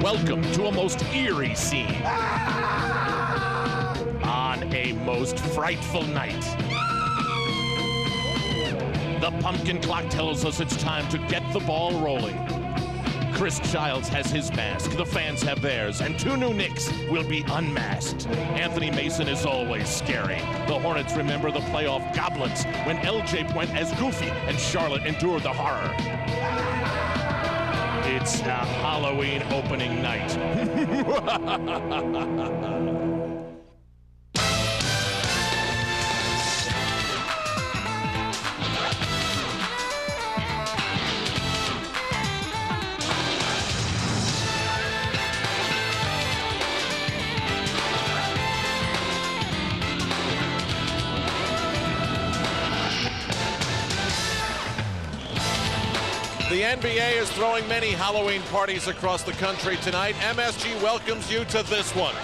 Welcome to a most eerie scene on a most frightful night. The pumpkin clock tells us it's time to get the ball rolling. Chris Childs has his mask, the fans have theirs, and two new Knicks will be unmasked. Anthony Mason is always scary. The Hornets remember the playoff goblins when LJ went as Goofy and Charlotte endured the horror. It's a Halloween opening night. The NBA is throwing many Halloween parties across the country tonight. MSG welcomes you to this one.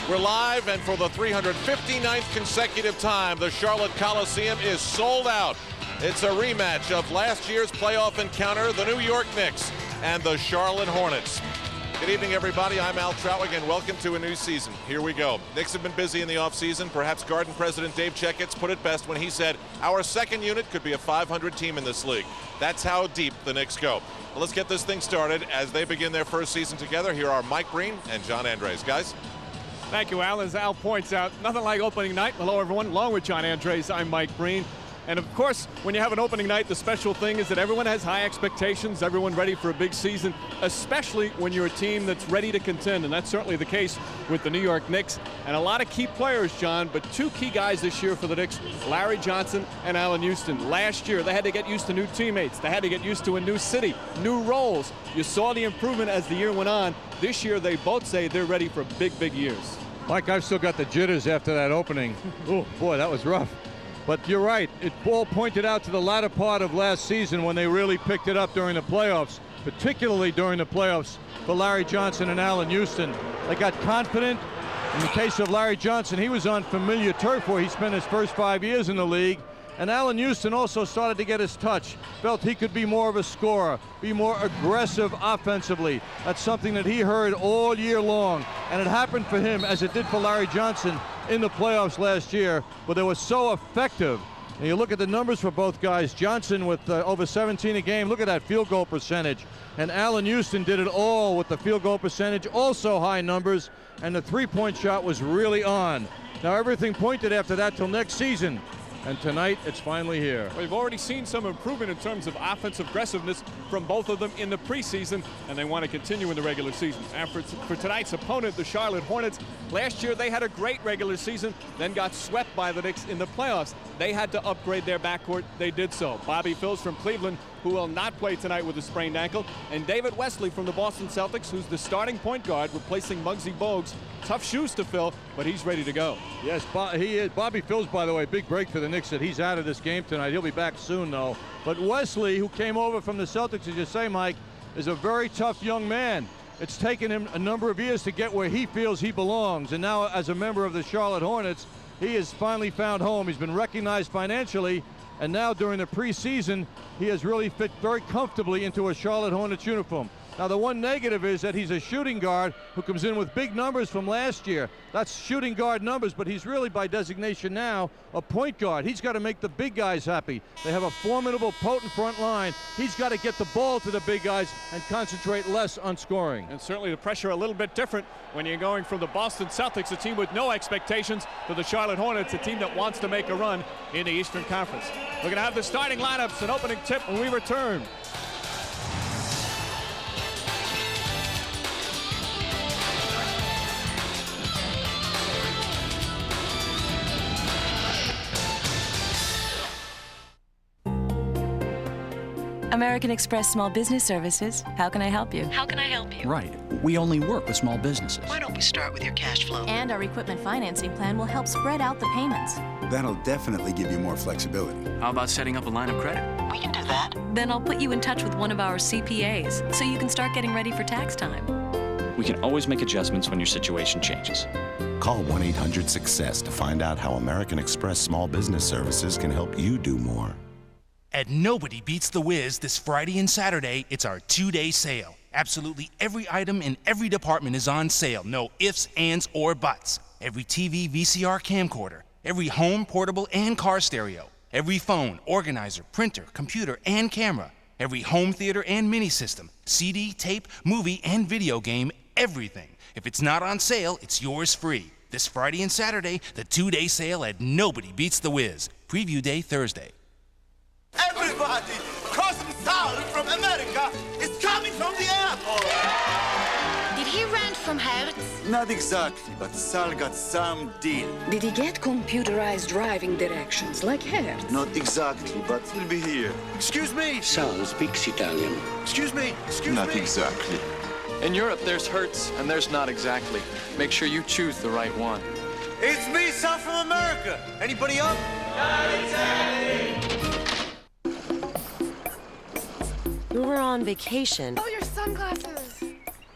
We're live, and for the 359th consecutive time, the Charlotte Coliseum is sold out. It's a rematch of last year's playoff encounter, the New York Knicks and the Charlotte Hornets. Good evening, everybody. I'm Al Troutwig, and welcome to a new season. Here we go. Knicks have been busy in the offseason. Perhaps Garden president Dave Checketts put it best when he said, our second unit could be a 500 team in this league. That's how deep the Knicks go. Well, let's get this thing started as they begin their first season together. Here are Mike Breen and John Andres. Guys. Thank you, Al. As Al points out, nothing like opening night. Hello, everyone. Along with John Andres, I'm Mike Breen. And of course, when you have an opening night, the special thing is that everyone has high expectations, everyone ready for a big season, especially when you're a team that's ready to contend. And that's certainly the case with the New York Knicks. And a lot of key players, John, but two key guys this year for the Knicks, Larry Johnson and Allen Houston. Last year, they had to get used to new teammates. They had to get used to a new city, new roles. You saw the improvement as the year went on. This year, they both say they're ready for big, big years. Mike, I've still got the jitters after that opening. Oh, boy, that was rough. But you're right. It all pointed out to the latter part of last season when they really picked it up during the playoffs, particularly during the playoffs for Larry Johnson and Allen Houston. They got confident. In the case of Larry Johnson, he was on familiar turf where he spent his first 5 years in the league. And Allen Houston also started to get his touch, felt he could be more of a scorer, be more aggressive offensively. That's something that he heard all year long, and it happened for him as it did for Larry Johnson in the playoffs last year, but they were so effective. And you look at the numbers for both guys, Johnson with over 17 a game, look at that field goal percentage. And Allen Houston did it all with the field goal percentage, also high numbers, and the three-point shot was really on. Now everything pointed after that till next season. And tonight, it's finally here. We've already seen some improvement in terms of offensive aggressiveness from both of them in the preseason, and they want to continue in the regular season. And for tonight's opponent, the Charlotte Hornets, last year they had a great regular season, then got swept by the Knicks in the playoffs. They had to upgrade their backcourt. They did so. Bobby Phills from Cleveland, who will not play tonight with a sprained ankle, and David Wesley from the Boston Celtics, who's the starting point guard, replacing Muggsy Bogues. Tough shoes to fill, but he's ready to go. Yes, he is. Bobby Phills, by the way, big break for the Knicks that he's out of this game tonight. He'll be back soon, though. But Wesley, who came over from the Celtics, as you say, Mike, is a very tough young man. It's taken him a number of years to get where he feels he belongs. And now, as a member of the Charlotte Hornets, he has finally found home. He's been recognized financially, and now during the preseason, he has really fit very comfortably into a Charlotte Hornets uniform. Now, the one negative is that he's a shooting guard who comes in with big numbers from last year. That's shooting guard numbers, but he's really, by designation now, a point guard. He's got to make the big guys happy. They have a formidable, potent front line. He's got to get the ball to the big guys and concentrate less on scoring. And certainly the pressure a little bit different when you're going from the Boston Celtics, a team with no expectations, to the Charlotte Hornets, a team that wants to make a run in the Eastern Conference. We're going to have the starting lineups and opening tip when we return. American Express Small Business Services. How can I help you? How can I help you? Right. We only work with small businesses. Why don't we start with your cash flow? And our equipment financing plan will help spread out the payments. That'll definitely give you more flexibility. How about setting up a line of credit? We can do that. Then I'll put you in touch with one of our CPAs so you can start getting ready for tax time. We can always make adjustments when your situation changes. Call 1-800-SUCCESS to find out how American Express Small Business Services can help you do more. At Nobody Beats the Wiz this Friday and Saturday, it's our 2-day sale. Absolutely every item in every department is on sale. No ifs, ands, or buts. Every TV, VCR, camcorder. Every home, portable, and car stereo. Every phone, organizer, printer, computer, and camera. Every home theater and mini system. CD, tape, movie, and video game. Everything. If it's not on sale, it's yours free. This Friday and Saturday, the 2-day sale at Nobody Beats the Wiz. Preview day Thursday. Everybody, Cousin Sal from America is coming from the airport. Did he rent from Hertz? Not exactly, but Sal got some deal. Did he get computerized driving directions like Hertz? Not exactly, but he'll be here. Excuse me. Sal speaks Italian. Excuse me. Not exactly. In Europe, there's Hertz, and there's not exactly. Make sure you choose the right one. It's me, Sal from America. Anybody up? Not exactly. We were on vacation. Oh, your sunglasses.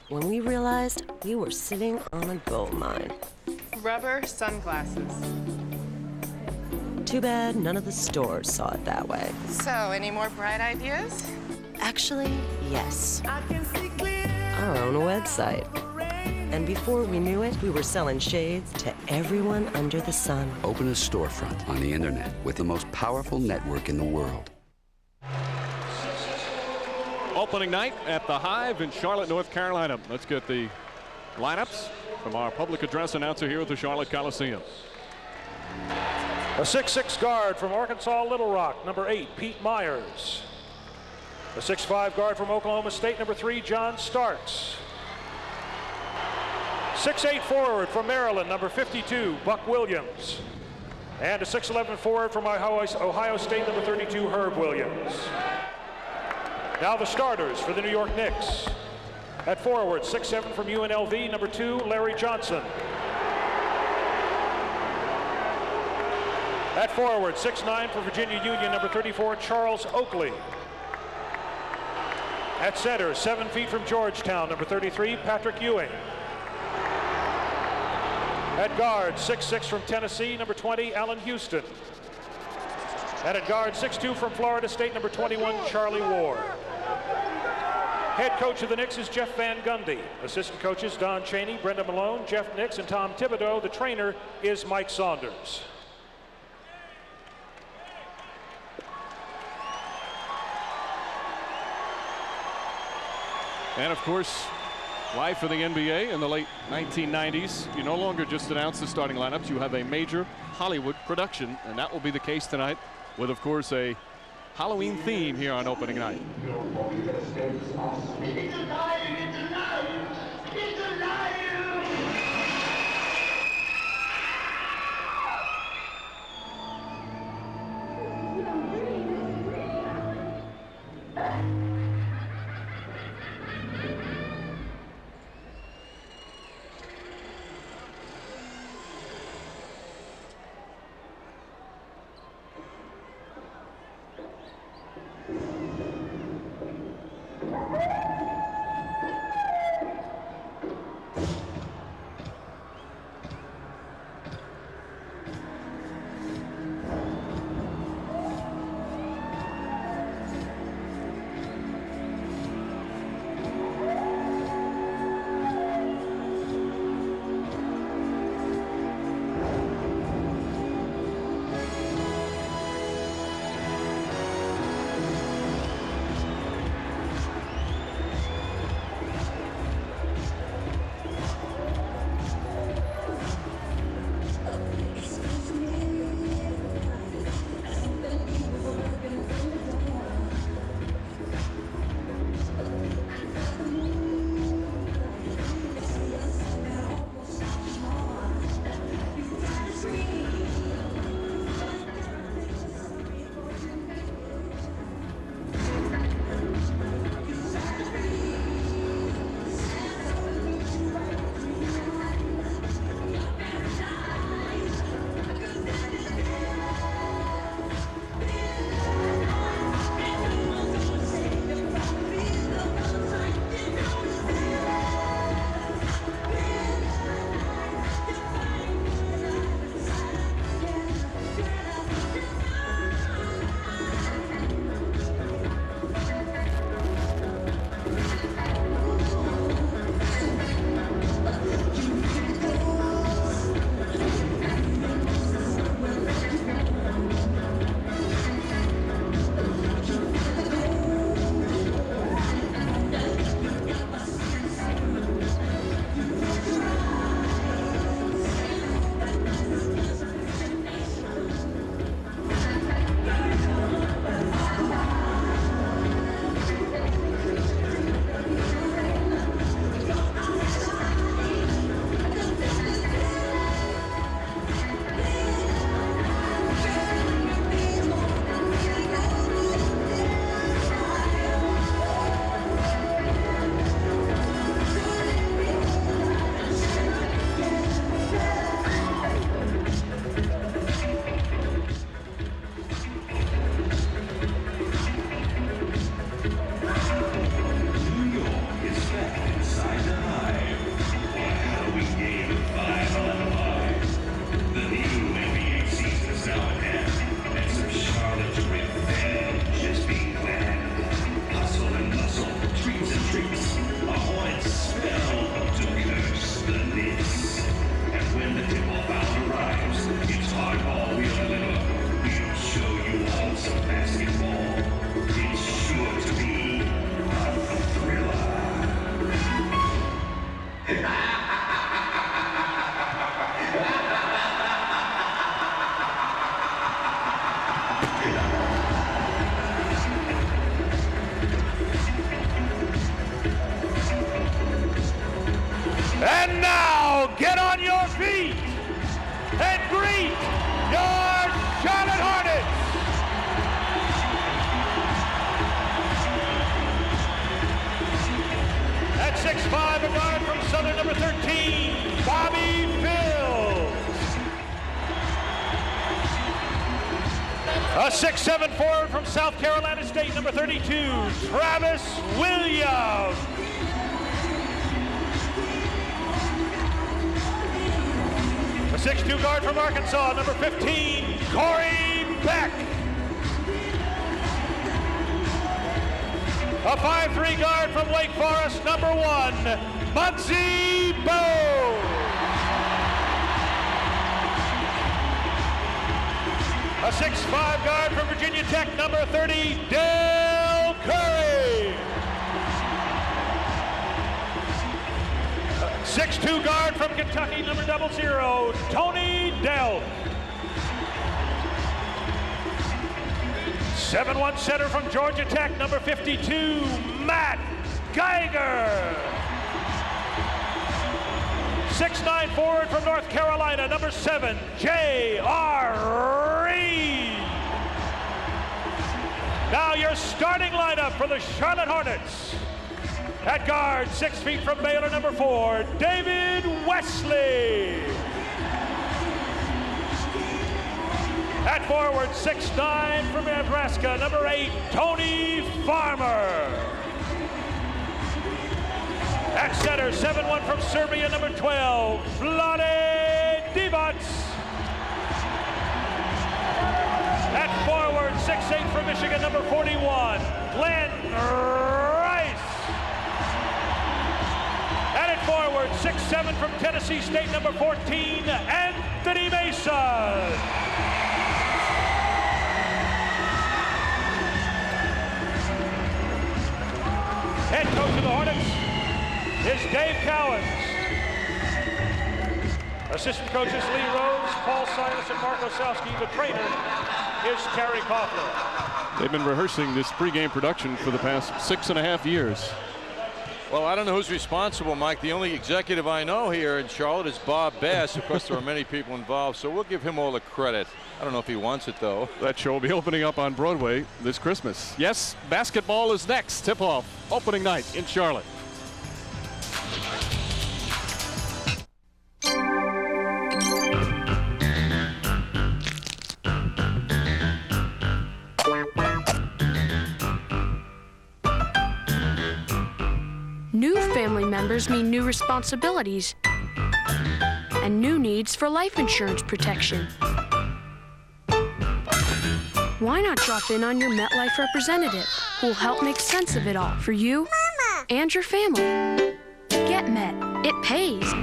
When we realized we were sitting on a gold mine. Rubber sunglasses. Too bad none of the stores saw it that way. So, any more bright ideas? Actually, yes. I can see clear. Our own website. And before we knew it, we were selling shades to everyone under the sun. Open a storefront on the internet with the most powerful network in the world. Opening night at the Hive in Charlotte, North Carolina. Let's get the lineups from our public address announcer here at the Charlotte Coliseum. A 6'6" guard from Arkansas Little Rock, number 8, Pete Myers. A 6'5" guard from Oklahoma State, number 3, John Starks. 6'8" forward from Maryland, number 52, Buck Williams. And a 6'11" forward from Ohio State, number 32, Herb Williams. Now the starters for the New York Knicks. At forward, 6'7" from UNLV, number 2, Larry Johnson. At forward, 6'9" for Virginia Union, number 34, Charles Oakley. At center, 7 feet from Georgetown, number 33, Patrick Ewing. At guard, 6'6" from Tennessee, number 20, Allen Houston. And at guard, 6'2" from Florida State, number 21, Charlie Ward. Head coach of the Knicks is Jeff Van Gundy. Assistant coaches Don Chaney, Brenda Malone, Jeff Nix, and Tom Thibodeau. The trainer is Mike Saunders. And of course, life for the NBA in the late 1990s. You no longer just announce the starting lineups. You have a major Hollywood production, and that will be the case tonight with, of course, a Halloween theme here on opening night. And now, get on your feet and greet your Charlotte Hornets. At 6'5", a guard from Southern, number 13, Bobby Fields. A 6'7" forward from South Carolina State, number 32, Travis Williams. A 6'2" guard from Arkansas, number 15, Corey Beck. A 5'3" guard from Wake Forest, number 1, Muggsy Bogues. A 6'5" guard from Virginia Tech, number 30, Dale Curry. 6'2" guard from Kentucky, number 00, Tony Delk. 7'1" center from Georgia Tech, number 52, Matt Geiger. 6'9" forward from North Carolina, number 7, J.R. Reed. Now your starting lineup for the Charlotte Hornets. At guard, 6 feet from Baylor, number 4, David Wesley. At forward, 6'9" from Nebraska, number 8, Tony Farmer. At center, 7'1" from Serbia, number 12, Vlade Divac. At forward, 6'8" from Michigan, number 41, Glenn Rice. And at forward, 6'7" from Tennessee State, number 14, Anthony Mason. Head coach of the Hornets is Dave Cowens. Assistant coaches Lee Rose, Paul Silas, and Mark Osowski. The trainer is Terry Kaufler. They've been rehearsing this pregame production for the past 6.5 years. Well, I don't know who's responsible, Mike. The only executive I know here in Charlotte is Bob Bass. Of course, there are many people involved, so we'll give him all the credit. I don't know if he wants it, though. That show will be opening up on Broadway this Christmas. Yes, basketball is next. Tip-off, opening night in Charlotte. New family members mean new responsibilities and new needs for life insurance protection. Why not drop in on your MetLife representative who will help make sense of it all for you and your family? Get Met. It pays.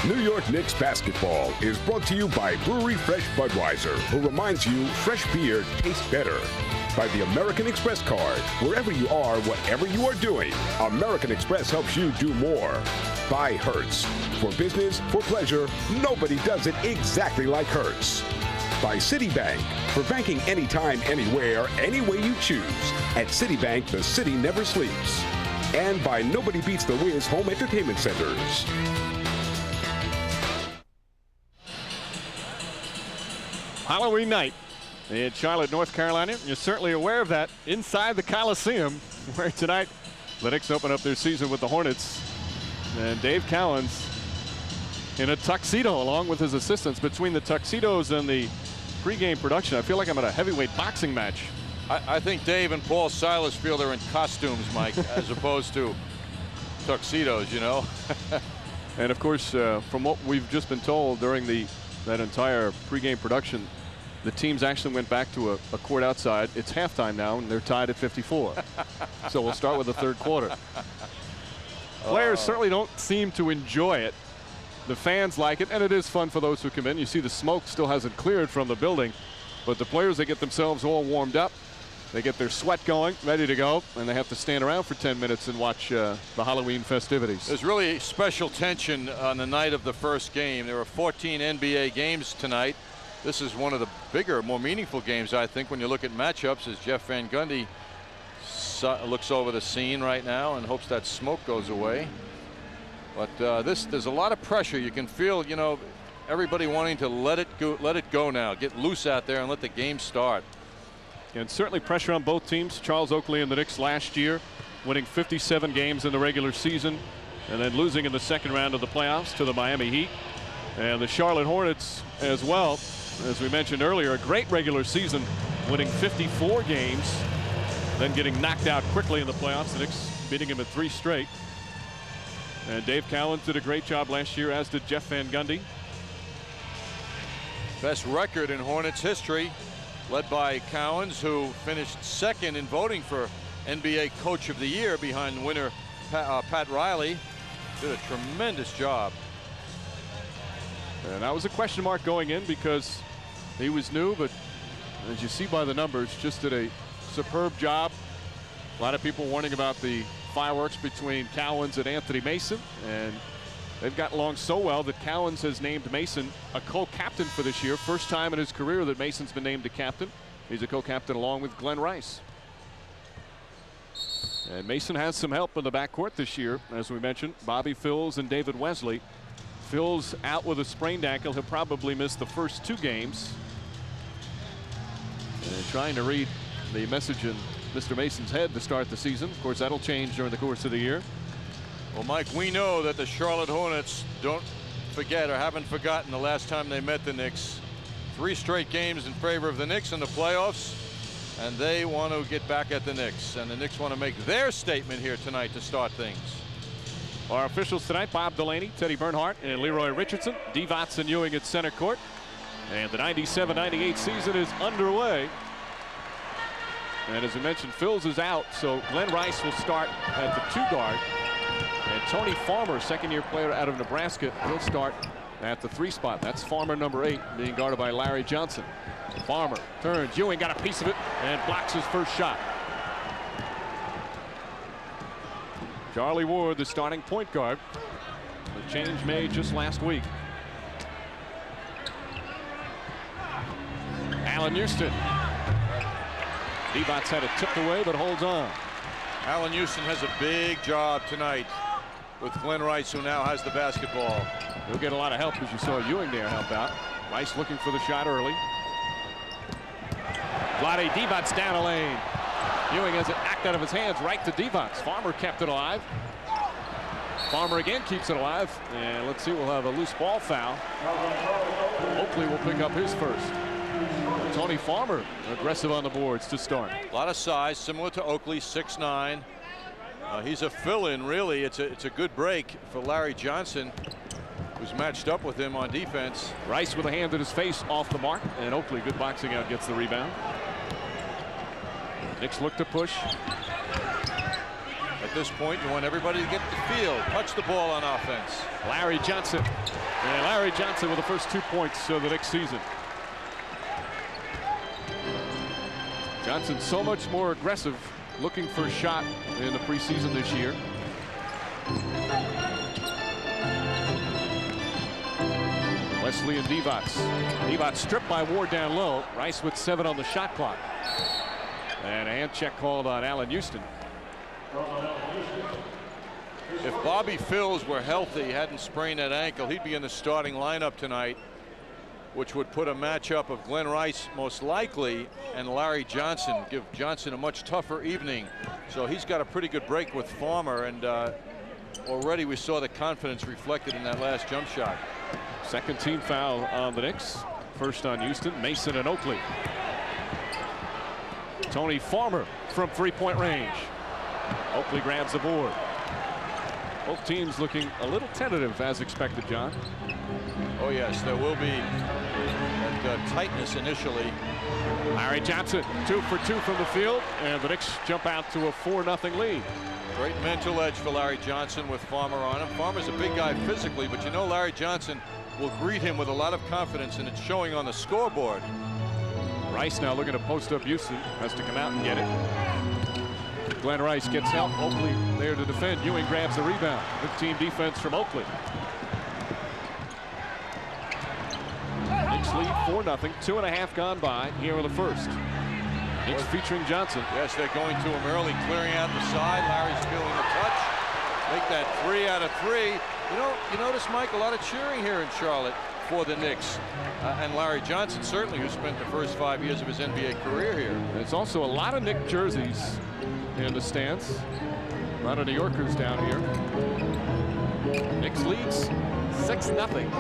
New York Knicks basketball is brought to you by Brewery Fresh Budweiser, who reminds you fresh beer tastes better. By the American Express card. Wherever you are, whatever you are doing, American Express helps you do more. By Hertz. For business, for pleasure, nobody does it exactly like Hertz. By Citibank. For banking anytime, anywhere, any way you choose. At Citibank, the city never sleeps. And by Nobody Beats the Wiz Home Entertainment Centers. Halloween night in Charlotte, North Carolina. You're certainly aware of that inside the Coliseum, where tonight the Knicks open up their season with the Hornets. And Dave Cowens in a tuxedo along with his assistants. Between the tuxedos and the pregame production, I feel like I'm at a heavyweight boxing match. I think Dave and Paul Silas feel they're in costumes, Mike, as opposed to tuxedos, you know. And of course, from what we've just been told during that entire pregame production, the teams actually went back to a court outside. It's halftime now, and they're tied at 54. So we'll start with the third quarter. Players certainly don't seem to enjoy it. The fans like it, and it is fun for those who come in. You see the smoke still hasn't cleared from the building, but the players, they get themselves all warmed up. They get their sweat going, ready to go, and they have to stand around for 10 minutes and watch the Halloween festivities. There's really special tension on the night of the first game. There are 14 NBA games tonight. This is one of the bigger, more meaningful games, I think, when you look at matchups, as Jeff Van Gundy looks over the scene right now and hopes that smoke goes away. But there's a lot of pressure. You can feel, you know, everybody wanting to let it go now, get loose out there and let the game start. And certainly pressure on both teams. Charles Oakley and the Knicks last year winning 57 games in the regular season and then losing in the second round of the playoffs to the Miami Heat. And the Charlotte Hornets as well, as we mentioned earlier, a great regular season, winning 54 games, then getting knocked out quickly in the playoffs. The Knicks beating him at 3 straight. And Dave Cowens did a great job last year, as did Jeff Van Gundy. Best record in Hornets history, led by Cowens, who finished second in voting for NBA Coach of the Year behind winner Pat Riley. Did a tremendous job. And that was a question mark going in because he was new, but as you see by the numbers, just did a superb job. A lot of people warning about the fireworks between Cowens and Anthony Mason, and they've gotten along so well that Cowens has named Mason a co-captain for this year. First time in his career that Mason's been named a captain. He's a co-captain along with Glenn Rice. And Mason has some help in the backcourt this year, as we mentioned. Bobby Phills and David Wesley. Phil's out with a sprained ankle. He'll probably miss the first 2 games. And trying to read the message in Mr. Mason's head to start the season. Of course, that'll change during the course of the year. Well, Mike, we know that the Charlotte Hornets don't forget or haven't forgotten the last time they met the Knicks. 3 straight games in favor of the Knicks in the playoffs, and they want to get back at the Knicks. And the Knicks want to make their statement here tonight to start things. Our officials tonight: Bob Delaney, Teddy Bernhardt, and Leroy Richardson. Divac and Ewing at center court. And the 97-98 season is underway. And as we mentioned, Phil's is out, so Glenn Rice will start at the 2 guard. And Tony Farmer, second-year player out of Nebraska, will start at the 3 spot. That's Farmer, number 8, being guarded by Larry Johnson. Farmer turns. Ewing got a piece of it and blocks his first shot. Charlie Ward, the starting point guard. The change made just last week. Allen Houston. Divac had it tipped away, but holds on. Allen Houston has a big job tonight with Glenn Rice, who now has the basketball. He'll get a lot of help, as you saw Ewing there help out. Rice looking for the shot early. Vlade Divac down a lane. Ewing has it knocked out of his hands right to Divac. Farmer kept it alive. Farmer again keeps it alive. And let's see, we'll have a loose ball foul. Oakley will pick up his first. Tony Farmer aggressive on the boards to start. A lot of size, similar to Oakley, 6'9". He's a fill-in, really. It's a good break for Larry Johnson, who's matched up with him on defense. Rice with a hand in his face off the mark, and Oakley, good boxing out, gets the rebound. Knicks look to push. At this point, you want everybody to get the field, touch the ball on offense. Larry Johnson. And Larry Johnson with the first 2 points of the Knicks season. Johnson so much more aggressive, looking for a shot in the preseason this year. Wesley and Divac. Divac stripped by Ward down low. Rice with 7 on the shot clock. And a hand check called on Allen Houston. If Bobby Phills were healthy, hadn't sprained that ankle, he'd be in the starting lineup tonight, which would put a matchup of Glenn Rice most likely and Larry Johnson, give Johnson a much tougher evening. So he's got a pretty good break with Farmer, and already we saw the confidence reflected in that last jump shot. Second team foul on the Knicks. First on Houston, Mason and Oakley. Tony Farmer from 3-point range. Oakley grabs the board. Both teams looking a little tentative as expected, John. Oh yes, there will be that tightness initially. Larry Johnson 2 for 2 from the field, and the Knicks jump out to a 4-0 lead. Great mental edge for Larry Johnson with Farmer on him. Farmer's a big guy physically, but you know Larry Johnson will greet him with a lot of confidence, and it's showing on the scoreboard. Rice now looking to post up Houston, has to come out and get it. Glenn Rice gets help. Oakley there to defend. Ewing grabs the rebound. Good team defense from Oakley. Knicks lead 4-0. 2.5 gone by here in the first. Knicks featuring Johnson. Yes, they're going to him early, clearing out the side. Larry's feeling the touch. Make that 3 out of 3. You notice, Mike, a lot of cheering here in Charlotte for the Knicks. And Larry Johnson, certainly, who spent the first 5 years of his NBA career here. There's also a lot of Knick jerseys in the stands. A lot of New Yorkers down here. Knicks leads 6-0.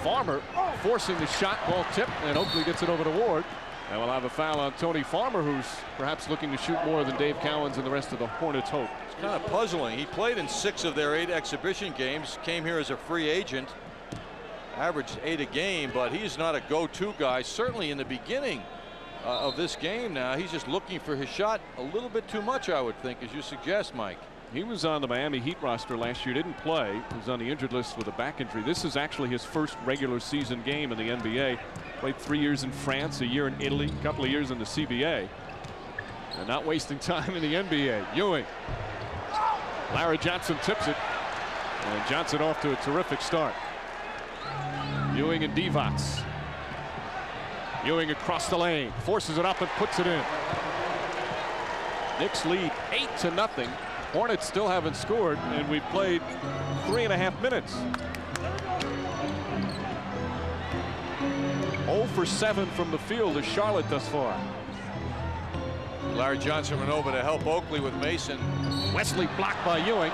Farmer forcing the shot, ball tipped, and Oakley gets it over to Ward. And we'll have a foul on Tony Farmer, who's perhaps looking to shoot more than Dave Cowens and the rest of the Hornets hope. It's kind of puzzling. He played in 6 of their 8 exhibition games, came here as a free agent, averaged 8 a game, but he's not a go-to guy, certainly in the beginning of this game. Now he's just looking for his shot a little bit too much, I would think, as you suggest, Mike. He was on the Miami Heat roster last year, didn't play. He was on the injured list with a back injury. This is actually his first regular season game in the NBA. Played 3 years in France, a year in Italy, a couple of years in the CBA. And not wasting time in the NBA. Ewing. Larry Johnson tips it. And Johnson off to a terrific start. Ewing and Divac. Ewing across the lane, forces it up and puts it in. Knicks lead 8-0. Hornets still haven't scored, and we've played 3.5 minutes. 0 for 7 from the field is Charlotte thus far. Larry Johnson went over to help Oakley with Mason. Wesley blocked by Ewing.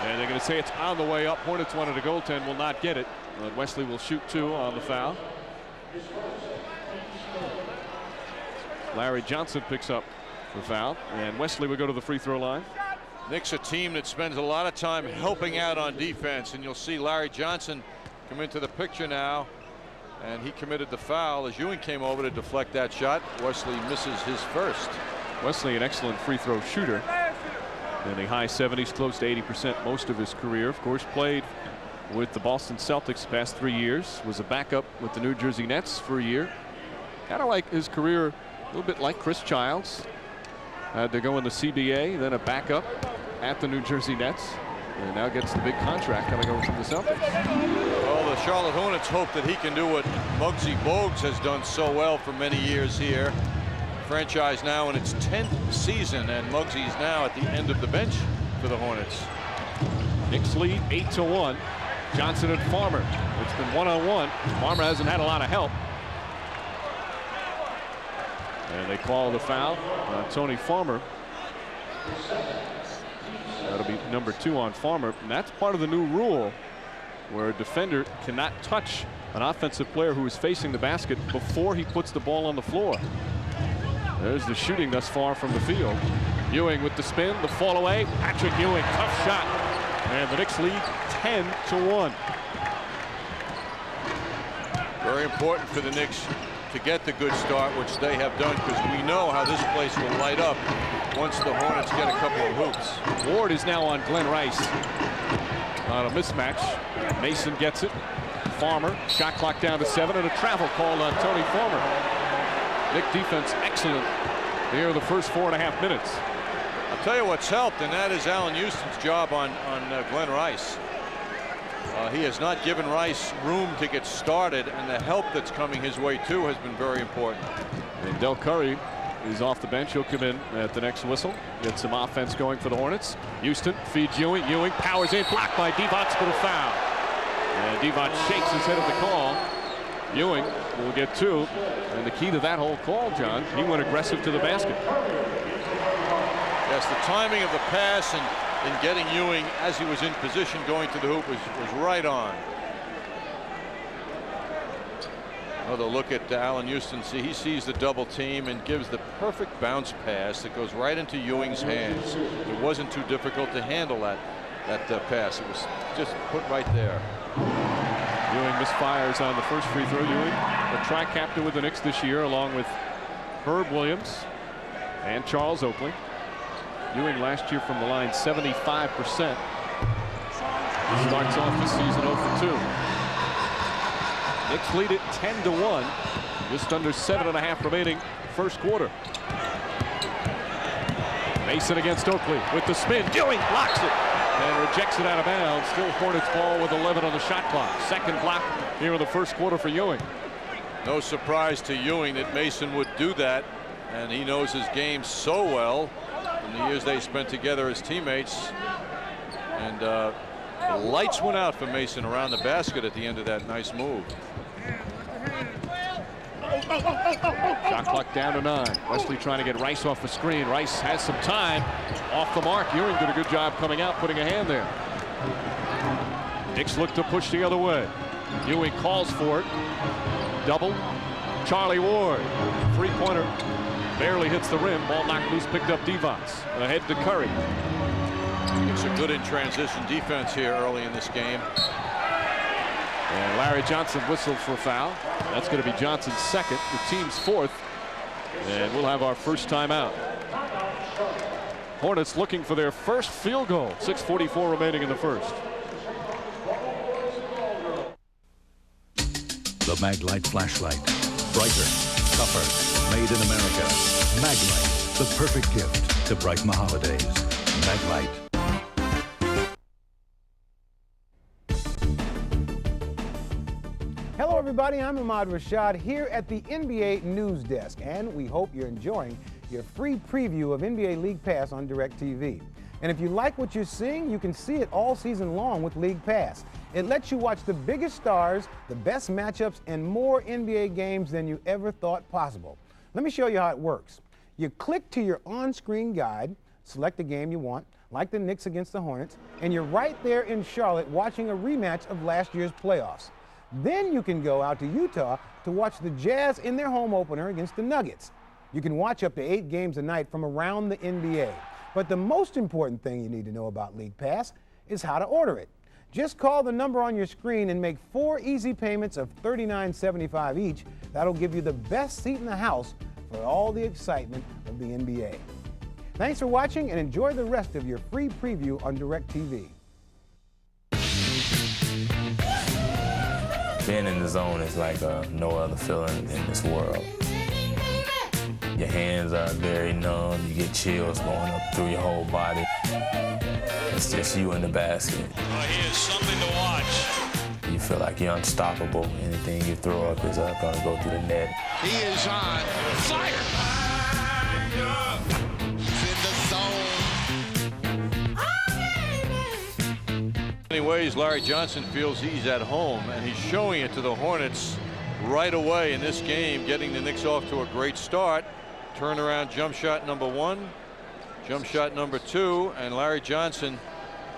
And they're going to say it's on the way up. Hornets wanted a goaltend, will not get it. But Wesley will shoot 2 on the foul. Larry Johnson picks up the foul, and Wesley will go to the free throw line. Knicks a team that spends a lot of time helping out on defense, and you'll see Larry Johnson come into the picture now, and he committed the foul as Ewing came over to deflect that shot. Wesley misses his first. Wesley, an excellent free throw shooter in the high 70s, close to 80% most of his career. Of course, played with the Boston Celtics the past 3 years, was a backup with the New Jersey Nets for a year. Kind of like his career, a little bit like Chris Childs. Had to go in the CBA, then a backup at the New Jersey Nets, and now gets the big contract coming over from the Celtics. Well, the Charlotte Hornets hope that he can do what Muggsy Bogues has done so well for many years here. Franchise now in its 10th season, and Muggsy's now at the end of the bench for the Hornets. Knicks lead 8-1. Johnson and Farmer. It's been one-on-one. Farmer hasn't had a lot of help. And they call the foul on Tony Farmer. That'll be number 2 on Farmer. And that's part of the new rule where a defender cannot touch an offensive player who is facing the basket before he puts the ball on the floor. There's the shooting thus far from the field. Ewing with the spin, the fall away. Patrick Ewing, tough shot. And the Knicks lead 10-1. Very important for the Knicks to get the good start, which they have done, because we know how this place will light up once the Hornets get a couple of hoops. Ward is now on Glenn Rice on a mismatch. Mason gets it. Farmer, shot clock down to 7, and a travel call on Tony Farmer. Knick defense excellent here the first 4.5 minutes. I'll tell you what's helped, and that is Allen Houston's job on Glenn Rice. He has not given Rice room to get started, and the help that's coming his way too has been very important. And Del Curry is off the bench. He'll come in at the next whistle. Get some offense going for the Hornets. Houston feeds Ewing. Ewing powers in, blocked by Divac for the foul. And Divac shakes his head at the call. Ewing will get 2. And the key to that whole call, John, he went aggressive to the basket. Yes, the timing of the pass and getting Ewing as he was in position going to the hoop was right on. Another look at Allen Houston. See, he sees the double team and gives the perfect bounce pass that goes right into Ewing's hands. It wasn't too difficult to handle that pass. It was just put right there. Ewing misfires on the first free throw. Ewing, a tri-captain with the Knicks this year, along with Herb Williams and Charles Oakley. Ewing last year from the line 75%. He starts off this season 0 for 2. Knicks lead it 10-1. Just under 7.5 remaining first quarter. Mason against Oakley with the spin. Ewing blocks it and rejects it out of bounds. Still Hornets ball with 11 on the shot clock. Second block here in the first quarter for Ewing. No surprise to Ewing that Mason would do that, and he knows his game so well in the years they spent together as teammates. And The lights went out for Mason around the basket at the end of that nice move. Shot clock down to 9. Wesley trying to get Rice off the screen. Rice has some time. Off the mark. Ewing did a good job coming out, putting a hand there. Knicks look to push the other way. Ewing calls for it. Double. Charlie Ward. Three-pointer. Barely hits the rim. Ball knocked loose, picked up Devos. Ahead to Curry. It's a good in-transition defense here early in this game. And Larry Johnson whistles for a foul. That's going to be Johnson's second, the team's fourth. And we'll have our first timeout. Hornets looking for their first field goal. 6:44 remaining in the first. The Maglite flashlight. Brighter, tougher, made in America. Maglite, the perfect gift to brighten the holidays. Maglite. Hello everybody, I'm Ahmad Rashad here at the NBA News Desk, and we hope you're enjoying your free preview of NBA League Pass on DirecTV. And if you like what you're seeing, you can see it all season long with League Pass. It lets you watch the biggest stars, the best matchups, and more NBA games than you ever thought possible. Let me show you how it works. You click to your on-screen guide, select the game you want, like the Knicks against the Hornets, and you're right there in Charlotte watching a rematch of last year's playoffs. Then you can go out to Utah to watch the Jazz in their home opener against the Nuggets. You can watch up to 8 games a night from around the NBA. But the most important thing you need to know about League Pass is how to order it. Just call the number on your screen and make 4 easy payments of $39.75 each. That'll give you the best seat in the house for all the excitement of the NBA. Thanks for watching and enjoy the rest of your free preview on DirecTV. Being in the zone is like no other feeling in this world. Your hands are very numb, you get chills going up through your whole body. It's just you in the basket. He is something to watch. You feel like you're unstoppable. Anything you throw up is gonna go through the net. He is on fire. In many ways, Larry Johnson feels he's at home, and he's showing it to the Hornets right away in this game, getting the Knicks off to a great start. Turnaround jump shot number 1, jump shot number 2, and Larry Johnson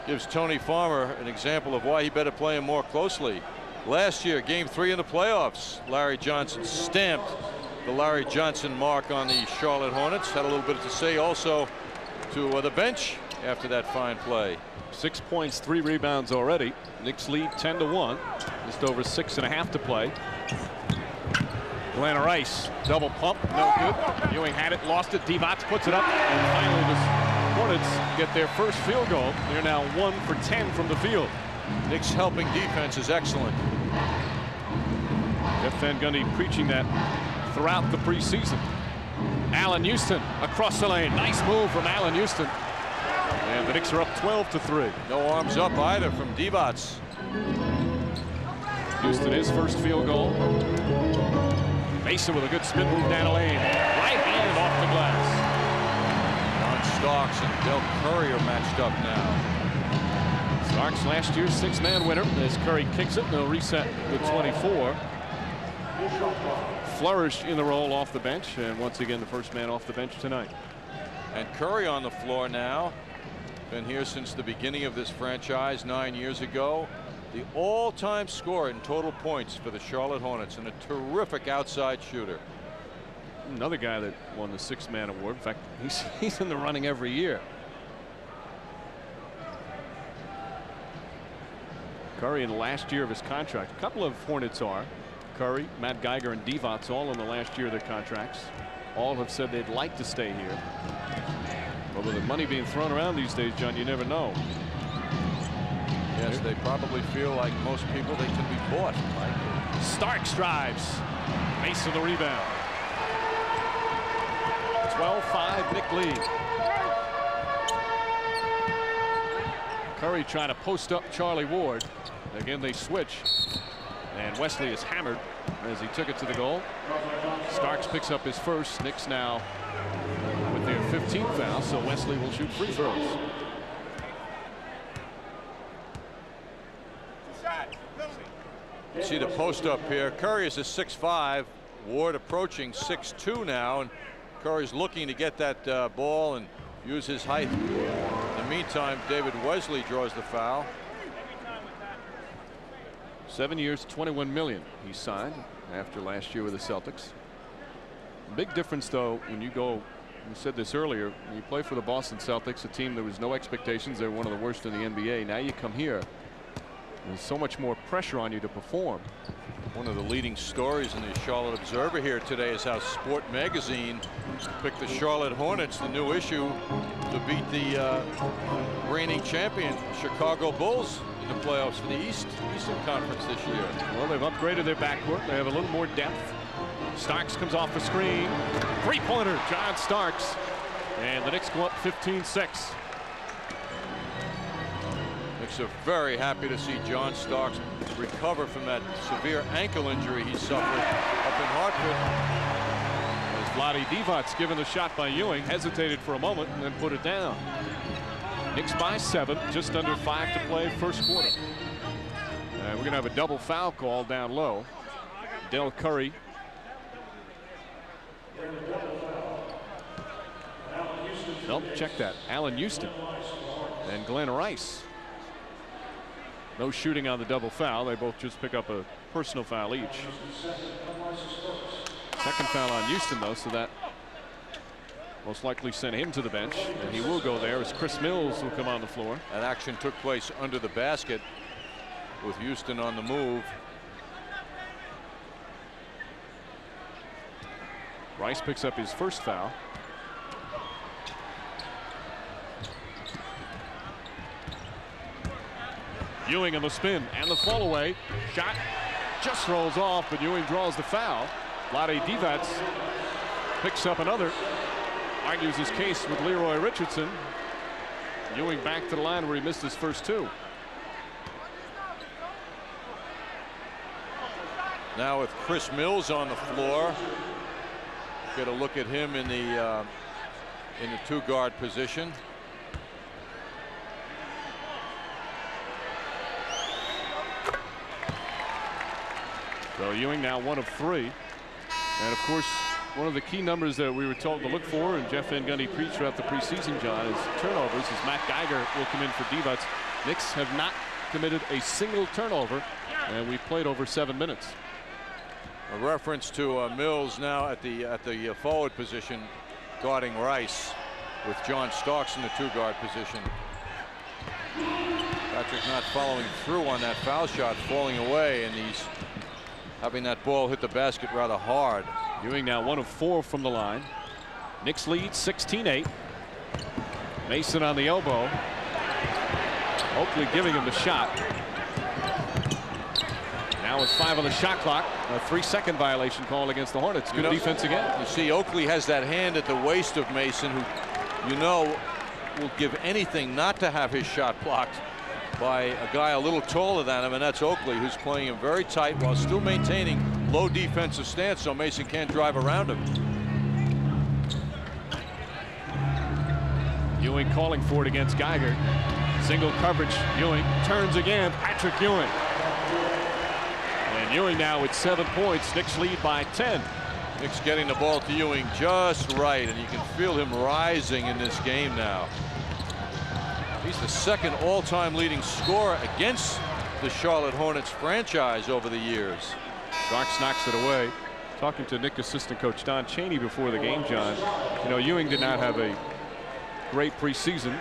gives Tony Farmer an example of why he better play him more closely. Last year, game 3 in the playoffs, Larry Johnson stamped the Larry Johnson mark on the Charlotte Hornets. Had a little bit to say also to the bench after that fine play. 6 points, 3 rebounds already. Knicks lead 10-1. Just over 6.5 to play. Atlanta Rice, double pump, no good. Ewing had it, lost it. Devos puts it up, and finally the Hornets get their first field goal. They're now 1 for 10 from the field. Knicks helping defense is excellent. Jeff Van Gundy preaching that throughout the preseason. Allen Houston across the lane. Nice move from Allen Houston. And the Knicks are up 12-3. No arms up either from Devos. Houston his first field goal. Mason with a good spin move down the lane. Right hand off the glass. John Starks and Del Curry are matched up now. Starks last year's 6-man winner. As Curry kicks it, they'll reset with 24. Flourished in the role off the bench, and once again the first man off the bench tonight. And Curry on the floor now. Been here since the beginning of this franchise 9 years ago. The all-time scorer in total points for the Charlotte Hornets, and a terrific outside shooter. Another guy that won the 6-man award. In fact, he's in the running every year. Curry in the last year of his contract. A couple of Hornets are. Curry, Matt Geiger, and Devos all in the last year of their contracts. All have said they'd like to stay here. But with the money being thrown around these days, John, you never know. Yes, they probably feel like most people they can be bought. Starks drives. Mason the rebound. 12-5 Knick lead. Curry trying to post up Charlie Ward. Again they switch. And Wesley is hammered as he took it to the goal. Starks picks up his first. Knicks now with their 15th foul, so Wesley will shoot free throws. See the post up here. Curry is a 6'5". Ward approaching 6'2" now, and Curry's looking to get that ball and use his height. In the meantime, David Wesley draws the foul. 7 years, $21 million he signed after last year with the Celtics. Big difference, though, when you go, we said this earlier, when you play for the Boston Celtics, a team there was no expectations. They were one of the worst in the NBA. Now you come here, there's so much more pressure on you to perform. One of the leading stories in the Charlotte Observer here today is how Sport Magazine picked the Charlotte Hornets, the new issue, to beat the reigning champion Chicago Bulls in the playoffs for the Eastern Conference this year. Well, they've upgraded their backcourt. They have a little more depth. Starks comes off the screen. Three-pointer, John Starks. And the Knicks go up 15-6. Knicks are very happy to see John Starks recover from that severe ankle injury he suffered up in Hartford. As Vlade Divac's given the shot by Ewing, hesitated for a moment and then put it down. Knicks by 7, just under 5 to play, first quarter. We're going to have a double foul call down low. Del Curry. Nope, check that. Allen Houston and Glenn Rice. No shooting on the double foul. They both just pick up a personal foul each. Second foul on Houston, though, so that most likely sent him to the bench, and he will go there as Chris Mills will come on the floor. That action took place under the basket with Houston on the move. Rice picks up his first foul. Ewing on the spin and the fall away. Shot just rolls off, but Ewing draws the foul. Vlade Divac picks up another. Argues his case with Leroy Richardson. Ewing back to the line where he missed his first two. Now with Chris Mills on the floor. Get a look at him in the two-guard position. So Ewing now 1 of 3. And of course, one of the key numbers that we were told to look for, and Jeff Van Gundy preached throughout the preseason, John, is turnovers, as Matt Geiger will come in for Divac. Knicks have not committed a single turnover, and we've played over 7 minutes. A reference to Mills now at the forward position, guarding Rice, with John Starks in the two-guard position. Patrick not following through on that foul shot, falling away, and he's having that ball hit the basket rather hard. Ewing now 1 of 4 from the line. Knicks lead 16-8. Mason on the elbow. Oakley giving him the shot. Now with 5 on the shot clock, a 3-second violation called against the Hornets. Good defense again. You see Oakley has that hand at the waist of Mason, who will give anything not to have his shot blocked by a guy a little taller than him, and that's Oakley, who's playing him very tight while still maintaining low defensive stance so Mason can't drive around him. Ewing calling for it against Geiger. Single coverage. Ewing turns again. Patrick Ewing. And Ewing now with 7 points. Knicks lead by 10. Knicks getting the ball to Ewing just right, and you can feel him rising in this game now. He's the second all-time leading scorer against the Charlotte Hornets franchise over the years. Starks knocks it away. Talking to Knicks assistant coach Don Chaney before the game, John, Ewing did not have a great preseason.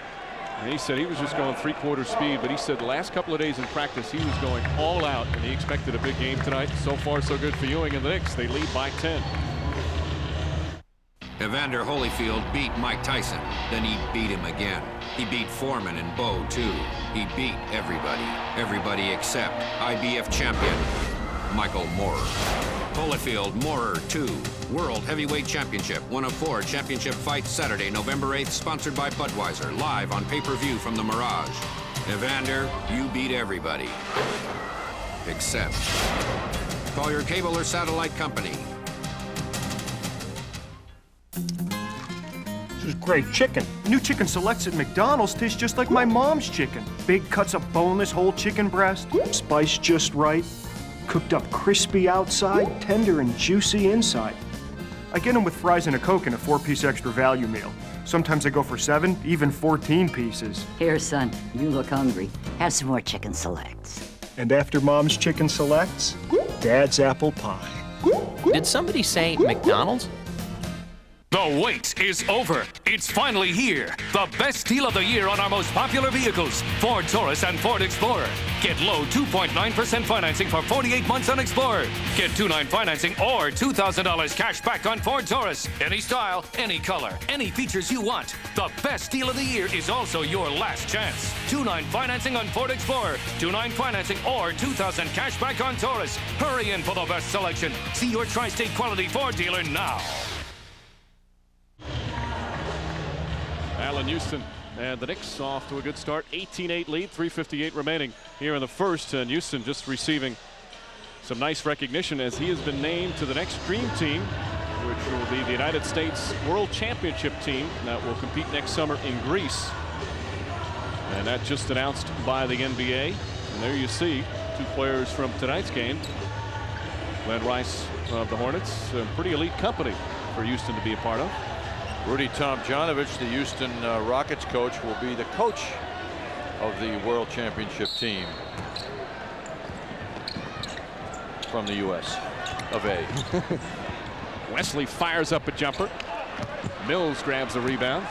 And he said he was just going 3/4 speed, but he said the last couple of days in practice he was going all out, and he expected a big game tonight. So far, so good for Ewing and the Knicks. They lead by 10. Evander Holyfield beat Mike Tyson. Then he beat him again. He beat Foreman and Bo, too. He beat everybody. Everybody except IBF champion Michael Moorer. Holyfield, Moorer 2. World Heavyweight Championship. 1 of 4 championship fights Saturday, November 8th, sponsored by Budweiser. Live on pay-per-view from the Mirage. Evander, you beat everybody. Except. Call your cable or satellite company. This is great chicken. New chicken selects at McDonald's tastes just like my mom's chicken. Big cuts of boneless whole chicken breast, spiced just right. Cooked up crispy outside, tender and juicy inside. I get them with fries and a Coke in a 4-piece extra value meal. Sometimes I go for 7, even 14 pieces. Here, son, you look hungry. Have some more chicken selects. And after Mom's chicken selects, Dad's apple pie. Did somebody say McDonald's? The wait is over. It's finally here. The best deal of the year on our most popular vehicles, Ford Taurus and Ford Explorer. Get low 2.9% financing for 48 months on Explorer. Get 2.9 financing or $2,000 cash back on Ford Taurus. Any style, any color, any features you want. The best deal of the year is also your last chance. 2.9 financing on Ford Explorer. 2.9 financing or $2,000 cash back on Taurus. Hurry in for the best selection. See your Tri-State quality Ford dealer now. Allen Houston and the Knicks off to a good start. 18-8 lead, 3:58 remaining here in the first. And Houston just receiving some nice recognition as he has been named to the next Dream Team, which will be the United States World Championship team that will compete next summer in Greece. And that just announced by the NBA. And there you see 2 players from tonight's game. Glenn Rice of the Hornets, a pretty elite company for Houston to be a part of. Rudy Tomjanovich, the Houston Rockets coach, will be the coach of the World Championship team from the U.S. of A. Wesley fires up a jumper. Mills grabs the rebound.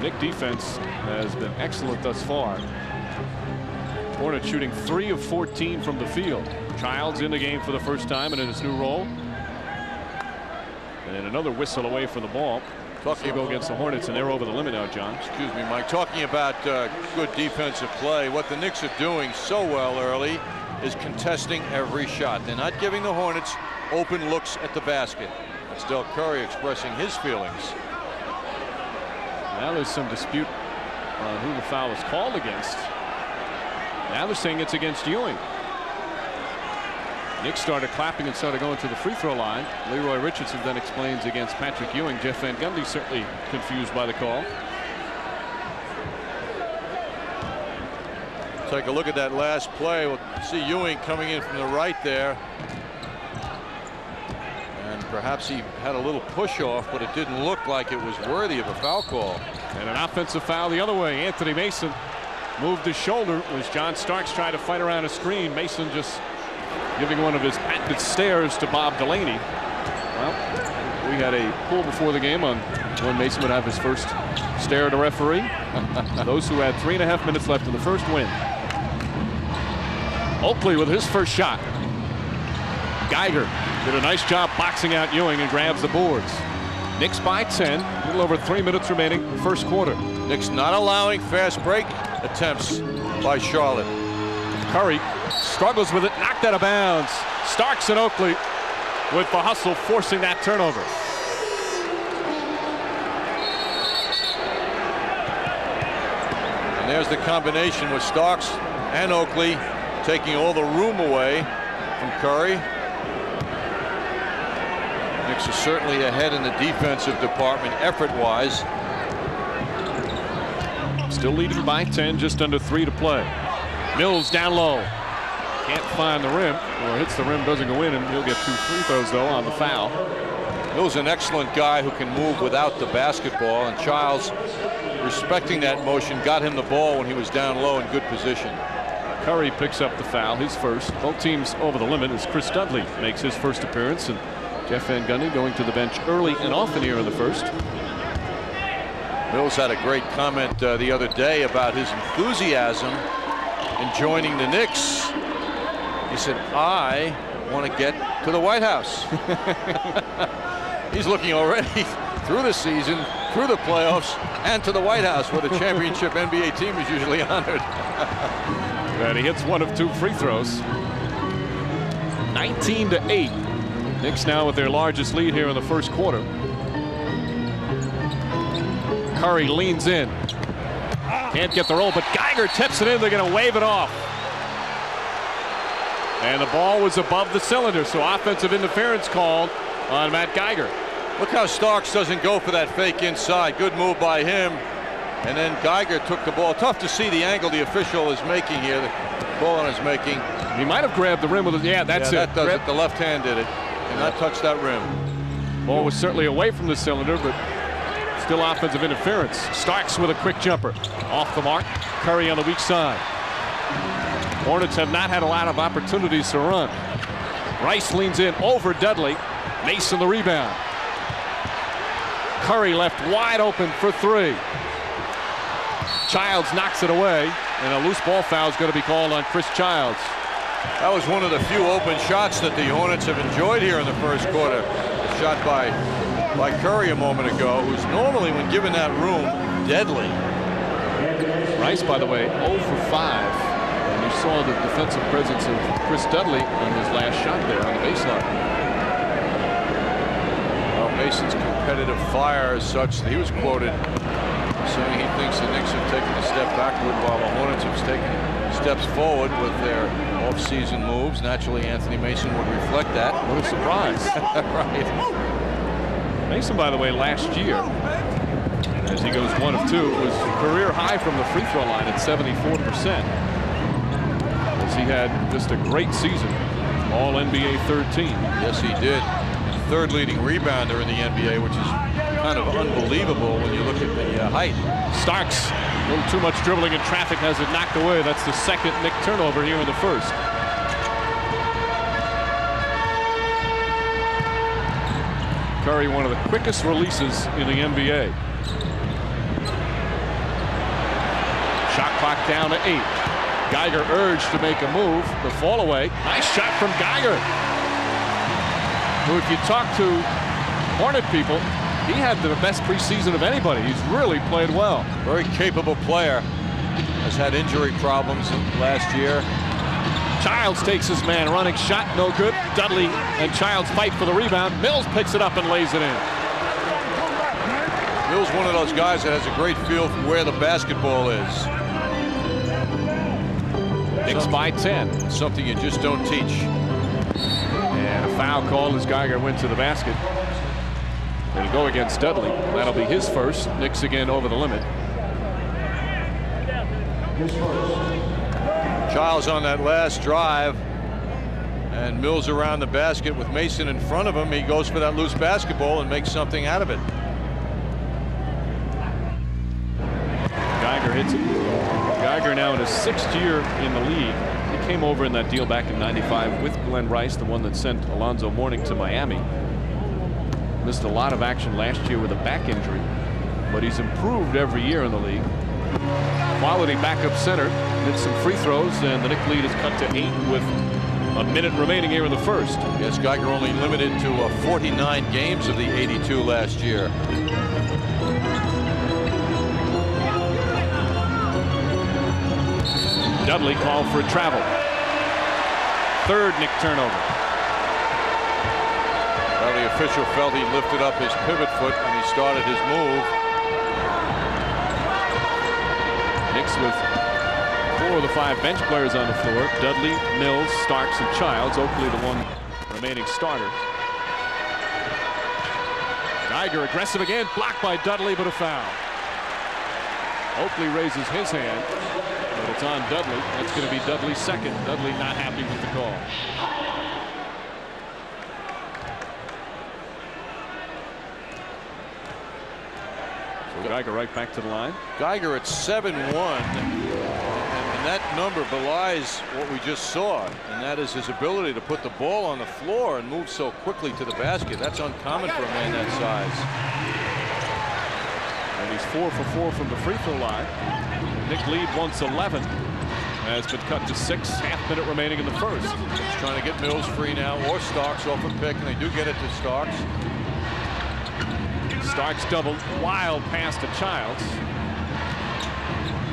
Knick defense has been excellent thus far. Hornets shooting 3 of 14 from the field. Childs in the game for the first time and in his new role. And another whistle away from the ball. Talking go against the Hornets, and they're over the limit now, John. Excuse me, Mike. Talking about good defensive play, what the Knicks are doing so well early is contesting every shot. They're not giving the Hornets open looks at the basket. That's Del Curry expressing his feelings. Now there's some dispute on who the foul is called against. Now they're saying it's against Ewing. Knicks started clapping and started going to the free throw line. Leroy Richardson then explains against Patrick Ewing. Jeff Van Gundy certainly confused by the call. Take a look at that last play. We'll see Ewing coming in from the right there. And perhaps he had a little push off, but it didn't look like it was worthy of a foul call. And an offensive foul the other way. Anthony Mason moved his shoulder as John Starks tried to fight around a screen. Mason just giving one of his patented stares to Bob Delaney. Well, we had a pool before the game on when Mason would have his first stare at a referee. Those who had 3.5 minutes left in the first win. Oakley with his first shot. Geiger did a nice job boxing out Ewing and grabs the boards. Knicks by 10, a little over 3 minutes remaining, first quarter. Knicks not allowing fast break attempts by Charlotte. Curry struggles with it, knocked out of bounds. Starks and Oakley with the hustle forcing that turnover. And there's the combination with Starks and Oakley taking all the room away from Curry. Knicks are certainly ahead in the defensive department effort-wise. Still leading by 10, just under 3 to play. Mills down low. Can't find the rim, or hits the rim, doesn't go in, and he'll get 2 free throws though on the foul. Mills an excellent guy who can move without the basketball, and Childs, respecting that motion, got him the ball when he was down low in good position. Curry picks up the foul, his first. Both teams over the limit as Chris Dudley makes his first appearance, and Jeff Van Gundy going to the bench early and often here in the first. Mills had a great comment the other day about his enthusiasm in joining the Knicks. He said, I want to get to the White House. He's looking already through the season, through the playoffs, and to the White House, where the championship NBA team is usually honored. And he hits 1 of 2 free throws. 19-8. Knicks now with their largest lead here in the first quarter. Curry leans in. Can't get the roll, but Geiger tips it in. They're going to wave it off. And the ball was above the cylinder, so offensive interference called on Matt Geiger. Look how Starks doesn't go for that fake inside. Good move by him. And then Geiger took the ball. Tough to see the angle the official is making here. The ball is making. He might have grabbed the rim with it. Yeah, that's it. That does it. The left hand did it. And not touched that rim. Ball was certainly away from the cylinder, but still offensive interference. Starks with a quick jumper. Off the mark. Curry on the weak side. Hornets have not had a lot of opportunities to run. Rice leans in over Dudley. Mason the rebound. Curry left wide open for three. Childs knocks it away, and a loose ball foul is going to be called on Chris Childs. That was one of the few open shots that the Hornets have enjoyed here in the first quarter. A shot by Curry a moment ago, who's normally, when given that room, deadly. Rice, by the way, 0 for 5. And you saw the defensive presence of Chris Dudley on his last shot there on the baseline. Well, Mason's competitive fire is such that he was quoted saying he thinks the Knicks have taken a step backward while the Hornets have taken steps forward with their off-season moves. Naturally, Anthony Mason would reflect that. What a surprise. Right. Mason, by the way, last year, as he goes 1 of 2, was career high from the free throw line at 74%. As he had just a great season, all NBA third team. Yes, he did. Third leading rebounder in the NBA, which is kind of unbelievable when you look at the height. Starks, a little too much dribbling and traffic, has it knocked away. That's the second Knick turnover here in the first. Curry, one of the quickest releases in the NBA. Shot clock down to 8. Geiger urged to make a move. The fall away. Nice shot from Geiger, who, if you talk to Hornet people, he had the best preseason of anybody. He's really played well. Very capable player. Has had injury problems last year. Childs takes his man. Running shot, no good. Dudley and Childs fight for the rebound. Mills picks it up and lays it in. Mills, one of those guys that has a great feel for where the basketball is. Knicks by 10. Something you just don't teach. And a foul call as Geiger went to the basket. It'll go against Dudley. That'll be his first. Knicks again over the limit. Childs on that last drive. And Mills around the basket with Mason in front of him. He goes for that loose basketball and makes something out of it. Geiger hits it. Geiger now in his 6th year in the league. He came over in that deal back in '95 with Glenn Rice, the one that sent Alonzo Mourning to Miami. Missed a lot of action last year with a back injury, but he's improved every year in the league. Quality backup center, hits some free throws, and the Knick lead is cut to 8 with a minute remaining here in the first. Yes, Geiger only limited to 49 games of the 82 last year. Dudley called for a travel. Third Knick turnover. Well, the official felt he lifted up his pivot foot when he started his move. Knicks with 4 of the 5 bench players on the floor. Dudley, Mills, Starks, and Childs. Oakley the one remaining starter. Geiger aggressive again. Blocked by Dudley, but a foul. Oakley raises his hand, but it's on Dudley. That's going to be Dudley's second. Dudley not happy with the call. So Geiger right back to the line. Geiger at 7-1, and that number belies what we just saw, and that is his ability to put the ball on the floor and move so quickly to the basket. That's uncommon for a man that size. And he's 4 for 4 from the free throw line. Knick lead once 11 has been cut to 6. Half-minute remaining in the first. He's trying to get Mills free now, or Starks off a pick, and they do get it to Starks. Starks doubled, wild pass to Childs.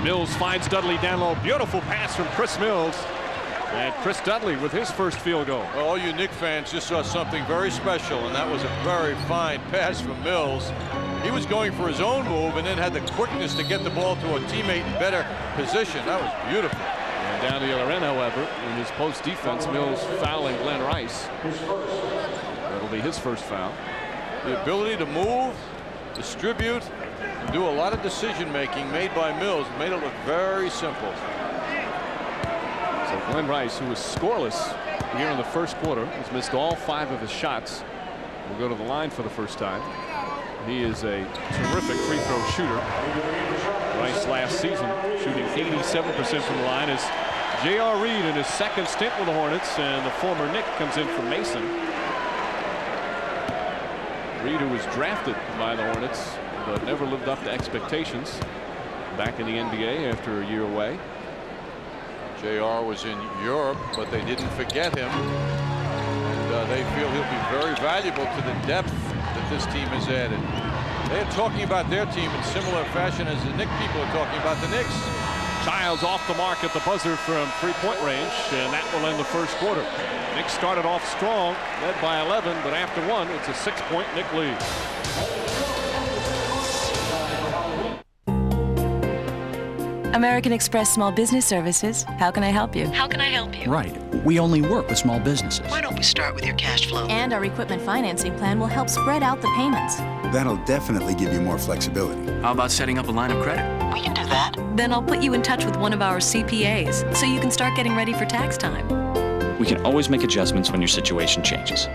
Mills finds Dudley down low. Beautiful pass from Chris Mills. And Chris Dudley with his first field goal. Well, all you Knick fans just saw something very special, and that was a very fine pass from Mills. He was going for his own move and then had the quickness to get the ball to a teammate in better position. That was beautiful. And down the other end, however, in his post defense, Mills fouling Glenn Rice. That'll be his first foul. The ability to move, distribute, Do a lot of decision making made by Mills, made it look very simple. So Glenn Rice, who was scoreless here in the first quarter, has missed all 5 of his shots. Will go to the line for the first time. He is a terrific free throw shooter. Rice last season shooting 87% from the line as J.R. Reed in his second stint with the Hornets, and the former Knick comes in for Mason. Reed, who was drafted by the Hornets but never lived up to expectations, back in the NBA after a year away. JR was in Europe, but they didn't forget him, and they feel he'll be very valuable to the depth that this team has added. They're talking about their team in similar fashion as the Knicks people are talking about the Knicks. Childs off the mark at the buzzer from 3-point range, and that will end the first quarter. Knicks started off strong, led by 11, but after 1, it's a 6-point Knick lead. American Express Small Business Services. How can I help you? How can I help you? Right. We only work with small businesses. Why don't we start with your cash flow? And our equipment financing plan will help spread out the payments. That'll definitely give you more flexibility. How about setting up a line of credit? We can do that. Then I'll put you in touch with one of our CPAs so you can start getting ready for tax time. We can always make adjustments when your situation changes.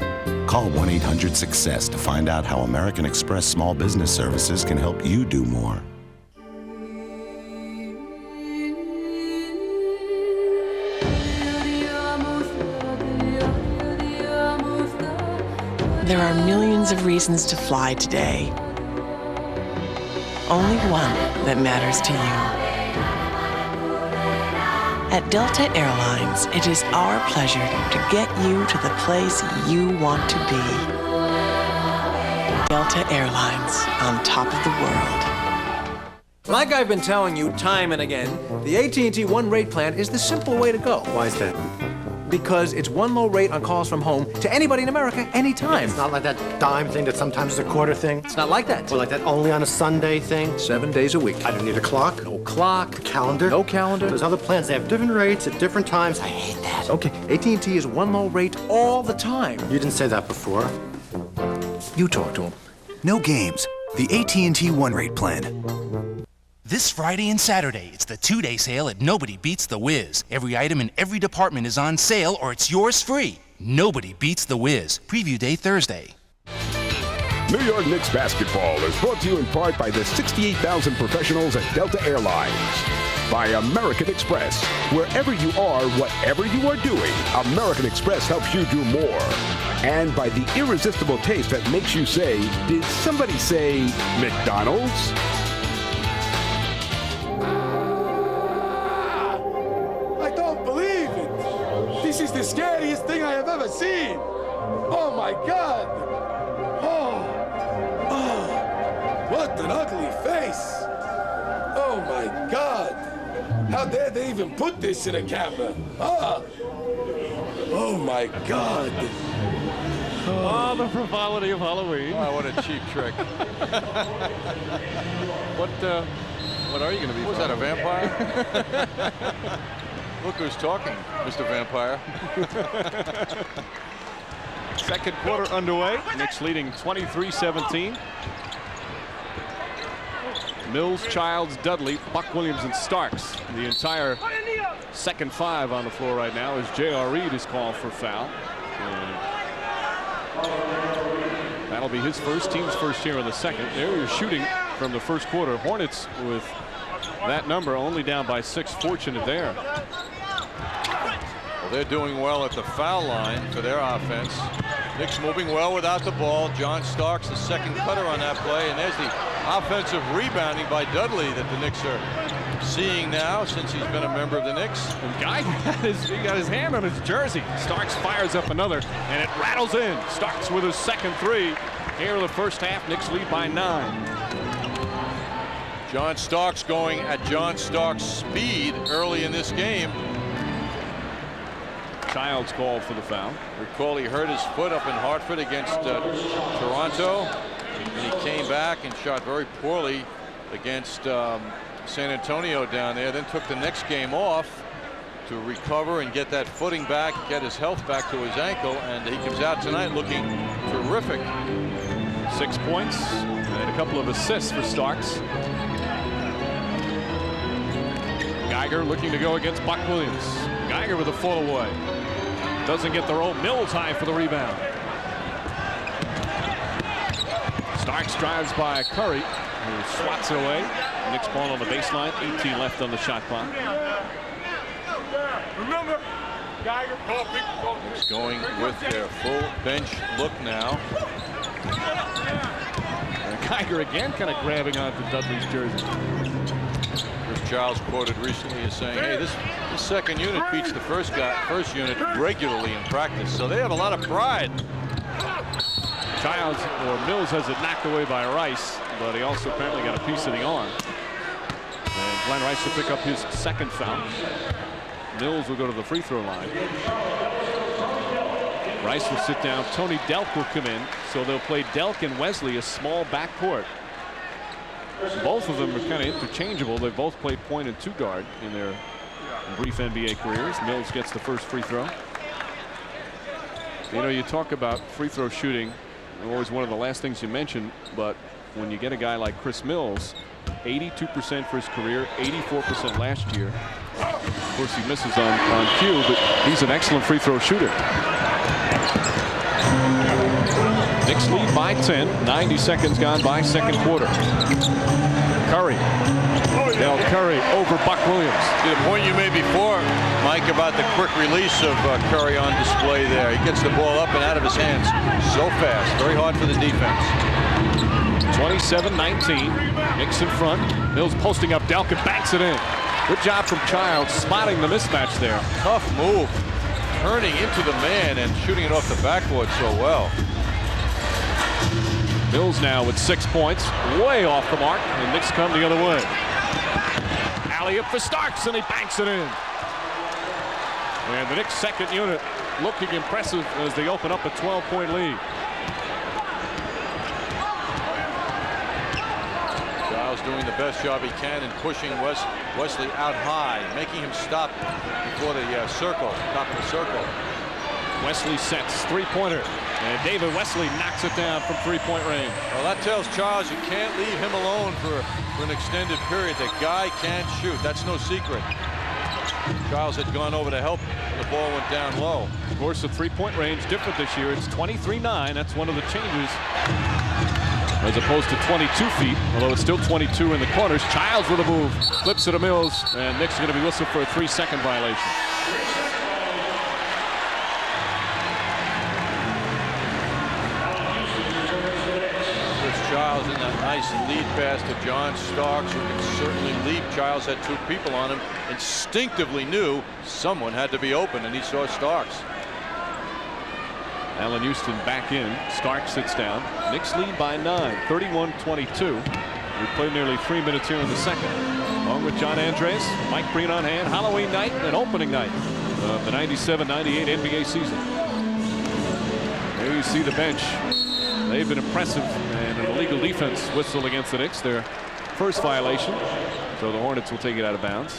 Call 1-800-SUCCESS to find out how American Express Small Business Services can help you do more. There are millions of reasons to fly today. Only one that matters to you. At Delta Airlines, it is our pleasure to get you to the place you want to be. Delta Airlines, on top of the world. Like I've been telling you time and again, the AT&T One Rate plan is the simple way to go. Why is that? Because it's one low rate on calls from home to anybody in America, anytime. It's not like that dime thing that sometimes is a quarter thing. It's not like that. Or like that only on a Sunday thing. 7 days a week. I don't need a clock. No clock. Calendar. No calendar. Those other plans, they have different rates at different times. I hate that. Okay, AT&T is one low rate all the time. You didn't say that before. You talk to him. No games. The AT&T One Rate plan. This Friday and Saturday, it's the 2-day sale at Nobody Beats the Wiz. Every item in every department is on sale or it's yours free. Nobody Beats the Wiz. Preview day Thursday. New York Knicks basketball is brought to you in part by the 68,000 professionals at Delta Airlines. By American Express. Wherever you are, whatever you are doing, American Express helps you do more. And by the irresistible taste that makes you say, did somebody say McDonald's? This is the scariest thing I have ever seen. Oh my God. Oh, what an ugly face. Oh my God. How dare they even put this in a camera? Oh my God. Oh, the frivolity of Halloween. Oh, what a cheap trick. What are you going to be? Was that a vampire? Look who's talking, Mr. Vampire. Second quarter underway. Knicks leading 23-17. Mills, Childs, Dudley, Buck Williams, and Starks. The entire second 5 on the floor right now as J.R. Reed is called for foul. And that'll be his first, team's first here in the second. There you're shooting from the first quarter. Hornets with that number only down by 6. Fortunate there. Well, they're doing well at the foul line for their offense. Knicks moving well without the ball. John Starks, the second cutter on that play. And there's the offensive rebounding by Dudley that the Knicks are seeing now since he's been a member of the Knicks. And Guy he got his hand on his jersey. Starks fires up another, and it rattles in. Starks with his second 3. Here in the first half, Knicks lead by 9. John Starks going at John Starks' speed early in this game. Childs called for the foul. Recall he hurt his foot up in Hartford against Toronto, and he came back and shot very poorly against San Antonio down there, then took the next game off to recover and get that footing back, get his health back to his ankle, and he comes out tonight looking terrific. 6 points, and a couple of assists for Starks. Geiger looking to go against Buck Williams. Geiger with a fall away. Doesn't get the roll. Mills high for the rebound. Starks drives by Curry, who swats it away. Knicks ball on the baseline. 18 left on the shot clock. Remember, Geiger, Knicks going with their full bench look now. And Geiger again kind of grabbing onto Dudley's jersey. Chris Giles quoted recently as saying, hey, this second unit beats the first unit regularly in practice, so they have a lot of pride. Giles, or Mills, has it knocked away by Rice, but he also apparently got a piece of the arm. And Glenn Rice will pick up his second foul. Mills will go to the free throw line. Rice will sit down. Tony Delk will come in, so they'll play Delk and Wesley a small backcourt. Both of them are kind of interchangeable. They both played point and 2 guard in their brief NBA careers. Mills gets the first free throw. You know, you talk about free throw shooting, always one of the last things you mention, but when you get a guy like Chris Mills, 82% for his career, 84% last year. Of course, he misses on cue, but he's an excellent free throw shooter. Knicks lead by 10. 90 seconds gone by, second quarter. Curry. Del Curry over Buck Williams. The point you made before, Mike, about the quick release of Curry on display there. He gets the ball up and out of his hands so fast. Very hard for the defense. 27-19. Knicks in front. Mills posting up. Delk banks it in. Good job from Childs spotting the mismatch there. Tough move. Turning into the man and shooting it off the backboard so well. Mills now with 6 points, way off the mark, and Knicks come the other way. Alley-up for Starks, and he banks it in. And the Knicks' second unit looking impressive as they open up a 12-point lead. Giles doing the best job he can in pushing Wesley out high, making him stop before the circle, top of the circle. Wesley sets three-pointer, and David Wesley knocks it down from three-point range. Well, that tells Charles you can't leave him alone for an extended period. The guy can't shoot. That's no secret. Charles had gone over to help when the ball went down low. Of course, the three-point range different this year. It's 23-9. That's one of the changes, as opposed to 22 feet, although it's still 22 in the corners. Childs with a move, flips it to Mills, and Knicks are going to be whistled for a 3-second violation. Childs in that nice lead pass to John Starks, who can certainly leap. Childs had 2 people on him, instinctively knew someone had to be open, and he saw Starks. Allen Houston back in. Starks sits down. Knicks lead by 9, 31-22. We played nearly 3 minutes here in the second. Along with John Andres, Mike Breen on hand. Halloween night and opening night of the 97-98 NBA season. There you see the bench. They've been impressive, and an illegal defense whistle against the Knicks, their first violation. So the Hornets will take it out of bounds.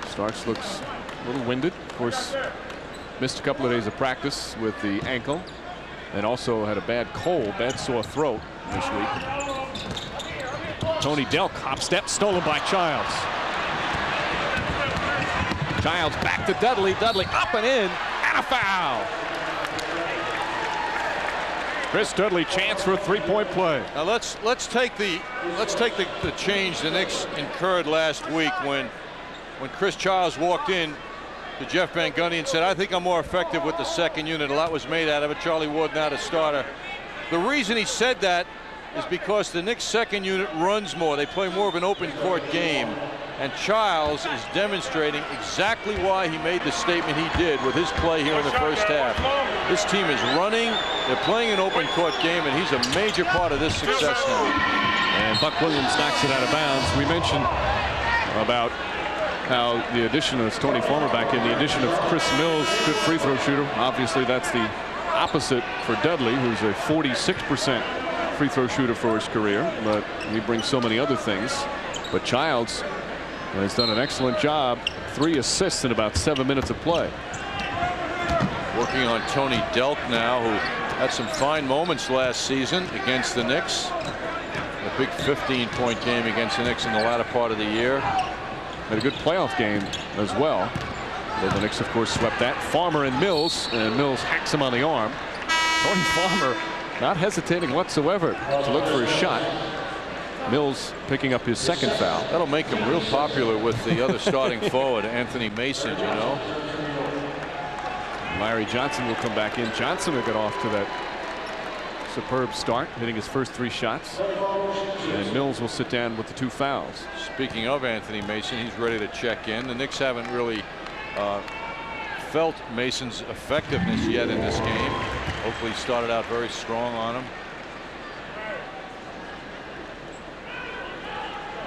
Starks looks a little winded. Of course, missed a couple of days of practice with the ankle, and also had a bad cold, bad sore throat this week. Tony Delk, hop step, stolen by Childs. Childs back to Dudley. Dudley up and in. And a foul. Chris Dudley, chance for a three-point play. Now let's take the change the Knicks incurred last week when Chris Childs walked in to Jeff Van Gundy and said, "I think I'm more effective with the second unit." A lot was made out of it. Charlie Ward now the starter. The reason he said that is because the Knicks second unit runs more. They play more of an open court game. And Childs is demonstrating exactly why he made the statement he did with his play here in the first half. This team is running, they're playing an open court game, and he's a major part of this success now. And Buck Williams knocks it out of bounds. We mentioned about how the addition of Tony Farmer back in, the addition of Chris Mills, good free throw shooter. Obviously, that's the opposite for Dudley, who's a 46% free throw shooter for his career, but he brings so many other things. But Childs has done an excellent job. 3 assists in about 7 minutes of play. Working on Tony Delk now, who Had some fine moments last season against the Knicks. A big 15-point game against the Knicks in the latter part of the year. Had a good playoff game as well. Though the Knicks, of course, swept that. Farmer and Mills hacks him on the arm. Tony Farmer not hesitating whatsoever to look for a shot. Mills picking up his second foul. That'll make him real popular with the other starting forward, Anthony Mason, you know. Larry Johnson will come back in. Johnson will get off to that superb start, hitting his first 3 shots. And Mills will sit down with the 2 fouls. Speaking of Anthony Mason, he's ready to check in. The Knicks haven't really felt Mason's effectiveness yet in this game. Hopefully he started out very strong on him.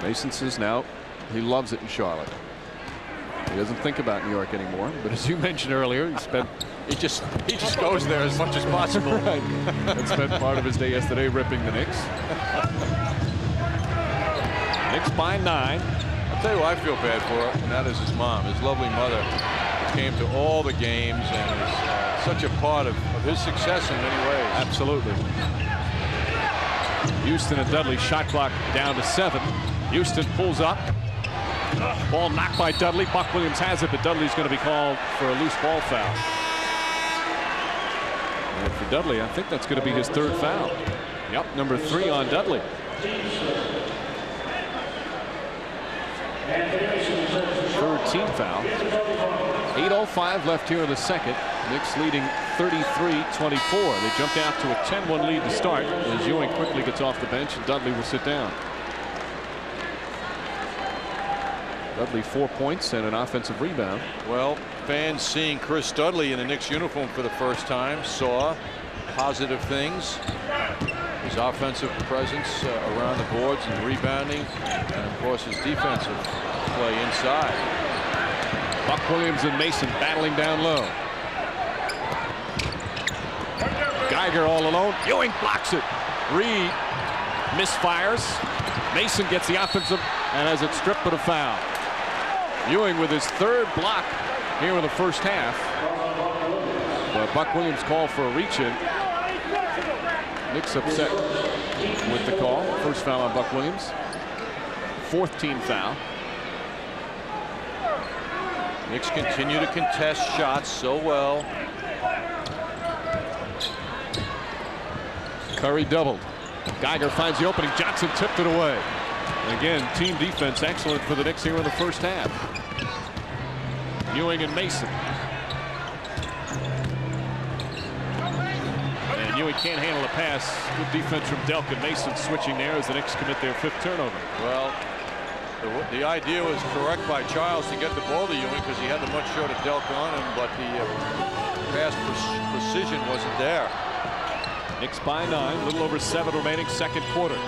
Mason says now he loves it in Charlotte. He doesn't think about New York anymore, but as you mentioned earlier, he just goes there as much as possible. Right. And spent part of his day yesterday ripping the Knicks. Knicks by 9. I'll tell you who I feel bad for, and that is his mom, his lovely mother, who came to all the games and is such a part of his success in many ways. Absolutely. Houston and Dudley, shot clock down to 7. Houston pulls up. Ball knocked by Dudley. Buck Williams has it, but Dudley's going to be called for a loose ball foul. And for Dudley, I think that's going to be his 3rd foul. Yep, number 3 on Dudley. 3rd team foul. 8:05 left here in the second. Knicks leading 33-24. They jumped out to a 10-1 lead to start as Ewing quickly gets off the bench and Dudley will sit down. Dudley 4 points and an offensive rebound. Well, fans seeing Chris Dudley in a Knicks uniform for the first time saw positive things. His offensive presence around the boards and rebounding, and of course his defensive play inside. Buck Williams and Mason battling down low. Geiger all alone. Ewing blocks it. Reed misfires. Mason gets the offensive and has it stripped but a foul. Ewing with his 3rd block here in the first half. But Buck Williams called for a reach in. Knicks upset with the call. First foul on Buck Williams. 4th team foul. Knicks continue to contest shots so well. Curry doubled. Geiger finds the opening. Johnson tipped it away. And again, team defense excellent for the Knicks here in the first half. Ewing and Mason. And Ewing can't handle a pass. Good defense from Delk, and Mason switching there as the Knicks commit their 5th turnover. Well, the idea was correct by Childs to get the ball to Ewing because he had the much shorter Delk on him, but the pass precision wasn't there. Knicks by 9, a little over 7 remaining, second quarter.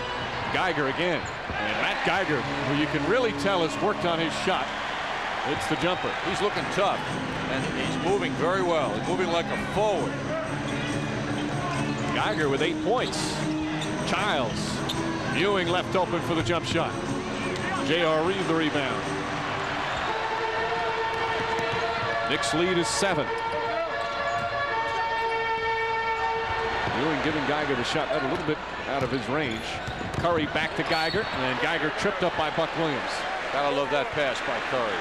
Geiger again, and Matt Geiger, who you can really tell has worked on his shot. It's the jumper. He's looking tough, and he's moving very well. He's moving like a forward. Geiger with 8 points. Childs. Ewing left open for the jump shot. J.R. Reed the rebound. Knicks lead is 7. Ewing giving Geiger the shot a little bit out of his range. Curry back to Geiger, and Geiger tripped up by Buck Williams. Gotta love that pass by Curry.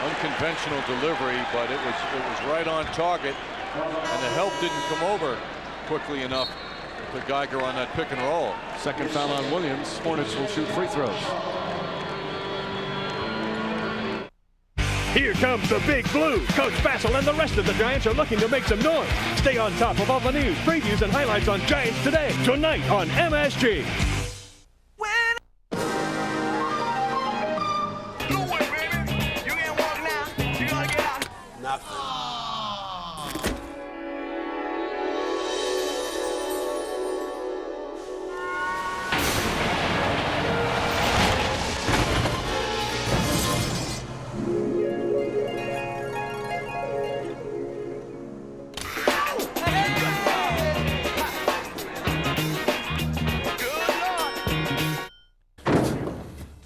Unconventional delivery, but it was right on target, and the help didn't come over quickly enough to Geiger on that pick and roll. Second foul on Williams. Hornets will shoot free throws. Here comes the Big Blue. Coach Fassel and the rest of the Giants are looking to make some noise. Stay on top of all the news, previews, and highlights on Giants Today, tonight on MSG.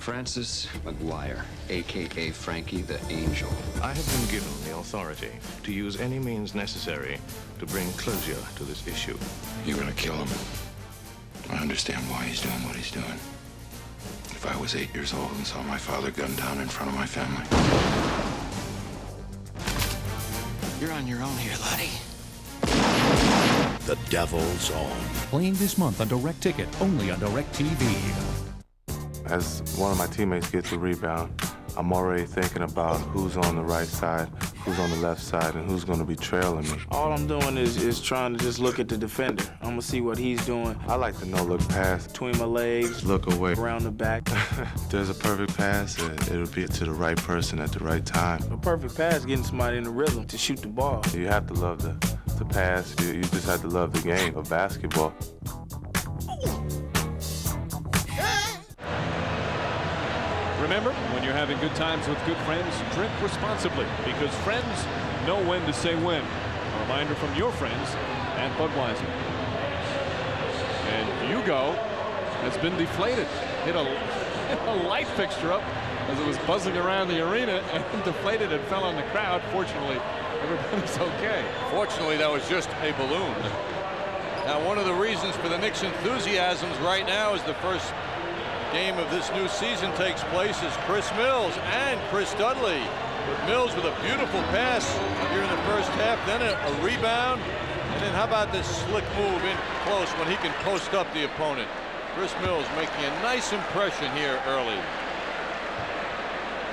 Francis McGuire, a.k.a. Frankie the Angel. I have been given the authority to use any means necessary to bring closure to this issue. You're gonna kill him. I understand why he's doing what he's doing. If I was 8 years old and saw my father gunned down in front of my family. You're on your own here, laddie. The Devil's Own. Playing this month on Direct Ticket, only on Direct TV. As one of my teammates gets a rebound, I'm already thinking about who's on the right side, who's on the left side, and who's going to be trailing me. All I'm doing is trying to just look at the defender. I'm going to see what he's doing. I like to no-look pass. Between my legs. Look away. Around the back. There's a perfect pass, and it'll be to the right person at the right time. A perfect pass getting somebody in the rhythm to shoot the ball. You have to love the pass. You just have to love the game of basketball. Remember, when you're having good times with good friends, drink responsibly, because friends know when to say when. A reminder from your friends at Budweiser. And Hugo has been deflated. Hit a light fixture up as it was buzzing around the arena and deflated and fell on the crowd. Fortunately, everybody's okay. Fortunately, that was just a balloon. Now, one of the reasons for the Knicks' enthusiasms right now is the first game of this new season takes place is Chris Mills and Chris Dudley. Mills with a beautiful pass here in the first half, then a rebound, and then how about this slick move in close when he can post up the opponent. Chris Mills making a nice impression here early.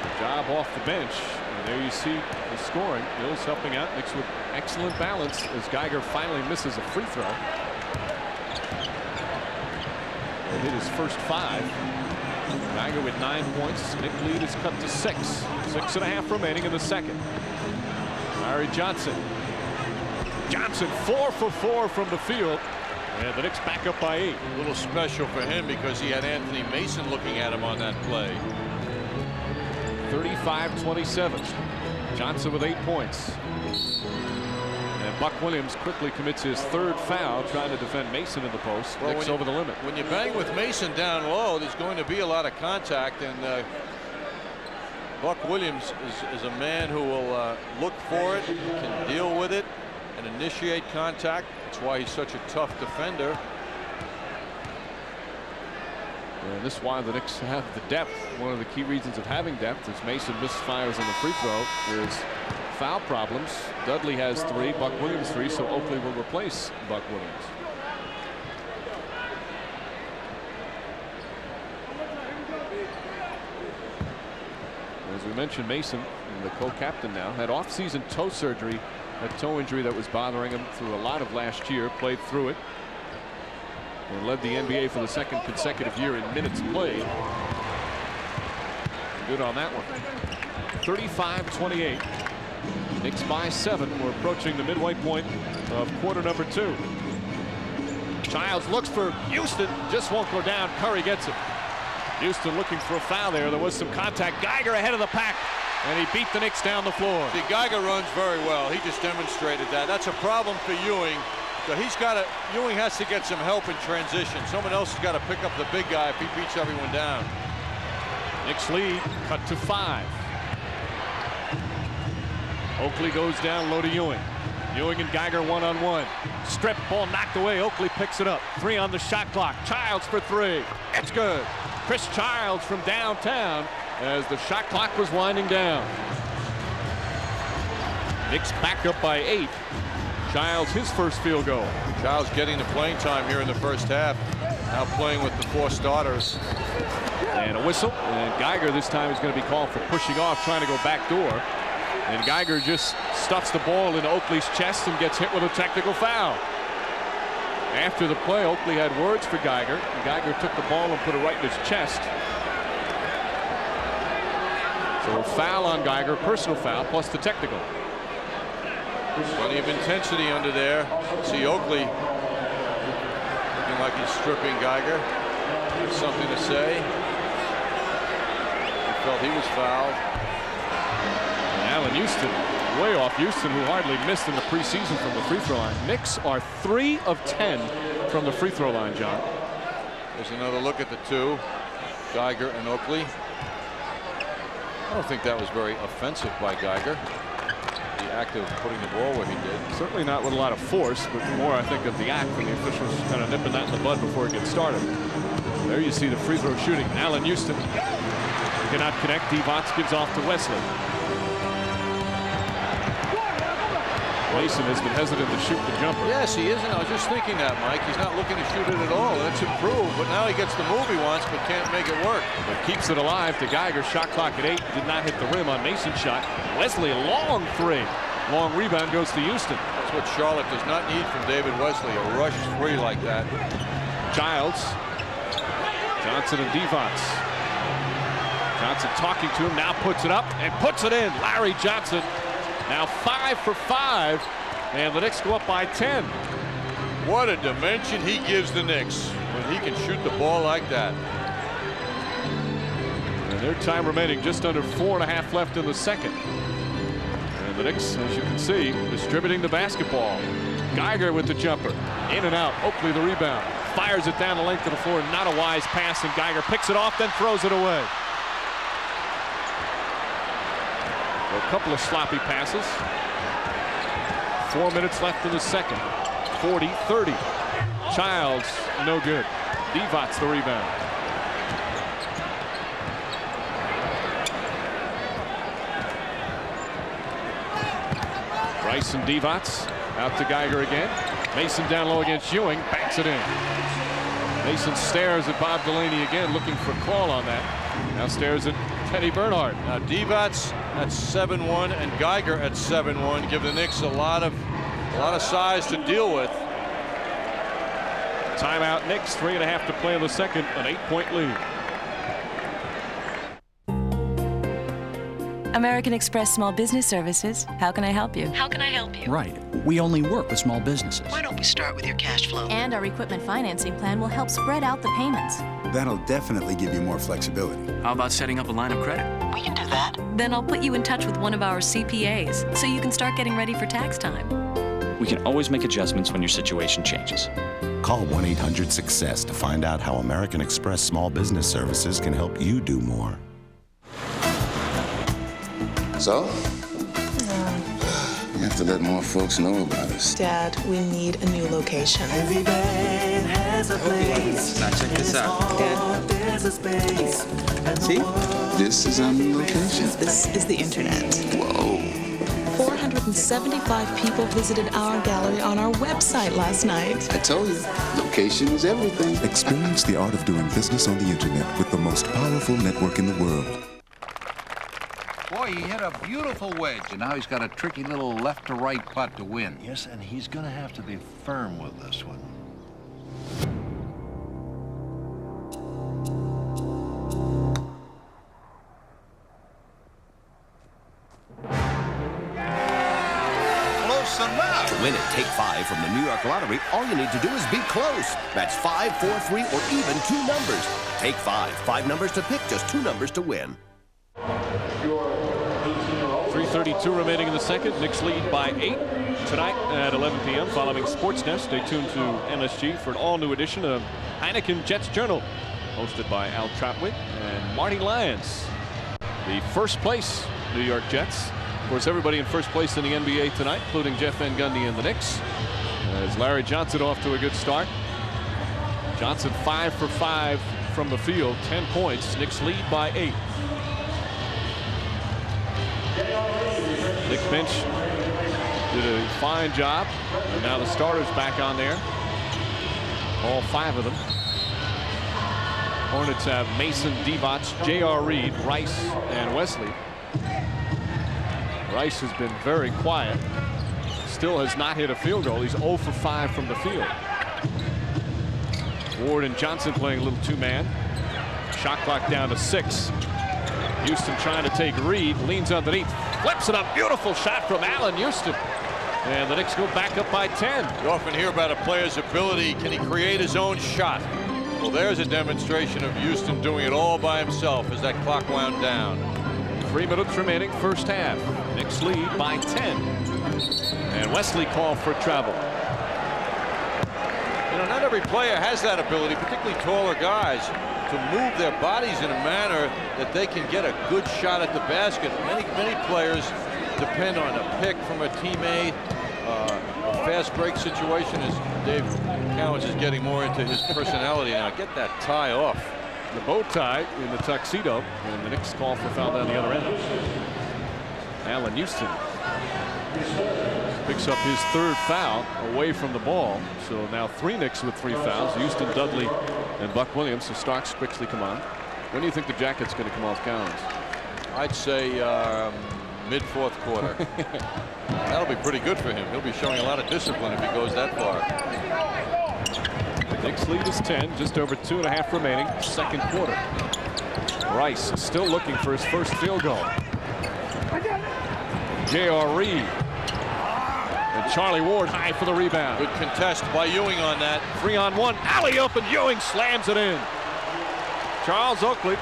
Good job off the bench, and there you see the scoring. Mills helping out. Knicks with excellent balance as Geiger finally misses a free throw. He hit his first 5. Geiger with 9 points. Knick lead is cut to 6. 6.5 remaining in the second. Larry Johnson. Johnson 4 for 4 from the field. And the Knicks back up by 8. A little special for him because he had Anthony Mason looking at him on that play. 35-27. Johnson with 8 points. And Buck Williams quickly commits his 3rd foul trying to defend Mason in the post. Well, Knicks over the limit. When you bang with Mason down low, there's going to be a lot of contact, and Buck Williams is a man who will look for it, can deal with it, and initiate contact. That's why he's such a tough defender. And this is why the Knicks have the depth. One of the key reasons of having depth is Mason misfires on the free throw. There's foul problems. Dudley has 3, Buck Williams 3, so Oakley will replace Buck Williams. As we mentioned, Mason, the co-captain now, had off-season toe surgery, a toe injury that was bothering him through a lot of last year, played through it, and led the NBA for the 2nd consecutive year in minutes played. Good on that one. 35-28. Knicks by 7. We're approaching the midway point of quarter number 2. Childs looks for Houston, just won't go down. Curry gets it. Houston looking for a foul there. There was some contact. Geiger ahead of the pack, and he beat the Knicks down the floor. See, Geiger runs very well. He just demonstrated that. That's a problem for Ewing. So Ewing has to get some help in transition. Someone else has got to pick up the big guy if he beats everyone down. Knicks lead cut to 5. Oakley goes down low to Ewing. Ewing and Geiger one-on-one. Strip ball knocked away. Oakley picks it up. 3 on the shot clock. Childs for 3. It's good. Chris Childs from downtown as the shot clock was winding down. Knicks back up by 8. Childs his first field goal. Childs getting the playing time here in the first half. Now playing with the 4 starters. And a whistle. And Geiger this time is going to be called for pushing off, trying to go back door. And Geiger just stuffs the ball in Oakley's chest and gets hit with a technical foul. After the play, Oakley had words for Geiger. And Geiger took the ball and put it right in his chest. So a foul on Geiger, personal foul, plus the technical. Plenty of intensity under there. See Oakley looking like he's stripping Geiger. There's something to say. He felt he was fouled. Allen Houston, way off. Houston, who hardly missed in the preseason from the free throw line. Knicks are 3 of 10 from the free throw line, John. There's another look at the 2. Geiger and Oakley. I don't think that was very offensive by Geiger. The act of putting the ball where he did. Certainly not with a lot of force, but more, I think, of the act when the officials kind of nipping that in the bud before it gets started. There you see the free throw shooting. Allen Houston cannot connect. Divac gives off to Wesley. Mason has been hesitant to shoot the jumper. Yes, he isn't. I was just thinking that, Mike. He's not looking to shoot it at all. That's improved, but now he gets the move he wants, but can't make it work. But keeps it alive to Geiger. Shot clock at 8. Did not hit the rim on Mason's shot. Wesley, a long three. Long rebound goes to Houston. That's what Charlotte does not need from David Wesley, a rush three like that. Giles, Johnson and Divac. Johnson talking to him, now puts it up and puts it in. Larry Johnson now 5 for 5, and the Knicks go up by 10. What a dimension he gives the Knicks when he can shoot the ball like that. And their time remaining just under 4.5 left in the second. And the Knicks, as you can see, distributing the basketball. Geiger with the jumper. In and out. Oakley the rebound. Fires it down the length of the floor. Not a wise pass, and Geiger picks it off, then throws it away. A couple of sloppy passes. 4 minutes left in the second. 40-30. Childs, no good. Divac the rebound. Rice and Divac out to Geiger again. Mason down low against Ewing, banks it in. Mason stares at Bob Delaney again, looking for a call on that. Now stares at Teddy Bernhardt. Now Divac at 7'1" and Geiger at 7'1" give the Knicks a lot of size to deal with. Timeout Knicks, 3.5 to play in the second, an 8-point lead. American Express Small Business Services. How can I help you? How can I help you? Right. We only work with small businesses. Why don't we start with your cash flow? And our equipment financing plan will help spread out the payments. That'll definitely give you more flexibility. How about setting up a line of credit? We can do that. Then I'll put you in touch with one of our CPAs so you can start getting ready for tax time. We can always make adjustments when your situation changes. Call 1-800-SUCCESS to find out how American Express Small Business Services can help you do more. So? You have to let more folks know about us. Dad, we need a new location. Every man has a place. Now check this out. Dad, there's a space. See? This is our new location. This is the internet. Whoa. 475 people visited our gallery on our website last night. I told you, location is everything. Experience the art of doing business on the internet with the most powerful network in the world. Boy, he hit a beautiful wedge, and now he's got a tricky little left-to-right putt to win. Yes, and he's going to have to be firm with this one. Close enough. To win at Take 5 from the New York Lottery, all you need to do is be close. That's 5, 4, 3, or even 2 numbers. Take 5. 5 numbers to pick, just 2 numbers to win. 3:32 remaining in the second. Knicks lead by 8 tonight at 11 p.m. following Sportsnet. Stay tuned to MSG for an all-new edition of Heineken Jets Journal, hosted by Al Trotwick and Marty Lyons. The first place New York Jets. Of course, everybody in first place in the NBA tonight, including Jeff Van Gundy and the Knicks. As Larry Johnson off to a good start. Johnson 5 for 5 from the field, 10 points. Knicks lead by 8. Nick Finch did a fine job, and now the starters back on there. All 5 of them. Hornets have Mason, Divac, J.R. Reed, Rice, and Wesley. Rice has been very quiet. Still has not hit a field goal. He's 0 for 5 from the field. Ward and Johnson playing a little 2-man. Shot clock down to 6. Houston trying to take Reed, leans underneath, flips it up. Beautiful shot from Allen Houston. And the Knicks go back up by 10. You often hear about a player's ability. Can he create his own shot? Well, there's a demonstration of Houston doing it all by himself as that clock wound down. 3 minutes remaining, first half. Knicks lead by 10. And Wesley called for travel. You know, not every player has that ability, particularly taller guys. to move their bodies in a manner that they can get a good shot at the basket. Many players depend on a pick from a teammate, a fast break situation. As Dave Cowens is getting more into his personality now. Get that tie off. The bow tie in the tuxedo, and the Knicks call for foul down the other end. Allen Houston picks up his 3rd foul away from the ball. So now 3 Knicks with 3 fouls. Houston, Dudley, and Buck Williams. So Starks quickly come on. When do you think the jacket's going to come off Cowens? I'd say mid-4th quarter. That'll be pretty good for him. He'll be showing a lot of discipline if he goes that far. Knicks lead is 10, just over 2.5 remaining, 2nd quarter. Rice still looking for his first field goal. J.R. Reed. And Charlie Ward high for the rebound. Good contest by Ewing on that. 3-on-1, alley-oop, and Ewing slams it in. Charles Oakley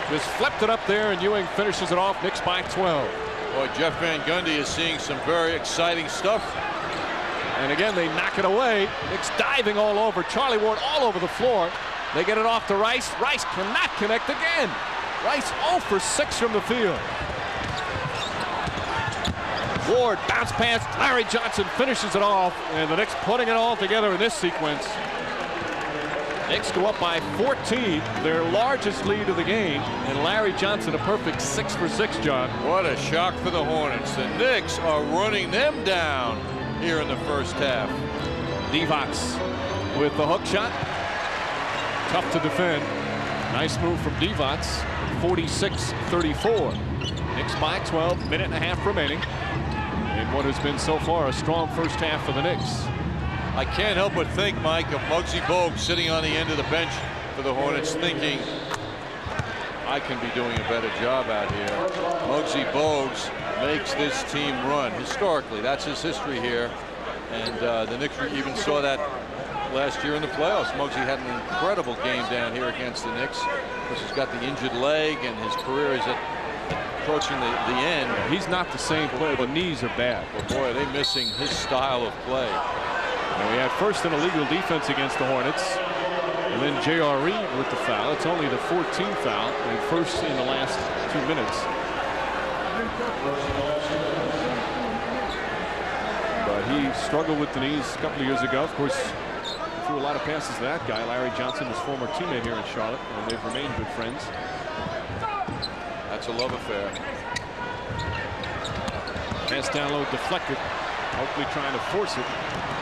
just flipped it up there, and Ewing finishes it off. Knicks by 12. Boy, Jeff Van Gundy is seeing some very exciting stuff. And again, they knock it away. Knicks diving all over. Charlie Ward all over the floor. They get it off to Rice. Rice cannot connect again. Rice 0 for 6 from the field. Ward bounce pass. Larry Johnson finishes it off. And the Knicks putting it all together in this sequence. Knicks go up by 14, their largest lead of the game. And Larry Johnson a perfect 6 for 6, John. What a shock for the Hornets. The Knicks are running them down here in the first half. Divac with the hook shot. Tough to defend. Nice move from Divac. 46-34. Knicks by 12, minute and a half remaining. In what has been so far a strong first half for the Knicks. I can't help but think, Mike, of Muggsy Bogues sitting on the end of the bench for the Hornets thinking, I can be doing a better job out here. Muggsy Bogues makes this team run. Historically, that's his history here. And the Knicks even saw that last year in the playoffs. Muggsy had an incredible game down here against the Knicks. Of course, he's got the injured leg, and his career is approaching the end. He's not the same player. The knees are bad. But boy, are they missing his style of play. And we had first an illegal defense against the Hornets. And then J.R. Reed with the foul. It's only the 14th foul, and first in the last 2 minutes. But he struggled with the knees a couple of years ago. Of course, threw a lot of passes to that guy. Larry Johnson, his former teammate here in Charlotte, and they've remained good friends. That's a love affair. Pass down low deflected. Oakley trying to force it.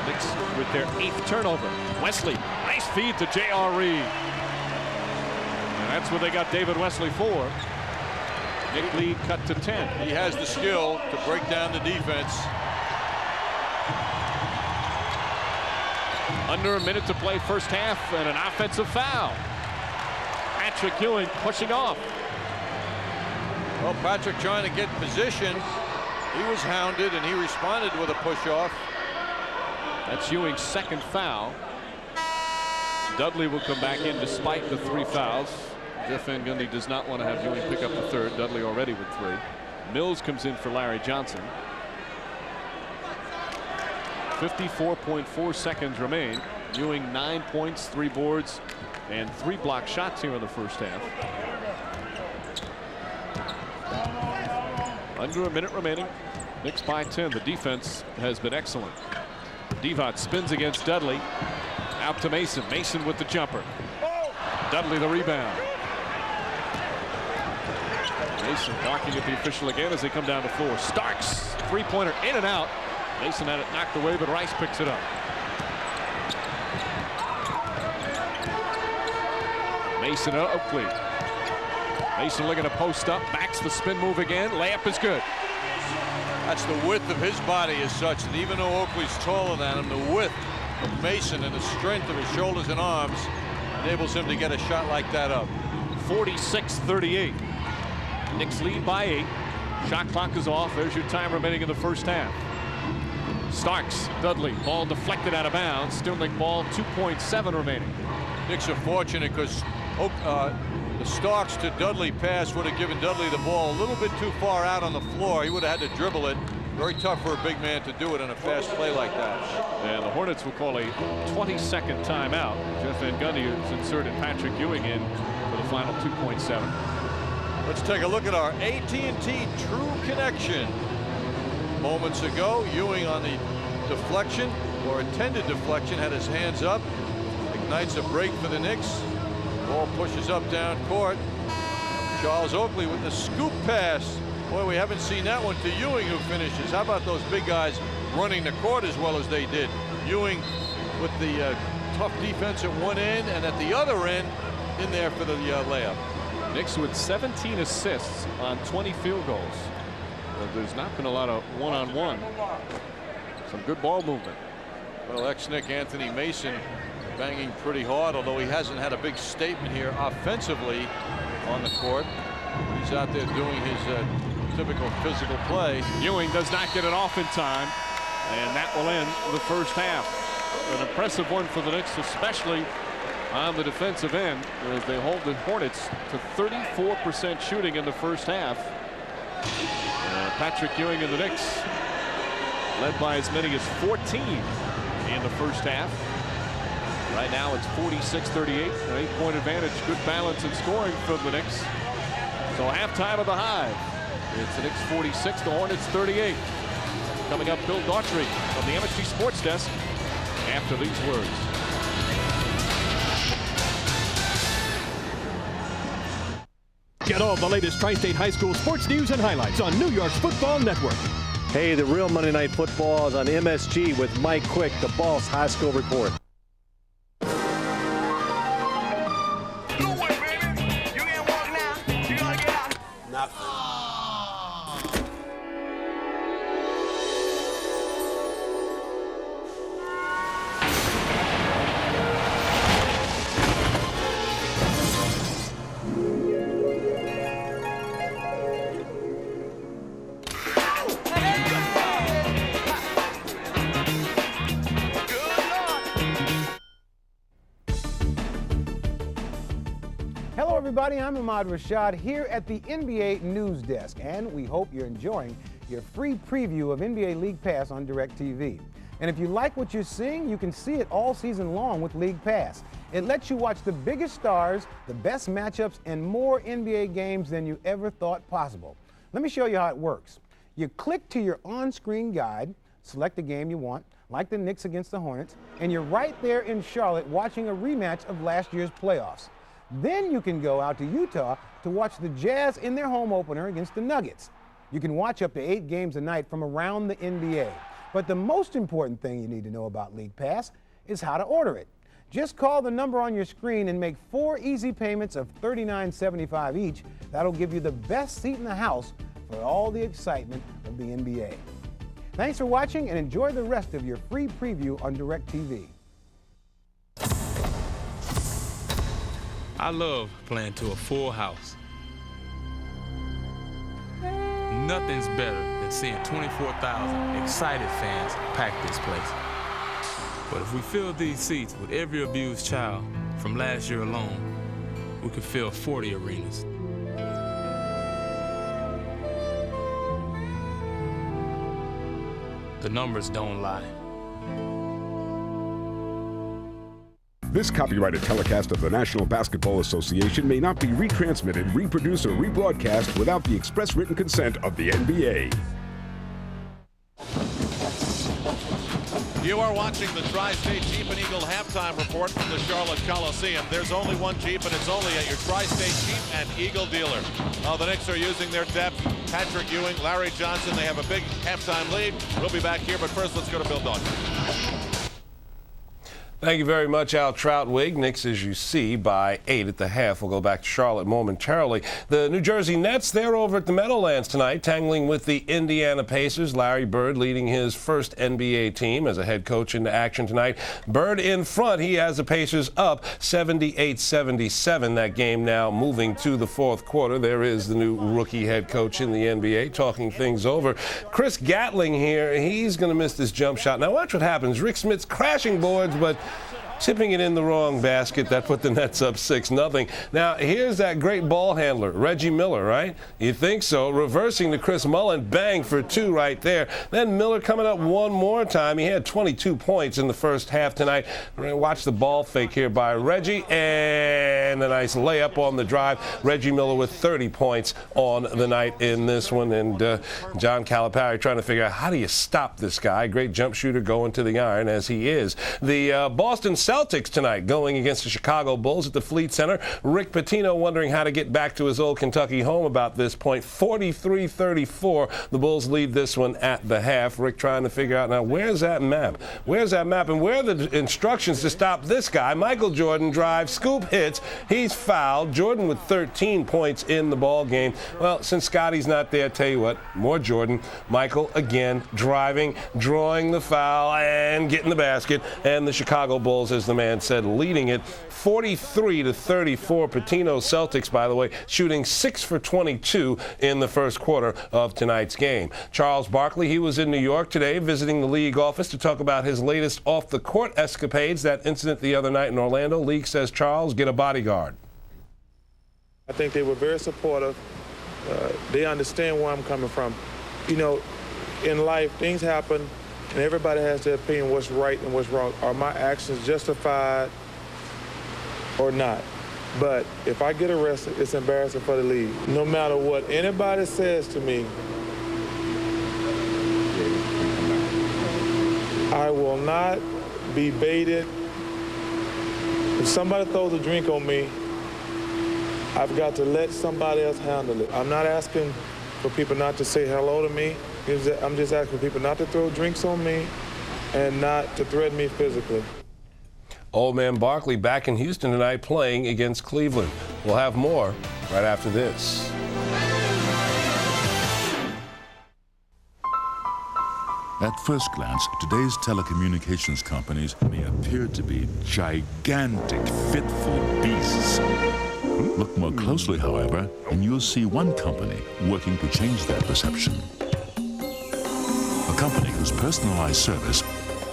Knicks with their 8th turnover. Wesley, nice feed to J.R. Reed. And that's what they got David Wesley for. Knick lead cut to 10. He has the skill to break down the defense. Under a minute to play first half, and an offensive foul. Patrick Ewing pushing off. Well, Patrick trying to get position. He was hounded, and he responded with a push-off. That's Ewing's 2nd foul. Dudley will come back in despite the 3 fouls. Jeff Van Gundy does not want to have Ewing pick up the 3rd. Dudley already with 3. Mills comes in for Larry Johnson. 54.4 seconds remain. Ewing 9 points, 3 boards, and 3 block shots here in the first half. Under a minute remaining. Knicks by 10. The defense has been excellent. Divac spins against Dudley. Out to Mason. Mason with the jumper. Dudley the rebound. Mason barking at the official again as they come down the floor. Starks, 3-pointer in and out. Mason had it knocked away, but Rice picks it up. Mason Oakley. Mason looking to post up, backs the spin move again. Layup is good. That's the width of his body is such that even though Oakley's taller than him, the width of Mason and the strength of his shoulders and arms enables him to get a shot like that up. 46-38. Knicks lead by 8. Shot clock is off. There's your time remaining in the first half. Starks, Dudley, ball deflected out of bounds. Still Knick ball, 2.7 remaining. Knicks are fortunate because the Starks to Dudley pass would have given Dudley the ball a little bit too far out on the floor. He would have had to dribble it. Very tough for a big man to do it in a fast play like that. And the Hornets will call a 22nd timeout. Jeff Van Gundy has inserted Patrick Ewing in with a final 2.7. Let's take a look at our AT&T True Connection. Moments ago, Ewing on the deflection, or intended deflection, had his hands up. Ignites a break for the Knicks. Ball pushes up down court. Charles Oakley with the scoop pass. Boy, we haven't seen that one to Ewing, who finishes. How about those big guys running the court as well as they did? Ewing with the tough defense at one end, and at the other end in there for the layup. Knicks with 17 assists on 20 field goals. There's not been a lot of one-on-one. Some good ball movement. Well, ex-Knick Anthony Mason banging pretty hard, although he hasn't had a big statement here offensively on the court. He's out there doing his typical physical play. Ewing does not get it off in time, and that will end the first half. An impressive one for the Knicks, especially on the defensive end, as they hold the Hornets to 34% shooting in the first half. Patrick Ewing and the Knicks led by as many as 14 in the first half. Right now it's 46-38, an 8-point advantage. Good balance in scoring from the Knicks. So halftime of the Hive. It's the Knicks 46, the Hornets 38. Coming up, Bill Daughtry from the MSG Sports Desk after these words. Get all the latest Tri-State High School sports news and highlights on New York's Football Network. Hey, the real Monday Night Football is on MSG with Mike Quick, the Boss High School Report. Hello everybody, I'm Ahmad Rashad here at the NBA News Desk, and we hope you're enjoying your free preview of NBA League Pass on DirecTV. And if you like what you're seeing, you can see it all season long with League Pass. It lets you watch the biggest stars, the best matchups, and more NBA games than you ever thought possible. Let me show you how it works. You click to your on-screen guide, select the game you want, like the Knicks against the Hornets, and you're right there in Charlotte watching a rematch of last year's playoffs. Then you can go out to Utah to watch the Jazz in their home opener against the Nuggets. You can watch up to 8 games a night from around the NBA. But the most important thing you need to know about League Pass is how to order it. Just call the number on your screen and make 4 easy payments of $39.75 each. That'll give you the best seat in the house for all the excitement of the NBA. Thanks for watching and enjoy the rest of your free preview on DirecTV. I love playing to a full house. Nothing's better than seeing 24,000 excited fans pack this place. But if we fill these seats with every abused child from last year alone, we could fill 40 arenas. The numbers don't lie. This copyrighted telecast of the National Basketball Association may not be retransmitted, reproduced, or rebroadcast without the express written consent of the NBA. You are watching the Tri-State Jeep and Eagle halftime report from the Charlotte Coliseum. There's only one Jeep, and it's only at your Tri-State Jeep and Eagle dealer. The Knicks are using their depth. Patrick Ewing, Larry Johnson, they have a big halftime lead. We'll be back here, but first let's go to Bill Daughtry. Thank you very much, Al Troutwig. Knicks, as you see, by 8 at the half. We'll go back to Charlotte momentarily. The New Jersey Nets, they're over at the Meadowlands tonight, tangling with the Indiana Pacers. Larry Bird leading his first NBA team as a head coach into action tonight. Bird in front. He has the Pacers up 78-77. That game now moving to the fourth quarter. There is the new rookie head coach in the NBA talking things over. Chris Gatling here. He's going to miss this jump shot. Now watch what happens. Rick Smith's crashing boards, but tipping it in the wrong basket. That put the Nets up 6-0. Now, here's that great ball handler, Reggie Miller, right? You think so? Reversing to Chris Mullin, bang for 2 right there. Then Miller coming up one more time. He had 22 points in the first half tonight. We're going to watch the ball fake here by Reggie, and a nice layup on the drive. Reggie Miller with 30 points on the night in this one, and John Calipari trying to figure out how do you stop this guy. Great jump shooter going to the iron as he is. The Boston Celtics tonight going against the Chicago Bulls at the Fleet Center. Rick Pitino wondering how to get back to his old Kentucky home about this point. 43-34. The Bulls lead this one at the half. Rick trying to figure out now where's that map? Where's that map? And where are the instructions to stop this guy? Michael Jordan drives, scoop hits. He's fouled. Jordan with 13 points in the ball game. Well, since Scotty's not there, tell you what, more Jordan. Michael again driving, drawing the foul, and getting the basket. And the Chicago Bulls, as the man said, leading it 43-34. Pitino Celtics, by the way, shooting 6 for 22 in the first quarter of tonight's game. Charles Barkley, he was in New York today visiting the league office to talk about his latest off-the-court escapades. That incident the other night in Orlando. League says, Charles, get a bodyguard. I think they were very supportive. They understand where I'm coming from. You know, in life, things happen, and everybody has their opinion what's right and what's wrong. Are my actions justified or not? But if I get arrested, it's embarrassing for the league. No matter what anybody says to me, I will not be baited. If somebody throws a drink on me, I've got to let somebody else handle it. I'm not asking for people not to say hello to me. I'm just asking people not to throw drinks on me and not to threaten me physically. Old man Barkley back in Houston tonight playing against Cleveland. We'll have more right after this. At first glance, today's telecommunications companies may appear to be gigantic, fitful beasts. Look more closely, however, and you'll see one company working to change that perception. A company whose personalized service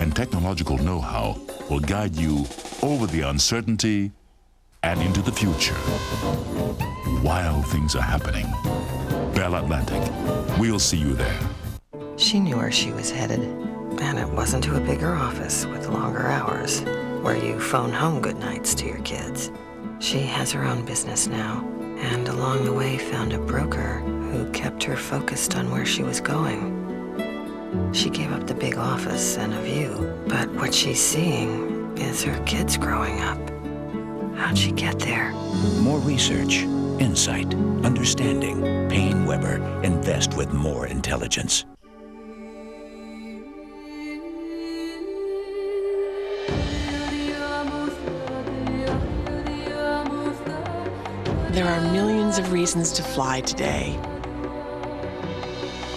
and technological know-how will guide you over the uncertainty and into the future. While things are happening. Bell Atlantic. We'll see you there. She knew where she was headed, and it wasn't to a bigger office with longer hours, where you phone home good nights to your kids. She has her own business now, and along the way found a broker who kept her focused on where she was going. She gave up the big office and a view, but what she's seeing is her kids growing up. How'd she get there? More research, insight, understanding. Payne Weber. Invest with more intelligence. There are millions of reasons to fly today.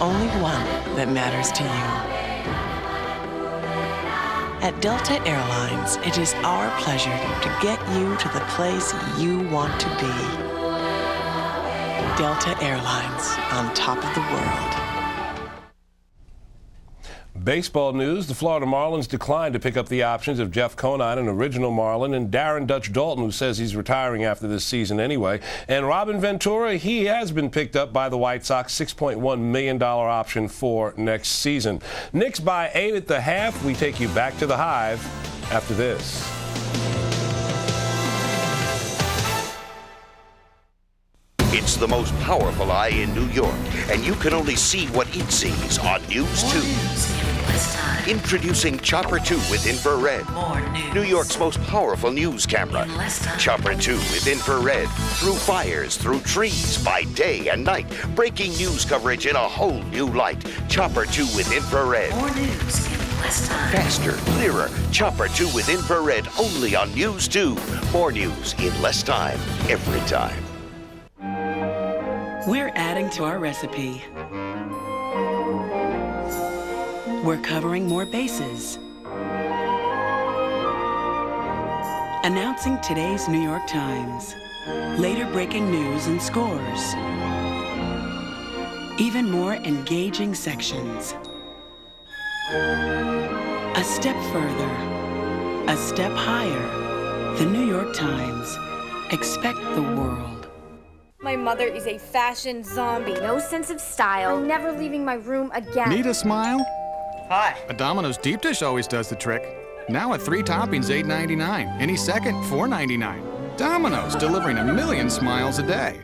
Only one that matters to you. At Delta Airlines, it is our pleasure to get you to the place you want to be. Delta Airlines, on top of the world. Baseball news, the Florida Marlins declined to pick up the options of Jeff Conine, an original Marlin, and Darren Dutch Dalton, who says he's retiring after this season anyway. And Robin Ventura, he has been picked up by the White Sox, $6.1 million option for next season. Knicks by 8 at the half. We take you back to the Hive after this. It's the most powerful eye in New York, and you can only see what it sees on News 2. Introducing Chopper 2 with infrared. New York's most powerful news camera. Chopper 2 with infrared. Through fires, through trees, by day and night. Breaking news coverage in a whole new light. Chopper 2 with infrared. More news in less time. Faster, clearer. Chopper 2 with infrared only on News 2. More news in less time, every time. We're adding to our recipe. We're covering more bases. Announcing today's New York Times. Later breaking news and scores. Even more engaging sections. A step further. a step higher. The New York Times. Expect the world. My mother is a fashion zombie. No sense of style. I'm never leaving my room again. Need a smile? Hi. A Domino's deep dish always does the trick. Now at 3 toppings, $8.99. Any second, $4.99. Domino's, delivering 1 million smiles a day.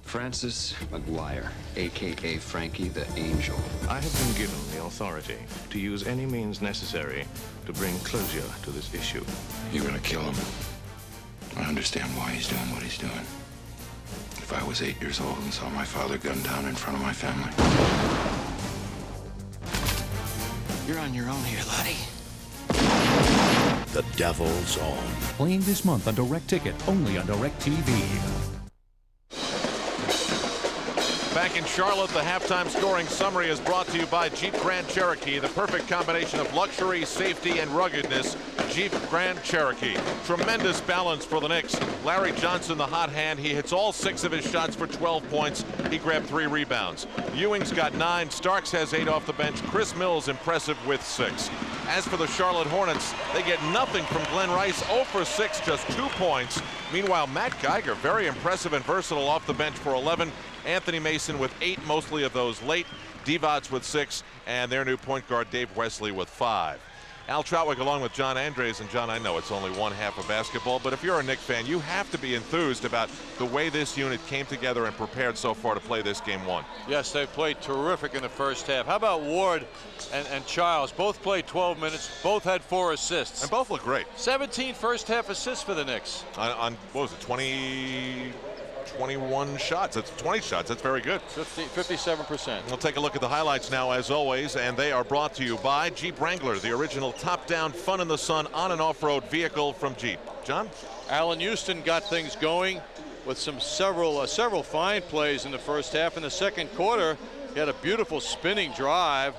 Francis McGuire, a.k.a. Frankie the Angel. I have been given the authority to use any means necessary to bring closure to this issue. You're gonna kill him. I understand why he's doing what he's doing. If I was 8 years old and saw my father gunned down in front of my family. You're on your own here, laddie. The Devil's Own. Playing this month on Direct Ticket, only on Direct TV. Back in Charlotte, the halftime scoring summary is brought to you by Jeep Grand Cherokee, the perfect combination of luxury, safety, and ruggedness. Jeep Grand Cherokee. Tremendous balance for the Knicks. Larry Johnson, the hot hand. He hits all 6 of his shots for 12 points. He grabbed 3 rebounds. Ewing's got 9. Starks has 8 off the bench. Chris Mills impressive with 6. As for the Charlotte Hornets, they get nothing from Glenn Rice. 0 for 6, just 2 points. Meanwhile, Matt Geiger, very impressive and versatile off the bench for 11. Anthony Mason with 8, mostly of those late. Divac with 6, and their new point guard Dave Wesley with 5. Al Troutwick along with John Andres. And John, I know it's only one half of basketball, but if you're a Knicks fan, you have to be enthused about the way this unit came together and prepared so far to play this game 1. Yes, they played terrific in the first half. How about Ward and Childs? Both played 12 minutes, both had 4 assists. And both look great. 17 first half assists for the Knicks. On what was it, 21 shots. That's 20 shots. That's very good. 57%. We'll take a look at the highlights now, as always, and they are brought to you by Jeep Wrangler, the original top-down, fun in the sun, on and off-road vehicle from Jeep. John? Allen Houston got things going with several fine plays in the first half. In the second quarter, he had a beautiful spinning drive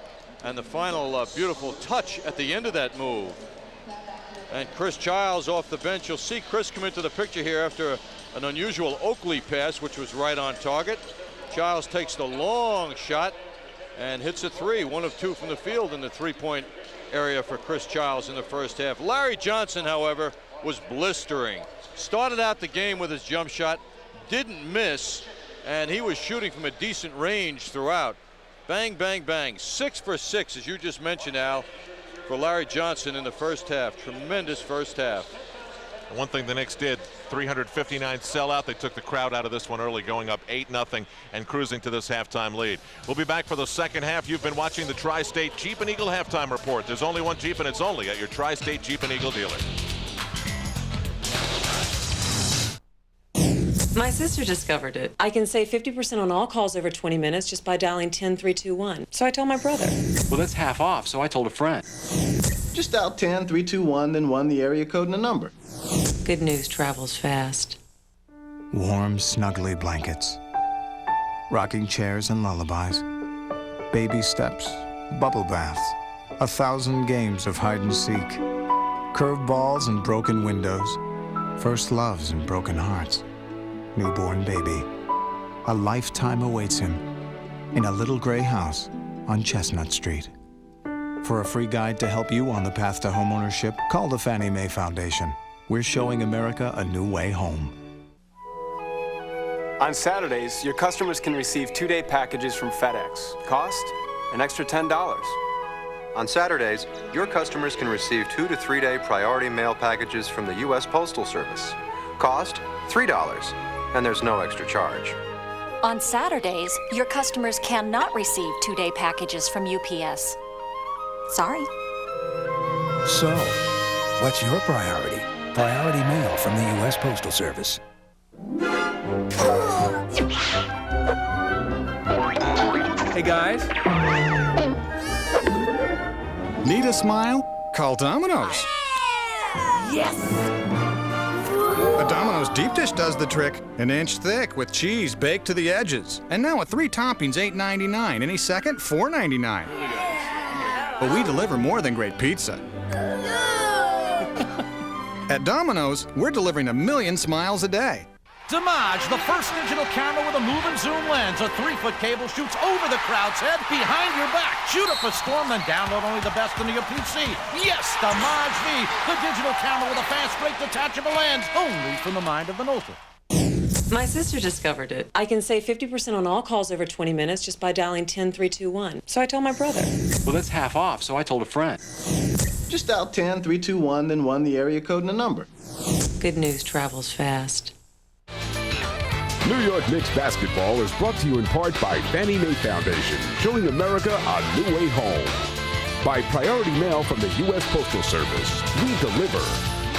and the final beautiful touch at the end of that move. And Chris Childs off the bench. You'll see Chris come into the picture here after an unusual Oakley pass, which was right on target. Childs takes the long shot and hits a 3, 1 of 2 from the field in the 3-point area for Chris Childs in the first half. Larry Johnson, however, was blistering. Started out the game with his jump shot, didn't miss, and he was shooting from a decent range throughout. Bang, bang, bang. 6 for 6, as you just mentioned, Al, for Larry Johnson in the first half. Tremendous first half. One thing the Knicks did, 359 sellout. They took the crowd out of this one early, going up 8-0 and cruising to this halftime lead. We'll be back for the second half. You've been watching the Tri-State Jeep and Eagle halftime report. There's only one Jeep, and it's only at your Tri-State Jeep and Eagle dealer. My sister discovered it. I can save 50% on all calls over 20 minutes just by dialing 10321. So I told my brother. Well, that's half off, so I told a friend. Just dial 10321, then 1, the area code and the number. Good news travels fast. Warm, snuggly blankets, rocking chairs and lullabies, baby steps, bubble baths, 1,000 games of hide and seek, curved balls and broken windows, first loves and broken hearts, newborn baby. A lifetime awaits him in a little gray house on Chestnut Street. For a free guide to help you on the path to homeownership, call the Fannie Mae Foundation. We're showing America a new way home. On Saturdays, your customers can receive 2-day packages from FedEx. Cost? An extra $10. On Saturdays, your customers can receive 2 to 3-day priority mail packages from the U.S. Postal Service. Cost? $3, and there's no extra charge. On Saturdays, your customers cannot receive 2-day packages from UPS. Sorry. So, what's your priority? Priority mail from the U.S. Postal Service. Hey, guys. Need a smile? Call Domino's. Yes! The Domino's deep dish does the trick. An inch thick with cheese baked to the edges. And now with 3 toppings, $8.99. Any second, $4.99. But we deliver more than great pizza. At Domino's, we're delivering 1 million smiles a day. Damage, the first digital camera with a move and zoom lens. A 3-foot cable shoots over the crowd's head, behind your back. Shoot up a storm, then download only the best into your PC. Yes, Damage V, the digital camera with a fast break detachable lens, only from the mind of the noter. My sister discovered it. I can save 50% on all calls over 20 minutes just by dialing 10321. So I told my brother. Well, that's half off, so I told a friend. Just dial 10321, then 1 the area code and the number. Good news travels fast. New York Knicks basketball is brought to you in part by Fannie Mae Foundation, showing America a new way home. By Priority Mail from the U.S. Postal Service, we deliver.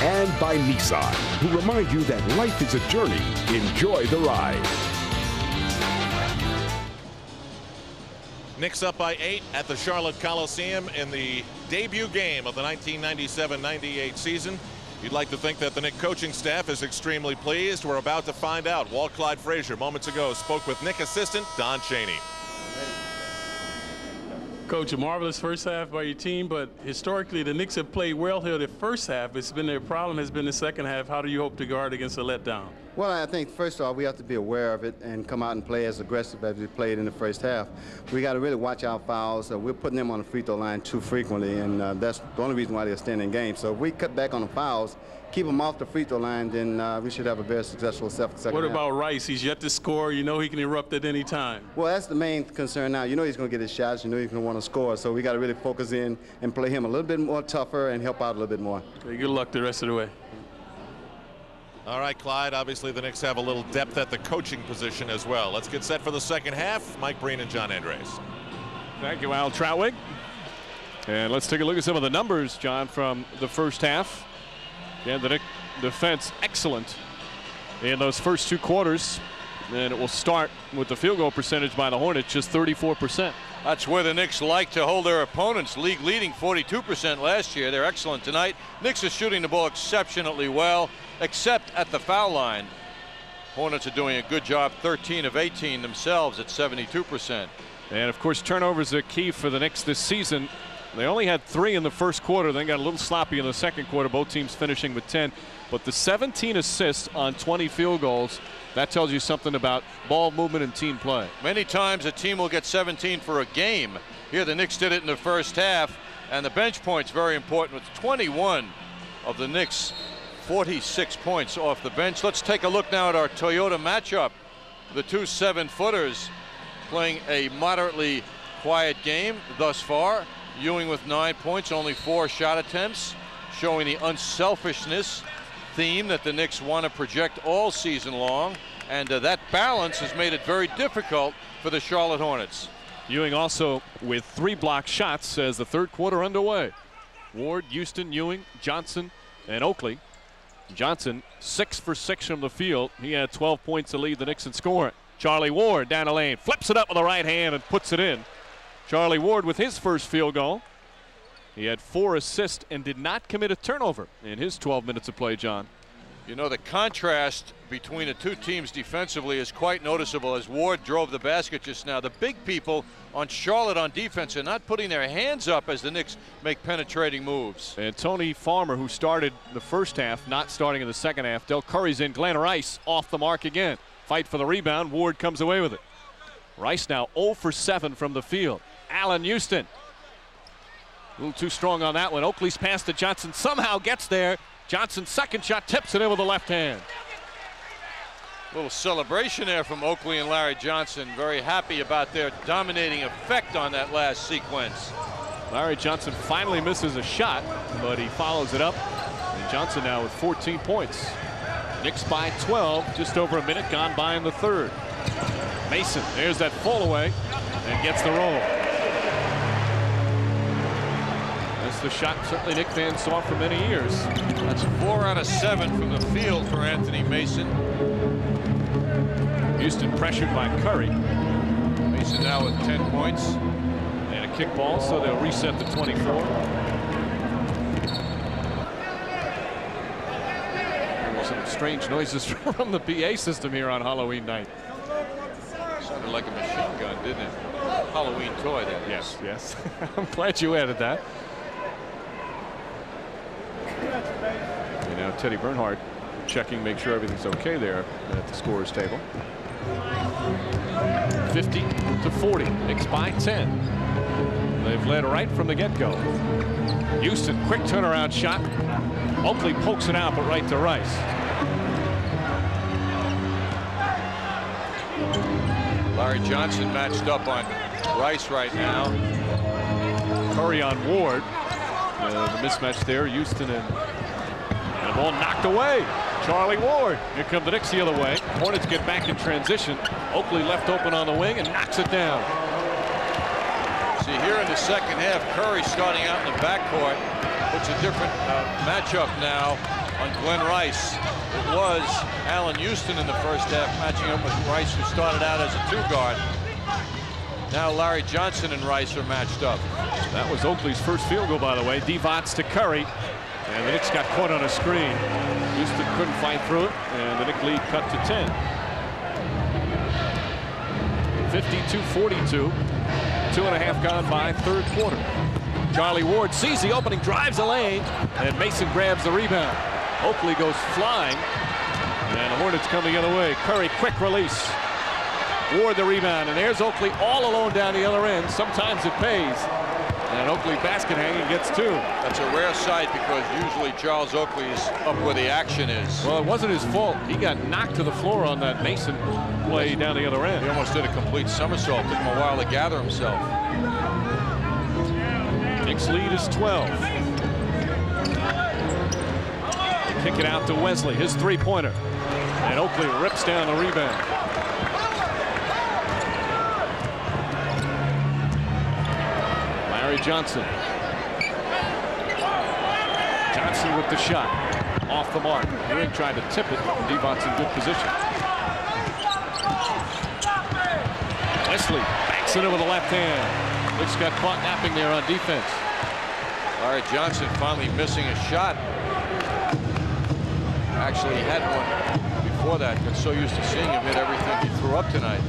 And by Nissan, who remind you that life is a journey. Enjoy the ride. Knicks up by 8 at the Charlotte Coliseum in the debut game of the 1997-98 season. You'd like to think that the Knicks coaching staff is extremely pleased. We're about to find out. Walt Clyde Frazier moments ago spoke with Knicks assistant Don Chaney. Coach, a marvelous first half by your team, but historically the Knicks have played well here the first half. It's been their problem has been the second half. How do you hope to guard against a letdown? Well, I think first off we have to be aware of it and come out and play as aggressive as we played in the first half. We got to really watch our fouls. We're putting them on the free throw line too frequently, and that's the only reason why they're staying in games. So if we cut back on the fouls, keep them off the free throw line, then we should have a very successful second half. What about Rice? He's yet to score. You know he can erupt at any time. Well, that's the main concern now. You know he's going to get his shots. You know he's going to want to score. So we got to really focus in and play him a little bit more tougher and help out a little bit more. Okay, good luck the rest of the way. All right, Clyde, obviously the Knicks have a little depth at the coaching position as well. Let's get set for the second half. Mike Breen and John Andres. Thank you, Al Troutwig. And let's take a look at some of the numbers, John, from the first half. Again, the Knicks defense excellent in those first 2 quarters. And it will start with the field goal percentage by the Hornets, just 34%. That's where the Knicks like to hold their opponents. League leading 42% last year. They're excellent tonight. Knicks are shooting the ball exceptionally well, except at the foul line. Hornets are doing a good job, 13 of 18 themselves at 72%. And of course, turnovers are key for the Knicks this season. They only had 3 in the first quarter, then got a little sloppy in the second quarter, both teams finishing with 10. But the 17 assists on 20 field goals, that tells you something about ball movement and team play. Many times a team will get 17 for a game. Here the Knicks did it in the first half, and the bench points very important with 21 of the Knicks, 46 points off the bench. Let's take a look now at our Toyota matchup. The 2 7-footers playing a moderately quiet game thus far. Ewing with 9 points, only 4 shot attempts, showing the unselfishness theme that the Knicks want to project all season long, and that balance has made it very difficult for the Charlotte Hornets. Ewing also with 3 blocked shots as the third quarter underway. Ward, Houston, Ewing, Johnson, and Oakley. Johnson 6 for 6 from the field. He had 12 points to lead the Knicks in scoring. Charlie Ward down the lane, flips it up with the right hand and puts it in. Charlie Ward with his first field goal. He had 4 assists and did not commit a turnover in his 12 minutes of play, John. You know, the contrast between the two teams defensively is quite noticeable as Ward drove the basket just now. The big people on Charlotte on defense are not putting their hands up as the Knicks make penetrating moves. And Tony Farmer, who started the first half, not starting in the second half. Del Curry's in. Glenn Rice off the mark again. Fight for the rebound. Ward comes away with it. Rice now 0 for 7 from the field. Allen Houston. A little too strong on that one. Oakley's pass to Johnson somehow gets there. Johnson's second shot tips it in with the left hand. A little celebration there from Oakley and Larry Johnson. Very happy about their dominating effect on that last sequence. Larry Johnson finally misses a shot, but he follows it up. And Johnson now with 14 points. Knicks by 12, just over a minute gone by in the third. Mason, there's that fall away and gets the roll. That's the shot certainly Knick fans saw for many years. That's 4 out of 7 from the field for Anthony Mason. Houston pressured by Curry. Mason now with 10 points. And a kick ball, so they'll reset the 24. Some strange noises from the PA system here on Halloween night. Sounded like a machine gun, didn't it? Halloween toy, that is. Yes. I'm glad you added that. And now Teddy Bernhardt checking, make sure everything's okay there at the scorer's table. 50-40. Knicks by 10. They've led right from the get-go. Houston, quick turnaround shot. Oakley pokes it out, but right to Rice. Larry Johnson matched up on Rice right now. Curry on Ward. The mismatch there. Houston and the ball knocked away. Charlie Ward. Here come the Knicks the other way. Hornets get back in transition. Oakley left open on the wing and knocks it down. See, here in the second half, Curry starting out in the backcourt puts a different matchup now on Glenn Rice. It was Allen Houston in the first half matching up with Rice, who started out as a 2-guard. Now Larry Johnson and Rice are matched up. That was Oakley's first field goal, by the way. Divac to Curry. And the Knicks got caught on a screen. Houston couldn't fight through it, and the Knicks lead cut to 10. 52-42. 2.5 gone by, third quarter. Charlie Ward sees the opening, drives the lane, and Mason grabs the rebound. Oakley goes flying, and the Hornets coming the other way. Curry, quick release. Ward the rebound, and there's Oakley all alone down the other end. Sometimes it pays. And Oakley basket hanging gets 2. That's a rare sight because usually Charles Oakley is up where the action is. Well, it wasn't his fault. He got knocked to the floor on that Mason play down the other end. He almost did a complete somersault. Took him a while to gather himself. Knicks lead is 12. They kick it out to Wesley, his three-pointer. And Oakley rips down the rebound. Johnson. Johnson with the shot. Off the mark. Ewing tried to tip it. Divac's in good position. Wesley backs it in with the left hand. Knicks got caught napping there on defense. Larry Johnson finally missing a shot. Actually had one before that. Got so used to seeing him hit everything he threw up tonight.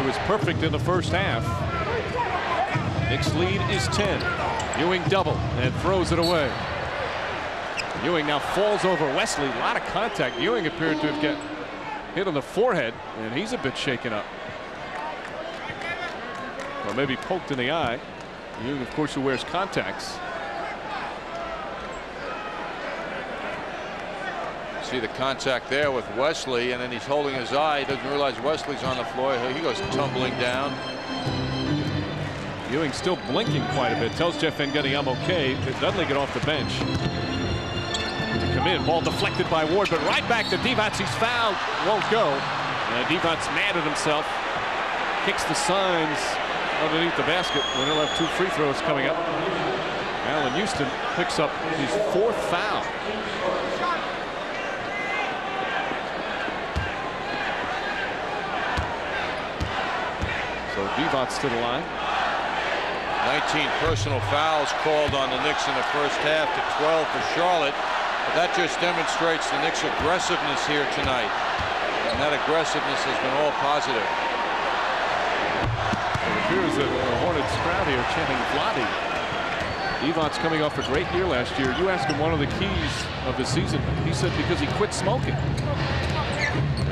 He was perfect in the first half. Knicks lead is 10. Ewing double and throws it away. Ewing now falls over Wesley. A lot of contact. Ewing appeared to have get hit on the forehead, and he's a bit shaken up. Or maybe poked in the eye. Ewing, of course, who wears contacts. See the contact there with Wesley, and then he's holding his eye. He doesn't realize Wesley's on the floor. He goes tumbling down. Ewing still blinking quite a bit. Tells Jeff Van Gundy I'm okay. Dudley get off the bench. To come in. Ball deflected by Ward, but right back to Divac. He's fouled. Won't go. And Divac's mad at himself. Kicks the signs underneath the basket. When he'll have 2 free throws coming up. Allen Houston picks up his 4th foul. So Divac's to the line. 19 personal fouls called on the Knicks in the first half to 12 for Charlotte. But that just demonstrates the Knicks' aggressiveness here tonight. And that aggressiveness has been all positive. It appears that the Hornets crowd here chanting Vladi. Divac's coming off a great year last year. You asked him one of the keys of the season. He said because he quit smoking.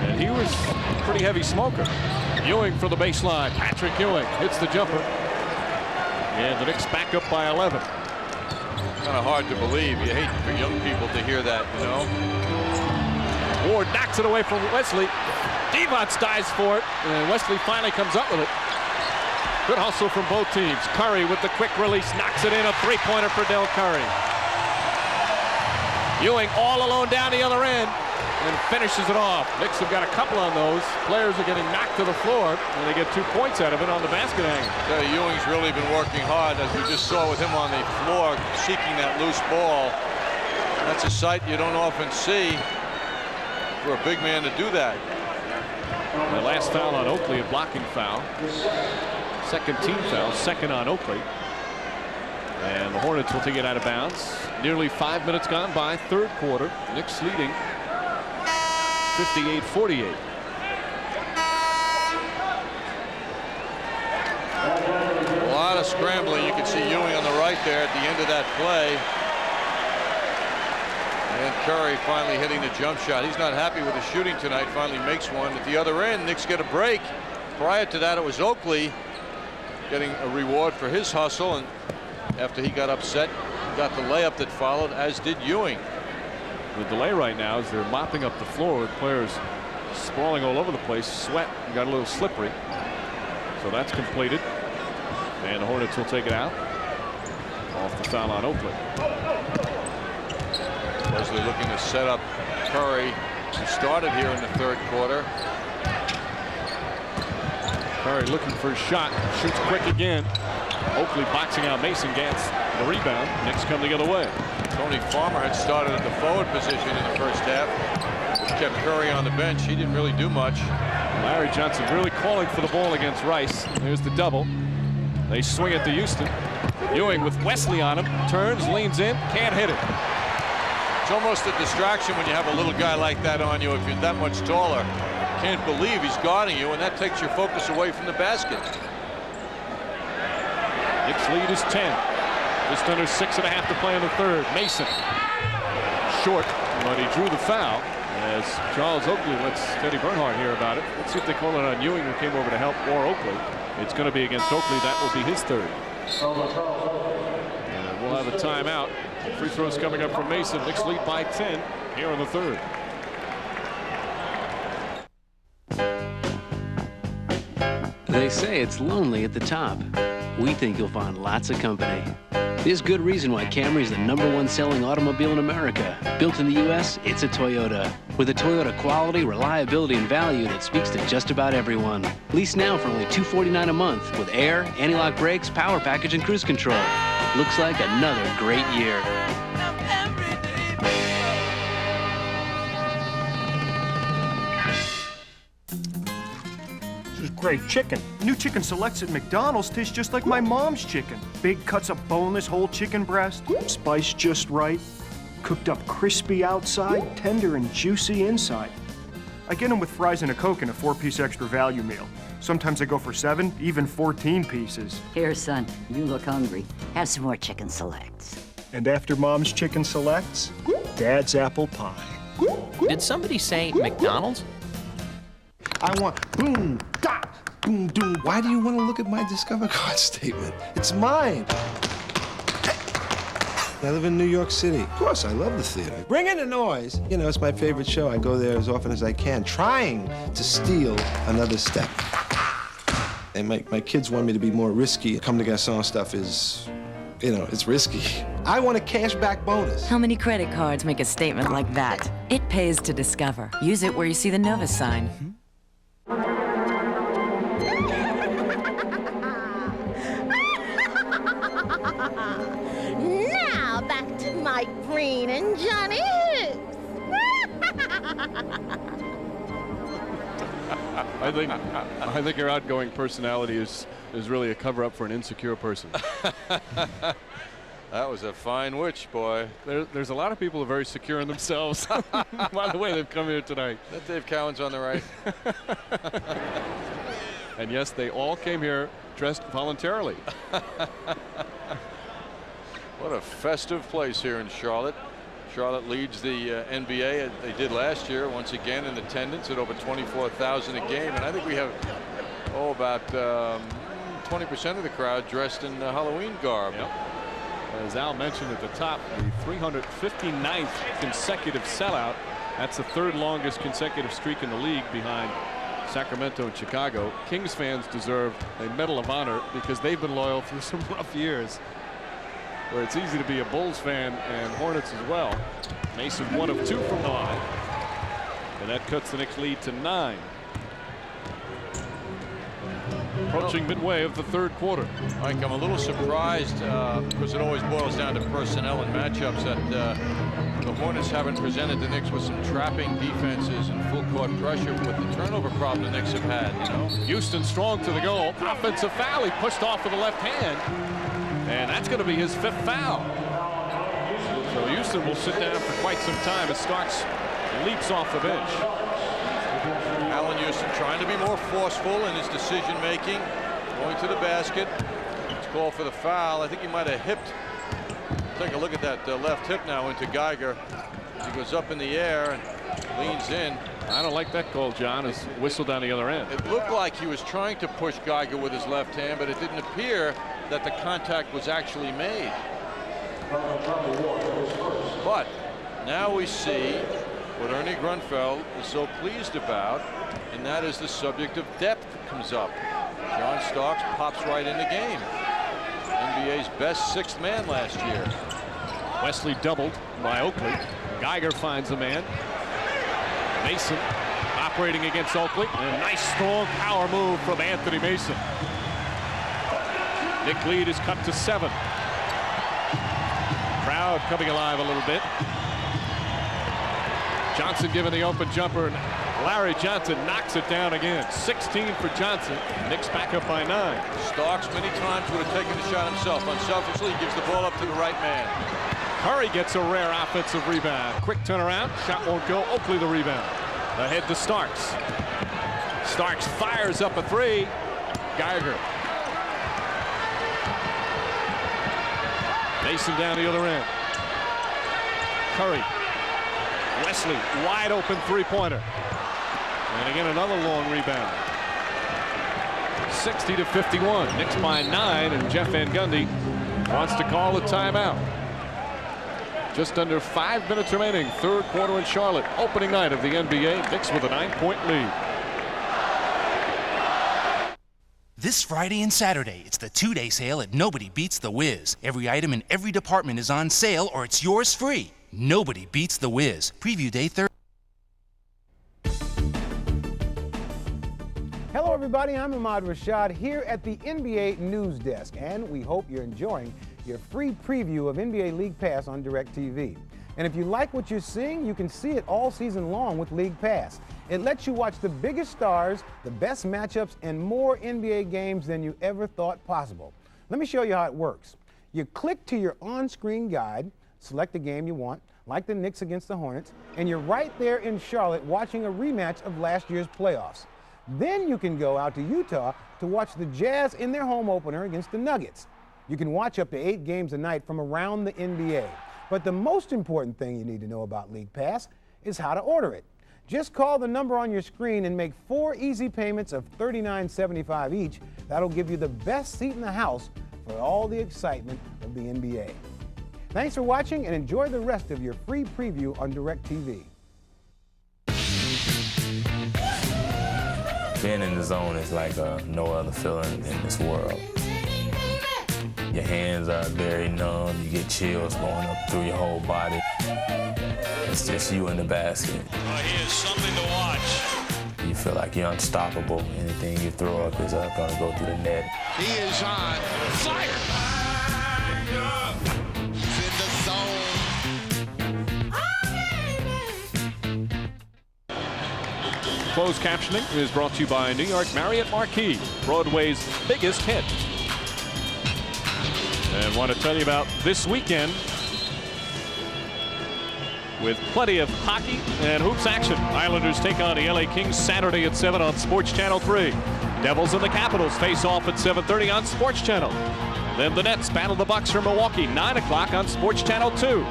And he was a pretty heavy smoker. Ewing for the baseline. Patrick Ewing hits the jumper. And the Knicks back up by 11. Kind of hard to believe. You hate for young people to hear that, you know. Ward knocks it away from Wesley. Divac dives for it, and Wesley finally comes up with it. Good hustle from both teams. Curry with the quick release, knocks it in. A three-pointer for Del Curry. Ewing all alone down the other end and finishes it off. Knicks have got a couple on those. Players are getting knocked to the floor, and they get 2 points out of it on the basket hanger. Ewing's really been working hard, as we just saw with him on the floor, seeking that loose ball. That's a sight you don't often see for a big man to do that. The last foul on Oakley, a blocking foul. Second team foul, second on Oakley. And the Hornets will take it out of bounds. Nearly 5 minutes gone by, third quarter. Knicks leading 58-48. A lot of scrambling. You can see Ewing on the right there at the end of that play. And Curry finally hitting the jump shot. He's not happy with the shooting tonight. Finally makes one at the other end. Knicks get a break. Prior to that, it was Oakley getting a reward for his hustle. And after he got upset, got the layup that followed, as did Ewing. The delay right now is they're mopping up the floor with players sprawling all over the place. Sweat got a little slippery. So that's completed. And the Hornets will take it out. Off the foul on Oakley. Leslie looking to set up Curry, who started here in the third quarter. Curry looking for a shot. Shoots quick again. Oakley boxing out Mason, gets the rebound. Knicks come the other way. Tony Farmer had started at the forward position in the first half, which kept Curry on the bench. He didn't really do much. Larry Johnson really calling for the ball against Rice. There's the double. They swing it to Houston. Ewing with Wesley on him. Turns, leans in, can't hit it. It's almost a distraction when you have a little guy like that on you if you're that much taller. Can't believe he's guarding you, and that takes your focus away from the basket. Knicks lead is 10. Just under 6.5 to play in the third. Mason short, but he drew the foul as Charles Oakley lets Teddy Bernhardt hear about it. Let's see if they call it on Ewing, who came over to help, or Oakley. It's going to be against Oakley. That will be his third. And we'll have a timeout. Free throws coming up from Mason. Knicks lead by 10 here in the third. They say it's lonely at the top. We think you'll find lots of company. There's good reason why Camry's the #1 selling automobile in America. Built in the U.S., it's a Toyota. With a Toyota quality, reliability, and value that speaks to just about everyone. Lease now for only $249 a month with air, anti-lock brakes, power package, and cruise control. Looks like another great year. Great chicken. New chicken selects at McDonald's tastes just like my mom's chicken. Big cuts of boneless whole chicken breast, spiced just right, cooked up crispy outside, tender and juicy inside. I get them with fries and a Coke in a 4-piece extra value meal. Sometimes I go for 7, even 14 pieces. Here, son, you look hungry. Have some more chicken selects. And after mom's chicken selects, dad's apple pie. Did somebody say McDonald's? I want boom, da, boom, doom. Why do you want to look at my Discover card statement? It's mine. I live in New York City. Of course, I love the theater. Bring in the noise. You know, it's my favorite show. I go there as often as I can, trying to steal another step. And my kids want me to be more risky. Come to Garçon stuff is, you know, it's risky. I want a cashback bonus. How many credit cards make a statement like that? It pays to Discover. Use it where you see the Novus sign. Now back to Mike Green and Johnny Hoops. I think your outgoing personality is really a cover-up for an insecure person. That was a fine witch, boy. There's a lot of people who are very secure in themselves. By the way, they've come here tonight. That Dave Cowan's on the right. And yes, they all came here dressed voluntarily. What a festive place here in Charlotte. Charlotte leads the NBA. They did last year, once again in attendance at over 24,000 a game. And I think we have, about 20% of the crowd dressed in Halloween garb. Yep. As Al mentioned at the top, the 359th consecutive sellout. That's the third longest consecutive streak in the league behind Sacramento and Chicago. Kings fans deserve a Medal of Honor because they've been loyal through some rough years, where it's easy to be a Bulls fan and Hornets as well. Mason 1 of 2 from the line. And that cuts the Knicks lead to 9. Approaching midway of the third quarter. Mike, I'm a little surprised because it always boils down to personnel and matchups that the Hornets haven't presented the Knicks with some trapping defenses and full court pressure with the turnover problem the Knicks have had, you know. Houston strong to the goal. Offensive foul. He pushed off with the left hand. And that's going to be his 5th foul. So Houston will sit down for quite some time as Starks leaps off the bench. Allen Houston trying to be more forceful in his decision making. Going to the basket. It's called for the foul. I think he might have hipped. Take a look at that left hip now into Geiger. He goes up in the air and leans in. I don't like that call, John. It's whistled down the other end. It looked like he was trying to push Geiger with his left hand, but it didn't appear that the contact was actually made. But now we see what Ernie Grunfeld is so pleased about, and that is the subject of depth comes up. John Starks pops right in the game. NBA's best 6th man last year. Wesley doubled by Oakley. Geiger finds a man. Mason operating against Oakley. And a nice strong power move from Anthony Mason. Knick lead is cut to 7. Crowd coming alive a little bit. Johnson given the open jumper, and Larry Johnson knocks it down again. 16 for Johnson. Knicks back up by 9. Starks many times would have taken the shot himself. Unselfishly, he gives the ball up to the right man. Curry gets a rare offensive rebound. Quick turnaround. Shot won't go. Oakley the rebound. Ahead to Starks. Starks fires up a 3. Geiger. Mason down the other end. Curry. Wesley, wide open 3-pointer. And again, another long rebound. 60-51. Knicks by 9, and Jeff Van Gundy wants to call the timeout. Just under 5 minutes remaining. 3rd quarter in Charlotte. Opening night of the NBA. Knicks with a 9-point lead. This Friday and Saturday, it's the 2-day sale at Nobody Beats the Wiz. Every item in every department is on sale or it's yours free. Nobody Beats the Wiz. Preview day Thursday. Hello everybody, I'm Ahmad Rashad here at the NBA News Desk, and we hope you're enjoying your free preview of NBA League Pass on DirecTV. And if you like what you're seeing, you can see it all season long with League Pass. It lets you watch the biggest stars, the best matchups, and more NBA games than you ever thought possible. Let me show you how it works. You click to your on-screen guide, select the game you want, like the Knicks against the Hornets, and you're right there in Charlotte watching a rematch of last year's playoffs. Then you can go out to Utah to watch the Jazz in their home opener against the Nuggets. You can watch up to 8 games a night from around the NBA. But the most important thing you need to know about League Pass is how to order it. Just call the number on your screen and make 4 easy payments of $39.75 each. That'll give you the best seat in the house for all the excitement of the NBA. Thanks for watching and enjoy the rest of your free preview on DirecTV. Being in the zone is like no other feeling in this world. Your hands are very numb, you get chills going up through your whole body. It's just you in the basket. He is something to watch. You feel like you're unstoppable. Anything you throw up is gonna go through the net. He is on fire. Closed captioning is brought to you by New York Marriott Marquis, Broadway's biggest hit. And want to tell you about this weekend with plenty of hockey and hoops action. Islanders take on the LA Kings Saturday at 7 on Sports Channel 3. Devils and the Capitals face off at 7:30 on Sports Channel. Then the Nets battle the Bucks from Milwaukee, 9 o'clock on Sports Channel 2.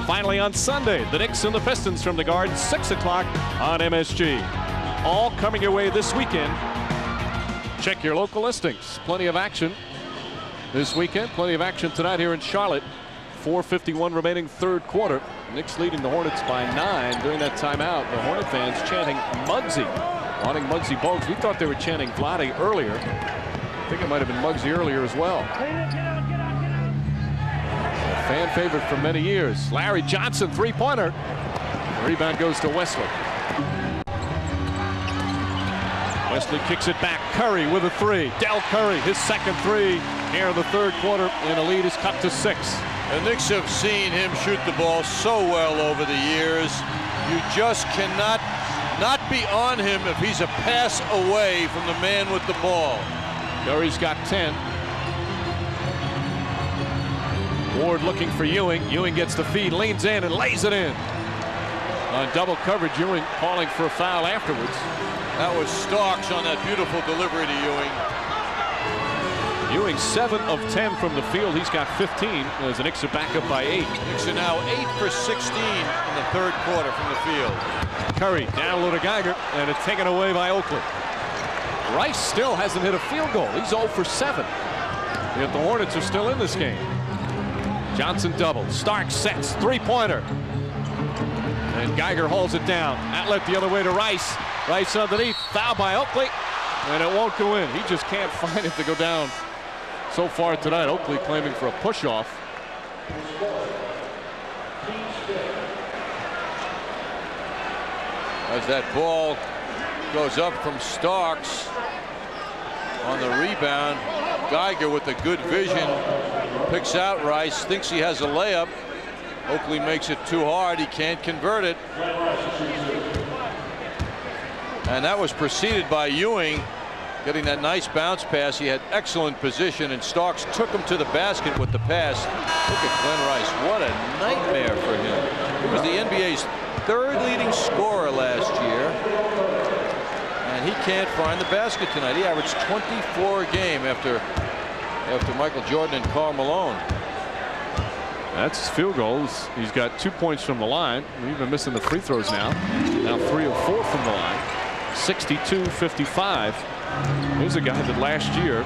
Finally on Sunday, the Knicks and the Pistons from the Garden, 6 o'clock on MSG. All coming your way this weekend. Check your local listings. Plenty of action this weekend. Plenty of action tonight here in Charlotte. 4:51 remaining 3rd quarter. Knicks leading the Hornets by 9. During that timeout, the Hornet fans chanting Muggsy, wanting Muggsy Bogues. We thought they were chanting Vlade earlier. I think it might have been Muggsy earlier as well. A fan favorite for many years. Larry Johnson, 3-pointer. The rebound goes to Wesley. Wesley kicks it back. Curry with a 3. Del Curry, his second 3 here in the 3rd quarter, and the lead is cut to 6. The Knicks have seen him shoot the ball so well over the years. You just cannot not be on him if he's a pass away from the man with the ball. Curry's got 10. Ward looking for Ewing. Ewing gets the feed, leans in and lays it in. On double coverage, Ewing calling for a foul afterwards. That was Starks on that beautiful delivery to Ewing. Ewing 7 of 10 from the field. He's got 15 as the Knicks are back up by 8. Knicks are now 8 for 16 in the third quarter from the field. Curry down low to Geiger, and it's taken away by Oakley. Rice still hasn't hit a field goal. He's 0 for 7. Yet the Hornets are still in this game. Johnson double. Starks sets. Three-pointer. And Geiger holds it down. Outlet the other way to Rice. Rice underneath. Foul by Oakley. And it won't go in. He just can't find it to go down. So far tonight, Oakley claiming for a push-off. As that ball goes up from Starks on the rebound, Geiger with the good vision picks out Rice, thinks he has a layup. Oakley makes it too hard. He can't convert it. And that was preceded by Ewing getting that nice bounce pass. He had excellent position, and Starks took him to the basket with the pass. Look at Glenn Rice. What a nightmare for him. He was the NBA's third leading scorer last year, and he can't find the basket tonight. He averaged 24 a game after Michael Jordan and Karl Malone. That's his field goals. He's got 2 points from the line. We've been missing the free throws now. Now 3 of 4 from the line. 62-55. Here's a guy that last year,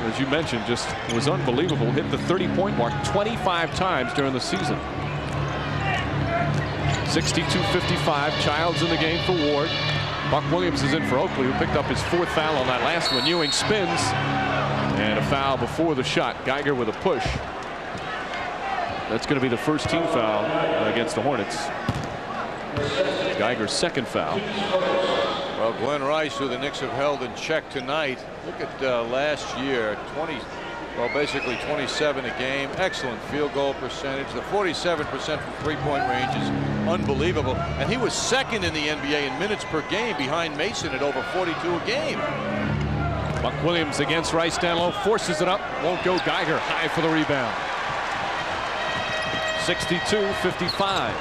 as you mentioned, just was unbelievable. Hit the 30-point mark 25 times during the season. 62-55. Childs in the game for Ward. Buck Williams is in for Oakley, who picked up his 4th foul on that last one. Ewing spins. And a foul before the shot. Geiger with a push. That's going to be the first team foul against the Hornets. Geiger's 2nd foul. Well, Glenn Rice, who the Knicks have held in check tonight. Look at last year, basically 27 a game. Excellent field goal percentage. The 47% from three-point range is unbelievable. And he was 2nd in the NBA in minutes per game, behind Mason at over 42 a game. Buck Williams against Rice down low, forces it up, won't go. Geiger high for the rebound. 62-55.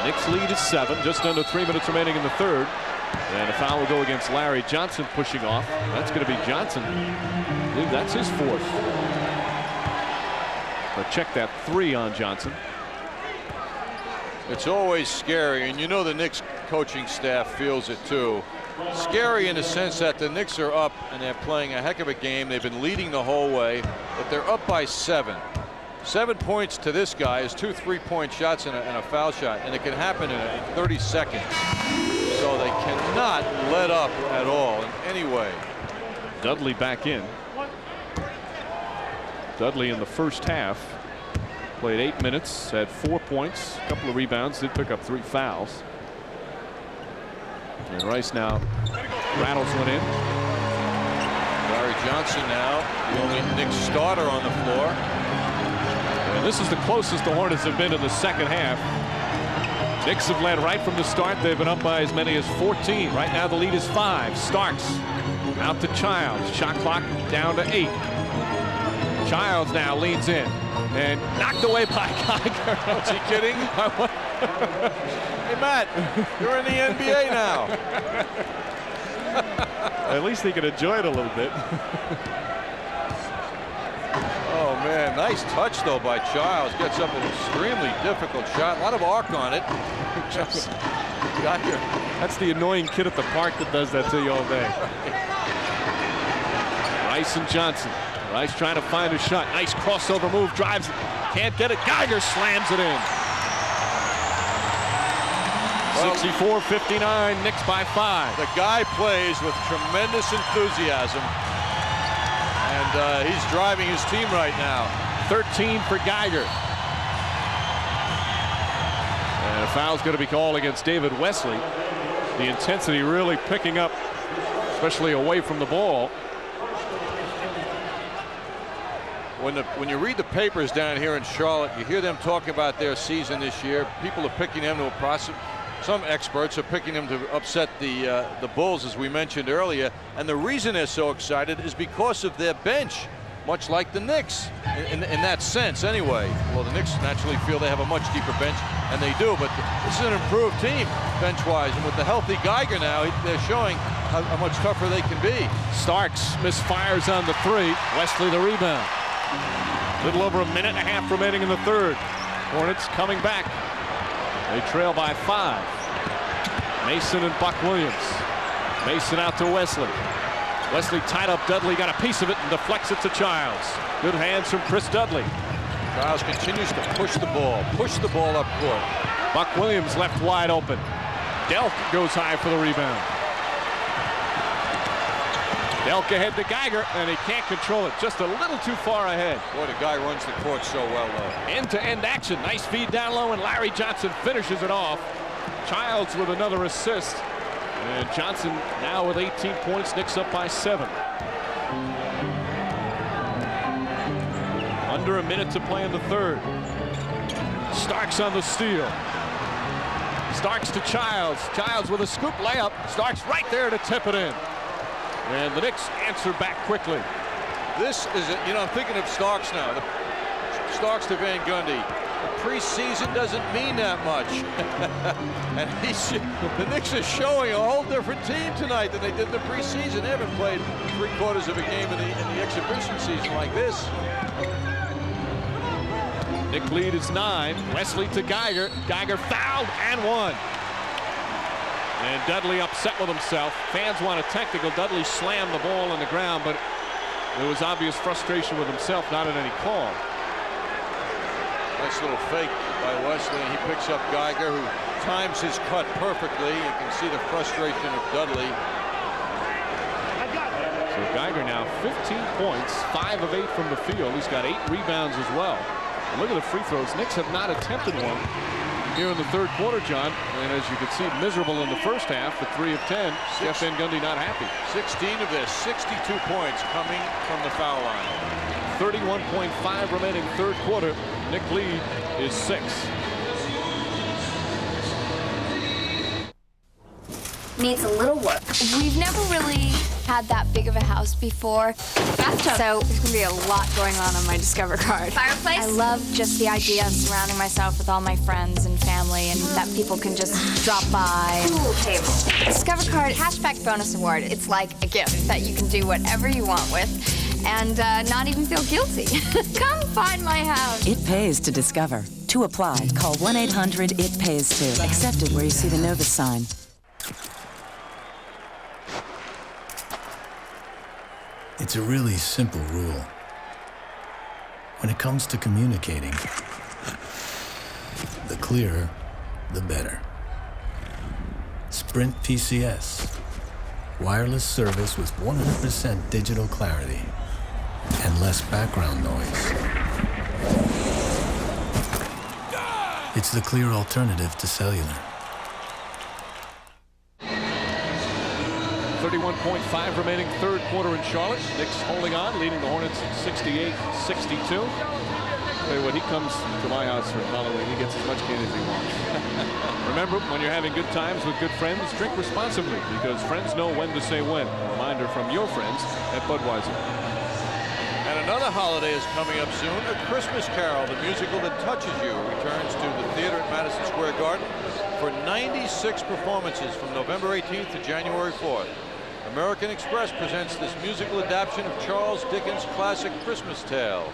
Knicks lead is 7, just under 3 minutes remaining in the third. And a foul will go against Larry Johnson, pushing off. That's going to be Johnson. I believe that's his 4th. But check that 3 on Johnson. It's always scary, and you know the Knicks coaching staff feels it too. Scary in the sense that the Knicks are up and they're playing a heck of a game. They've been leading the whole way, but they're up by 7. 7 points to this guy is 2 3-point shots and a foul shot, and it can happen in 30 seconds. So they cannot let up at all in any way. Dudley back in. Dudley in the first half played 8 minutes, had 4 points, a couple of rebounds, did pick up 3 fouls. And Rice now rattles one in. Larry Johnson now the only Knicks starter on the floor. And this is the closest the Hornets have been in the second half. Knicks have led right from the start. They've been up by as many as 14. Right now the lead is 5. Starks out to Childs. Shot clock down to 8. Childs now leans in and knocked away by Geiger. Is he kidding? Hey Matt, you're in the NBA now. At least he can enjoy it a little bit. Oh man, nice touch though by Childs. Gets up an extremely difficult shot. A lot of arc on it. Just Geiger. That's the annoying kid at the park that does that to you all day. Rice and Johnson. Rice trying to find a shot. Nice crossover move. Drives it. Can't get it. Geiger slams it in. 64-59. Knicks by 5. The guy plays with tremendous enthusiasm. And he's driving his team right now. 13 for Geiger. And a foul's going to be called against David Wesley. The intensity really picking up, especially away from the ball. when you read the papers down here in Charlotte, you hear them talking about their season this year. People are picking them to a process. Some experts are picking them to upset the Bulls, as we mentioned earlier. And the reason they're so excited is because of their bench, much like the Knicks, in that sense anyway. Well, the Knicks naturally feel they have a much deeper bench, and they do, but this is an improved team bench-wise. And with the healthy Geiger now, they're showing how much tougher they can be. Starks misfires on the three. Wesley the rebound. Little over a minute and a half remaining in the third. Hornets coming back. They trail by 5. Mason and Buck Williams. Mason out to Wesley. Wesley tied up Dudley, got a piece of it and deflects it to Childs. Good hands from Chris Dudley. Childs continues to push the ball up court. Buck Williams left wide open. Delk goes high for the rebound. Delk ahead to Geiger, and he can't control it. Just a little too far ahead. Boy, the guy runs the court so well, though. End-to-end action. Nice feed down low, and Larry Johnson finishes it off. Childs with another assist. And Johnson now with 18 points. Knicks up by 7. Under a minute to play in the third. Starks on the steal. Starks to Childs. Childs with a scoop layup. Starks right there to tip it in. And the Knicks answer back quickly. This is, I'm thinking of Starks now. Starks to Van Gundy. The preseason doesn't mean that much. And the Knicks are showing a whole different team tonight than they did in the preseason. They haven't played 3/4 of a game in the exhibition season like this. Knick lead is 9. Wesley to Geiger. Geiger fouled and won. And Dudley upset with himself. Fans want a technical. Dudley slammed the ball on the ground, but there was obvious frustration with himself, not at any call. Nice little fake by Wesley. He picks up Geiger, who times his cut perfectly. You can see the frustration of Dudley. So Geiger now 15 points, 5 of 8 from the field. He's got 8 rebounds as well. And look at the free throws. Knicks have not attempted one here in the third quarter, John. And as you can see, miserable in the first half, the 3 of 10. Jeff Van Gundy not happy. 16 of this, 62 points coming from the foul line. 31.5 remaining third quarter. Knick lead is 6. Needs a little work. We've never really had that big of a house before. Bathtub. So there's gonna be a lot going on my Discover card. Fireplace. I love just the idea of surrounding myself with all my friends and family, and that people can just drop by. Pool table. Discover card cashback bonus award. It's like a gift that you can do whatever you want with, and not even feel guilty. Come find my house. It pays to discover. To apply, call 1-800-IT-PAYS-TO. Accepted where you see the Novus sign. It's a really simple rule. When it comes to communicating, the clearer, the better. Sprint PCS. Wireless service with 100% digital clarity and less background noise. It's the clear alternative to cellular. 31.5 remaining third quarter in Charlotte. Knicks holding on, leading the Hornets 68-62. Tell you what, he comes to my house for Halloween. He gets as much candy as he wants. Remember, when you're having good times with good friends, drink responsibly, because friends know when to say when. A reminder from your friends at Budweiser. And another holiday is coming up soon. A Christmas Carol, the musical that touches you, returns to the theater at Madison Square Garden for 96 performances from November 18th to January 4th. American Express presents this musical adaptation of Charles Dickens' classic Christmas Tale.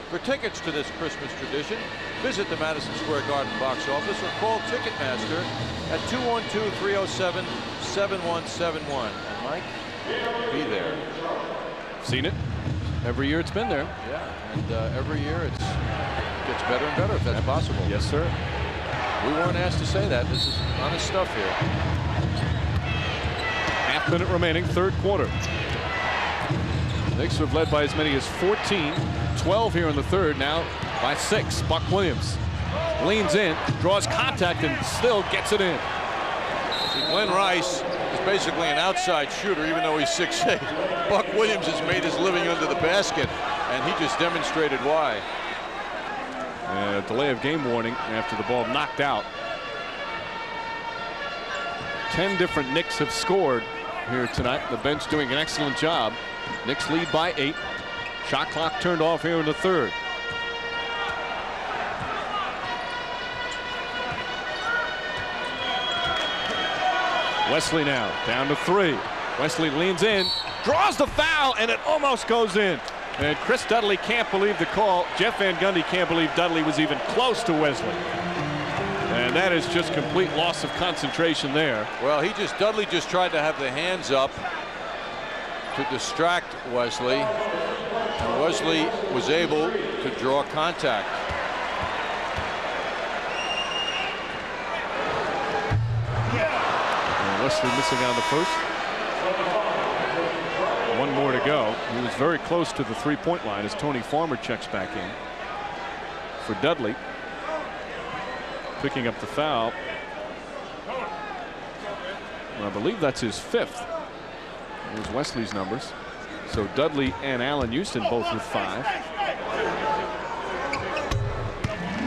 For tickets to this Christmas tradition, visit the Madison Square Garden box office or call Ticketmaster at 212-307-7171. And Mike, be there. Seen it? Every year it's been there. Yeah, and every year it gets better and better if that's possible. Yes, sir. We weren't asked to say that. This is honest stuff here. Half minute remaining, third quarter. The Knicks have led by as many as 14. 12 here in the third, now by 6. Buck Williams leans in, draws contact, and still gets it in. See, Glenn Rice is basically an outside shooter, even though he's 6'8". Buck Williams has made his living under the basket. and he just demonstrated why. A delay of game warning after the ball knocked out. 10 different Knicks have scored here tonight. The bench doing an excellent job. Knicks lead by 8. Shot clock turned off here in the third. Wesley now down to 3. Wesley leans in, draws the foul, and it almost goes in. And Chris Dudley can't believe the call. Jeff Van Gundy can't believe Dudley was even close to Wesley. And that is just complete loss of concentration there. Well, Dudley just tried to have the hands up to distract Wesley. And Wesley was able to draw contact. And Wesley missing on the first. One more to go. He was very close to the three-point line as Tony Farmer checks back in for Dudley. Picking up the foul. I believe that's his 5th. Here's Wesley's numbers. So Dudley and Allen Houston both with 5.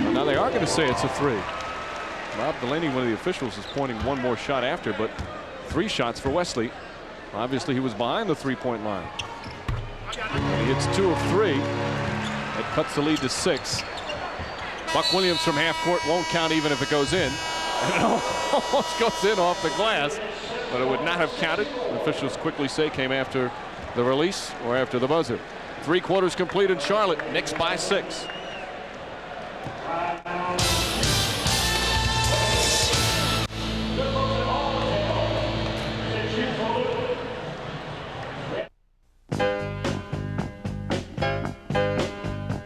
Well, now they are going to say it's a 3. Rob Delaney, one of the officials, is pointing one more shot after, but 3 shots for Wesley. Obviously, he was behind the three-point line. And he hits 2 of 3. That cuts the lead to 6. Buck Williams from half court won't count even if it goes in. And it almost goes in off the glass, but it would not have counted. The officials quickly say came after the release or after the buzzer. 3 quarters complete in Charlotte. Knicks by 6.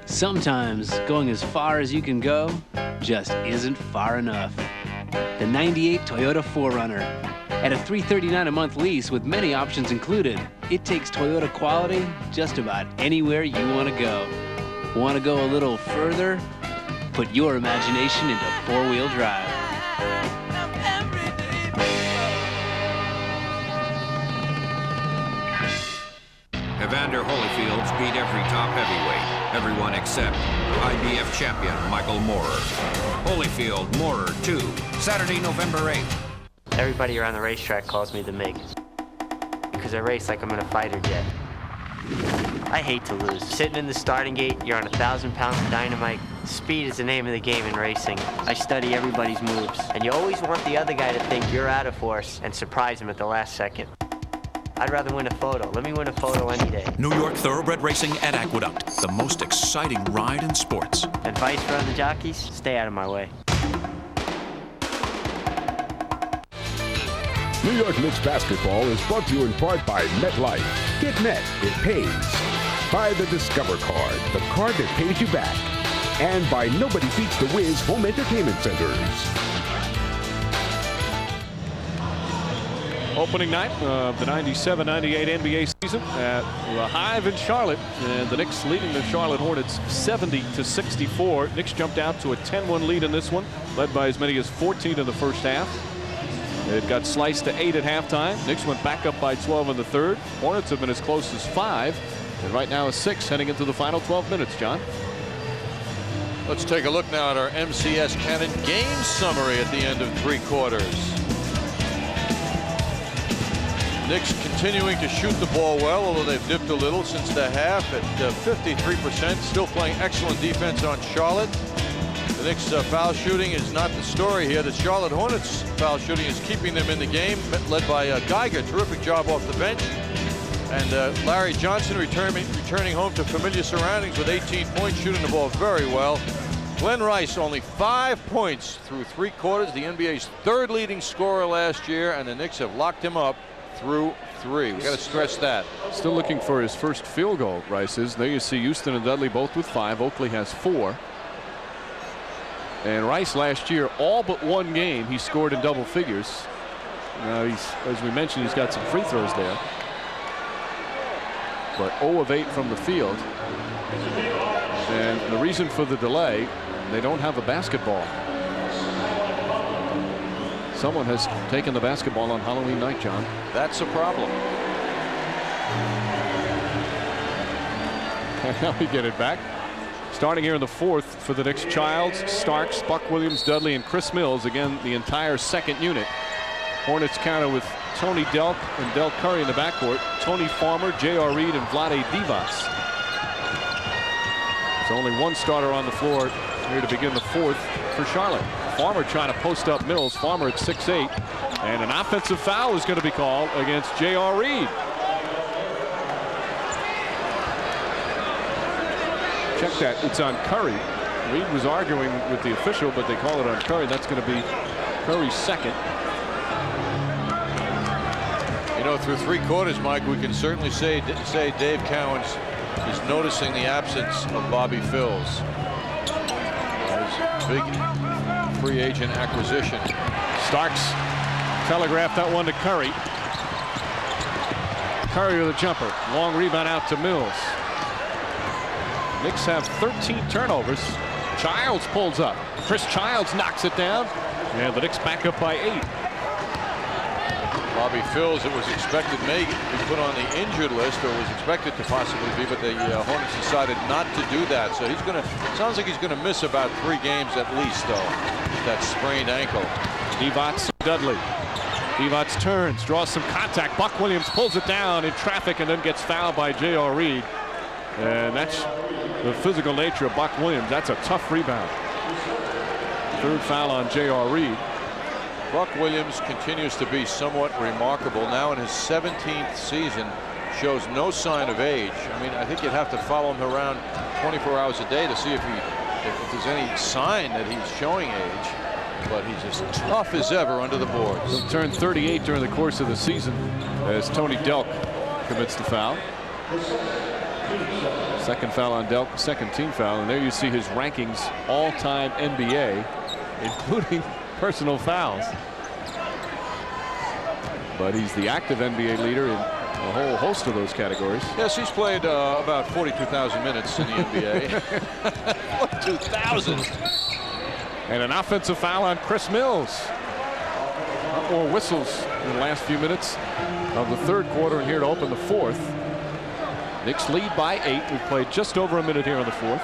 Sometimes going as far as you can go just isn't far enough. The 98 Toyota 4Runner. At a $339 a month lease with many options included, it takes Toyota quality just about anywhere you want to go. Want to go a little further? Put your imagination into 4-wheel drive. Evander Holyfield's beat every top heavyweight. Everyone except IBF champion Michael Moorer. Holyfield, Moorer 2, Saturday, November 8th. Everybody around the racetrack calls me the MIG because I race like I'm in a fighter jet. I hate to lose. Sitting in the starting gate, you're on 1,000 pounds of dynamite. Speed is the name of the game in racing. I study everybody's moves, and you always want the other guy to think you're out of force and surprise him at the last second. I'd rather win a photo. Let me win a photo any day. New York Thoroughbred Racing at Aqueduct, the most exciting ride in sports. Advice for other jockeys? Stay out of my way. New York Knicks basketball is brought to you in part by MetLife. Get Met, it pays. By the Discover Card, the card that pays you back. And by Nobody Beats the Wiz Home Entertainment Centers. Opening night of the 97-98 NBA season at the Hive in Charlotte, and the Knicks leading the Charlotte Hornets 70-64. Knicks jumped out to a 10-1 lead in this one, led by as many as 14 in the first half. It got sliced to 8 at halftime. Knicks went back up by 12 in the third. Hornets have been as close as 5, and right now a 6 heading into the final 12 minutes. John. Let's take a look now at our MCS Cannon game summary at the end of 3 quarters. Knicks continuing to shoot the ball well, although they've dipped a little since the half at 53%. Still playing excellent defense on Charlotte. The Knicks foul shooting is not the story here. The Charlotte Hornets foul shooting is keeping them in the game, led by Geiger. Terrific job off the bench. And Larry Johnson returning home to familiar surroundings with 18 points, shooting the ball very well. Glenn Rice only 5 points through 3 quarters. The NBA's 3rd leading scorer last year, and the Knicks have locked him up through 3. We got to stress that. Still looking for his first field goal, Rice is. There you see Houston and Dudley both with 5. Oakley has 4. And Rice last year, all but one game, he scored in double figures. Now he's, as we mentioned, he's got some free throws there. But 0 of 8 from the field. And the reason for the delay, they don't have a basketball. Someone has taken the basketball on Halloween night, John. That's a problem. Now we get it back. Starting here in the fourth for the Knicks, Childs, Starks, Buck Williams, Dudley, and Chris Mills. Again, the entire second unit. Hornets counter with Tony Delk and Del Curry in the backcourt. Tony Farmer, J.R. Reed, and Vlade Divac. There's only one starter on the floor here to begin the fourth for Charlotte. Farmer trying to post up Mills. Farmer at 6'8". And an offensive foul is going to be called against J.R. Reed. Check that. It's on Curry. Reed was arguing with the official, but they call it on Curry. That's going to be Curry's second. You know, through 3 quarters, Mike, we can certainly say Dave Cowens is noticing the absence of Bobby Phills. His big free agent acquisition. Starks telegraphed that one to Curry. Curry with a jumper. Long rebound out to Mills. Knicks have 13 turnovers. Childs pulls up. Chris Childs knocks it down. And the Knicks back up by 8. Bobby Phills, it was expected may be put on the injured list, or was expected to possibly be, but the Hornets decided not to do that. So he's going to, sounds like he's going to miss about 3 games at least, though. That sprained ankle. Divac, Dudley. Divac turns, draws some contact. Buck Williams pulls it down in traffic and then gets fouled by J.R. Reed. And that's the physical nature of Buck Williams. That's a tough rebound. 3rd foul on J.R. Reed. Buck Williams continues to be somewhat remarkable. Now in his 17th season, shows no sign of age. I mean, I think you'd have to follow him around 24 hours a day to see if there's any sign that he's showing age. But he's as tough as ever under the boards. He'll turn 38 during the course of the season as Tony Delk commits the foul. 2nd foul on Delk, 2nd team foul, and there you see his rankings all-time NBA, including personal fouls. But he's the active NBA leader in a whole host of those categories. Yes, he's played about 42,000 minutes in the NBA. 42,000. And an offensive foul on Chris Mills. More whistles in the last few minutes of the 3rd quarter, and here to open the 4th. Knicks lead by 8. We've played just over a minute here in the 4th.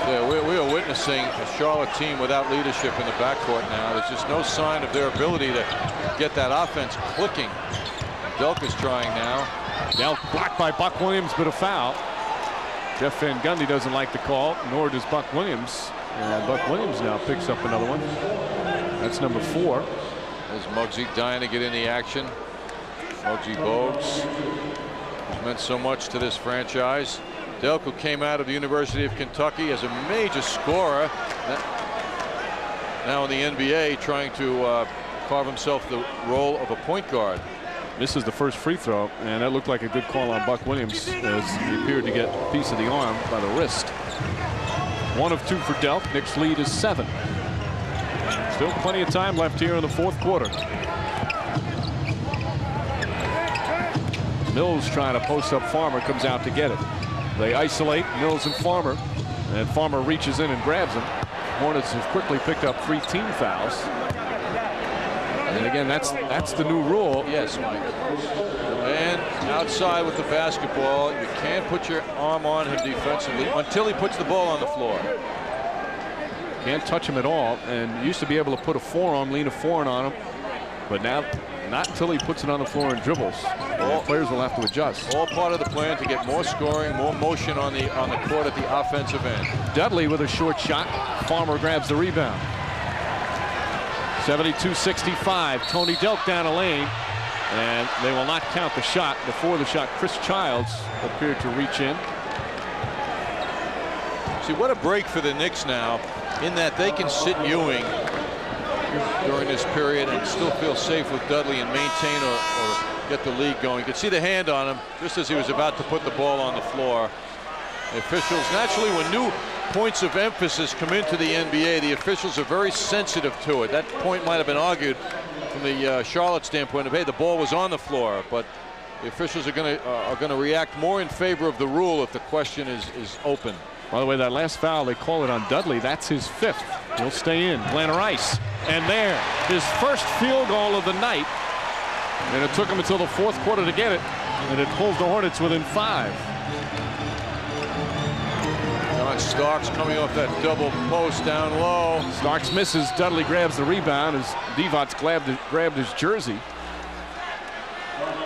Yeah, we are witnessing a Charlotte team without leadership in the backcourt now. There's just no sign of their ability to get that offense clicking. Delk is trying now. Delk blocked by Buck Williams, but a foul. Jeff Van Gundy doesn't like the call, nor does Buck Williams. And Buck Williams now picks up another one. That's number 4. There's Muggsy dying to get in the action. Muggsy Bogues, who's meant so much to this franchise. Delk, who came out of the University of Kentucky as a major scorer, now in the NBA, trying to carve himself the role of a point guard. This is the first free throw, and that looked like a good call on Buck Williams as he appeared to get a piece of the arm by the wrist. 1 of 2 for Delk. Knicks lead is 7. Still plenty of time left here in the 4th quarter. Mills trying to post up Farmer, comes out to get it. They isolate Mills and Farmer, and Farmer reaches in and grabs him. Hornets have quickly picked up 3 team fouls. And again, that's the new rule. Yes, Mike. And outside with the basketball, you can't put your arm on him defensively until he puts the ball on the floor. Can't touch him at all, and used to be able to put a forearm, lean a forearm on him, but now not until he puts it on the floor and dribbles. All players will have to adjust. All part of the plan to get more scoring, more motion on the court at the offensive end. Dudley with a short shot. Farmer grabs the rebound. 72-65. Tony Delk down a lane, and they will not count the shot. Before the shot, Chris Childs appeared to reach in. See, what a break for the Knicks now, in that they can sit Ewing during this period and still feel safe with Dudley and maintain or get the lead going. You could see the hand on him just as he was about to put the ball on the floor. The officials, naturally, when new points of emphasis come into the NBA, the officials are very sensitive to it. That point might have been argued from the Charlotte standpoint of, hey, the ball was on the floor, but the officials are going to react more in favor of the rule if the question is open. By the way, that last foul, they call it on Dudley. That's his 5th. He'll stay in. Glenn Rice And there, his first field goal of the night. And it took him until the fourth quarter to get it. And it pulls the Hornets within 5. John Starks coming off that double post down low. Starks misses. Dudley grabs the rebound as Divac grabbed his jersey.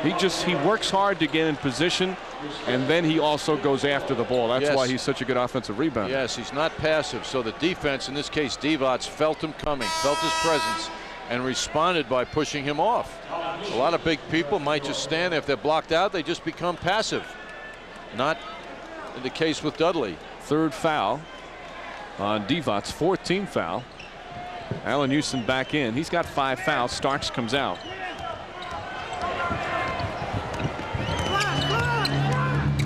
He works hard to get in position, and then he also goes after the ball. That's why he's such a good offensive rebounder. Yes, he's not passive. So the defense, in this case Divac, felt him coming, felt his presence, and responded by pushing him off. A lot of big people might just stand there. If they're blocked out, they just become passive. Not in the case with Dudley. Third foul on Divac, 14th foul. Allen Houston back in. He's got 5 fouls. Starks comes out.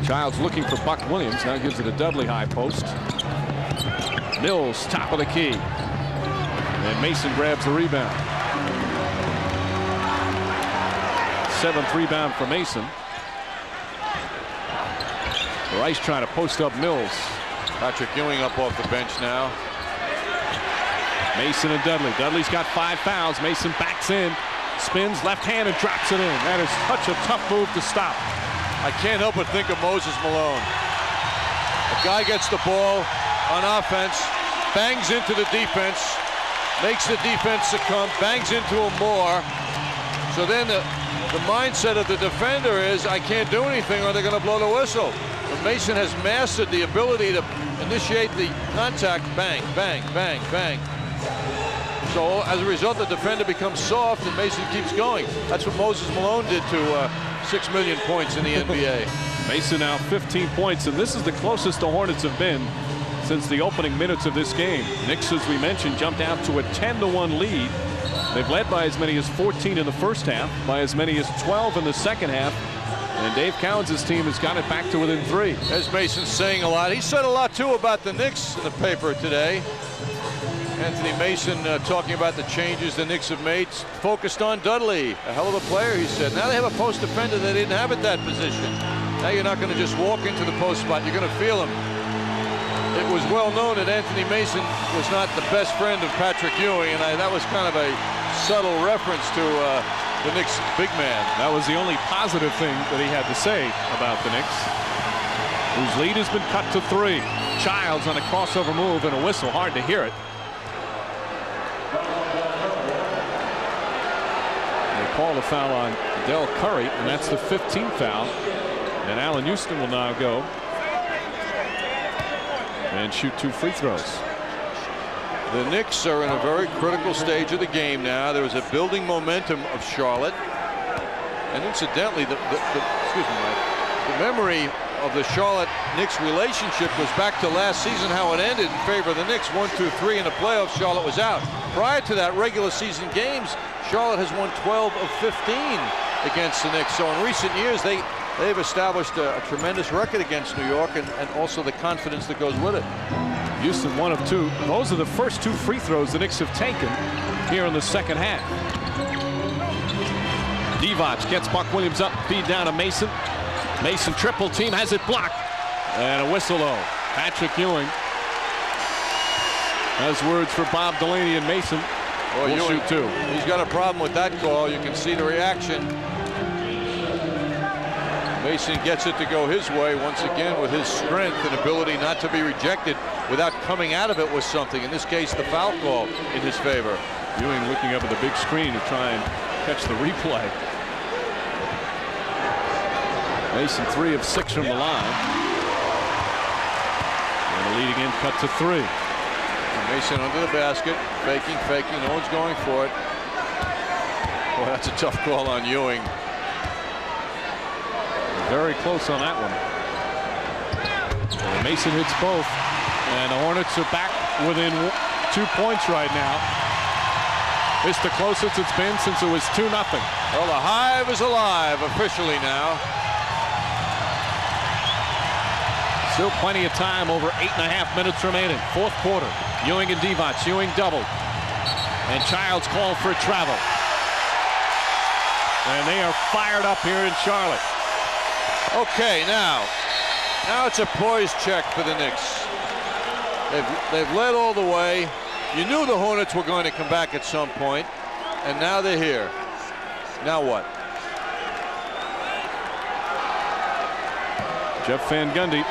Childs looking for Buck Williams. Now gives it a Dudley high post. Mills, top of the key. And Mason grabs the rebound. 7th rebound for Mason. Rice trying to post up Mills. Patrick Ewing up off the bench now. Mason and Dudley. Dudley's got 5 fouls. Mason backs in, spins left hand and drops it in. That is such a tough move to stop. I can't help but think of Moses Malone. A guy gets the ball on offense, bangs into the defense, makes the defense succumb, bangs into him more. So then the mindset of the defender is, I can't do anything or they're going to blow the whistle. But Mason has mastered the ability to initiate the contact, bang, bang, bang, bang. So as a result, the defender becomes soft and Mason keeps going. That's what Moses Malone did to 6 million points in the NBA. Mason now 15 points, and this is the closest the Hornets have been since the opening minutes of this game. Knicks, as we mentioned, jumped out to a 10-1 lead. They've led by as many as 14 in the first half, by as many as 12 in the second half. And Dave Cowens' team has got it back to within 3. As Mason's saying a lot. He said a lot, too, about the Knicks in the paper today. Anthony Mason talking about the changes the Knicks have made. Focused on Dudley. A hell of a player, he said. Now they have a post defender they didn't have at that position. Now you're not going to just walk into the post spot. You're going to feel him. It was well known that Anthony Mason was not the best friend of Patrick Ewing, and that was kind of a subtle reference to the Knicks big man. That was the only positive thing that he had to say about the Knicks, whose lead has been cut to 3. Childs on a crossover move and a whistle. Hard to hear it. Call the foul on Del Curry, and that's the 15th foul. And Allen Houston will now go and shoot 2 free throws. The Knicks are in a very critical stage of the game now. There is a building momentum of Charlotte. And incidentally, the memory of the Charlotte-Knicks relationship goes back to last season, how it ended in favor of the Knicks. 1-2-3 in the playoffs, Charlotte was out. Prior to that, regular season games, Charlotte has won 12 of 15 against the Knicks. So in recent years, they've established a tremendous record against New York, and also the confidence that goes with it. Houston 1 of 2. Those are the first 2 free throws the Knicks have taken here in the second half. Divac gets Buck Williams up, feed down to Mason. Mason triple team, has it blocked. And a whistle though. Patrick Ewing has words for Bob Delaney and Mason. Boy, We'll shoot 2. He's got a problem with that call. You can see the reaction. Mason gets it to go his way once again with his strength and ability not to be rejected without coming out of it with something. In this case, the foul call in his favor. Ewing looking up at the big screen to try and catch the replay. Mason 3 of 6 from the line. And the leading in cut to 3. Mason under the basket, faking. No one's going for it. Boy, that's a tough call on Ewing. Very close on that one. And Mason hits both, and the Hornets are back within 2 points right now. It's the closest it's been since it was 2-0. Well, the Hive is alive officially now. Still plenty of time, over 8.5 minutes remaining. Fourth quarter. Ewing and Divac. Ewing doubled. And Childs called for travel. And they are fired up here in Charlotte. Okay, now it's a poise check for the Knicks. They've led all the way. You knew the Hornets were going to come back at some point, and now they're here. Now what? Jeff Van Gundy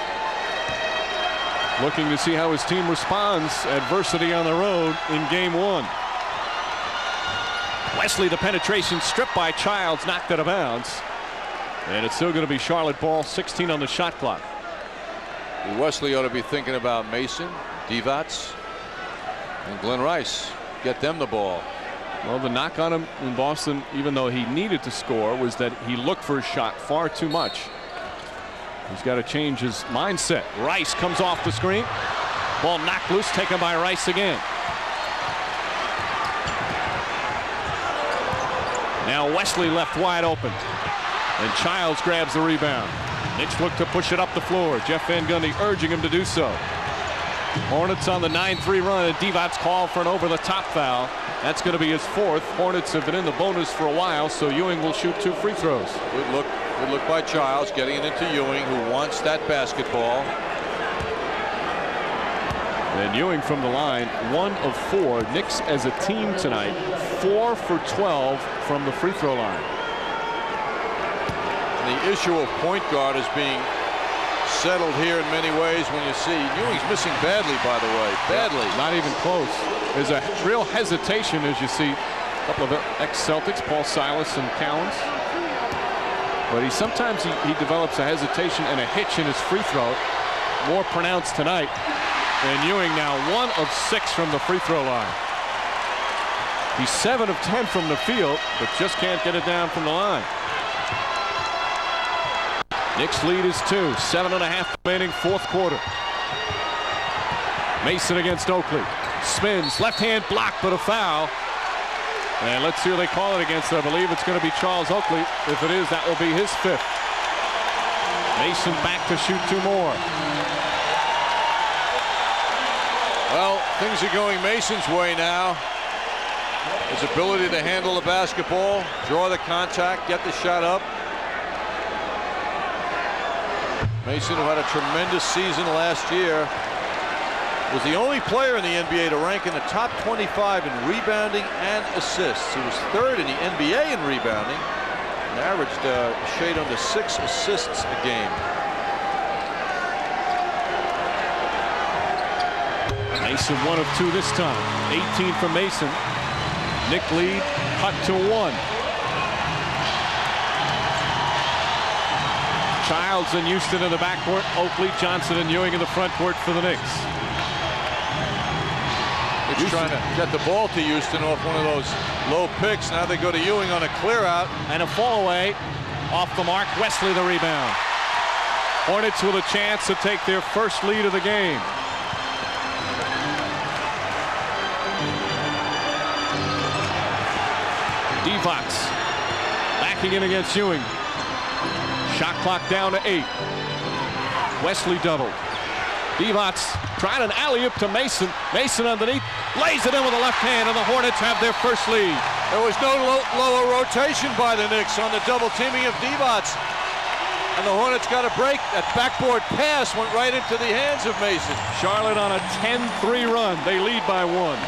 looking to see how his team responds. Adversity on the road in game 1. Wesley, the penetration stripped by Childs, knocked out of bounds. And it's still going to be Charlotte ball, 16 on the shot clock. Wesley ought to be thinking about Mason, Divac, and Glenn Rice. Get them the ball. Well, the knock on him in Boston, even though he needed to score, was that he looked for a shot far too much. He's got to change his mindset. Rice comes off the screen. Ball knocked loose, taken by Rice again. Now Wesley left wide open. And Childs grabs the rebound. Knicks look to push it up the floor. Jeff Van Gundy urging him to do so. Hornets on the 9-3 run, and Divac's call for an over-the-top foul. That's going to be his 4th. Hornets have been in the bonus for a while, so Ewing will shoot 2 free throws. Good look by Childs, getting it into Ewing, who wants that basketball. And Ewing from the line, 1 of 4. Knicks as a team tonight, 4 for 12 from the free throw line. The issue of point guard is being settled here in many ways when you see Ewing's missing badly, by the way. Badly. Not even close. There's a real hesitation as you see a couple of ex-Celtics, Paul Silas and Cowens. But sometimes he develops a hesitation and a hitch in his free throw. More pronounced tonight. And Ewing now 1 of 6 from the free throw line. He's 7 of 10 from the field, but just can't get it down from the line. Knicks lead is 2. 7.5 remaining, 4th quarter. Mason against Oakley. Spins, left hand block, but a foul. And let's see who they call it against. I believe it's going to be Charles Oakley. If it is, that will be his 5th. Mason back to shoot 2 more. Well, things are going Mason's way now. His ability to handle the basketball, draw the contact, get the shot up. Mason, who had a tremendous season last year, was the only player in the NBA to rank in the top 25 in rebounding and assists. He was 3rd in the NBA in rebounding and averaged a shade under 6 assists a game. Mason 1 of 2 this time. 18 for Mason. Knick lead cut to 1. Childs and Houston in the backcourt. Oakley, Johnson, and Ewing in the front court for the Knicks. He's trying to get the ball to Houston off one of those low picks. Now they go to Ewing on a clear out. And a fall away off the mark. Wesley the rebound. Hornets with a chance to take their first lead of the game. Divac backing in against Ewing. Shot clock down to 8. Wesley doubled. Divac tried an alley-oop to Mason. Mason underneath, lays it in with the left hand, and the Hornets have their first lead. There was no lower rotation by the Knicks on the double teaming of Divac. And the Hornets got a break. That backboard pass went right into the hands of Mason. Charlotte on a 10-3 run. They lead by 1.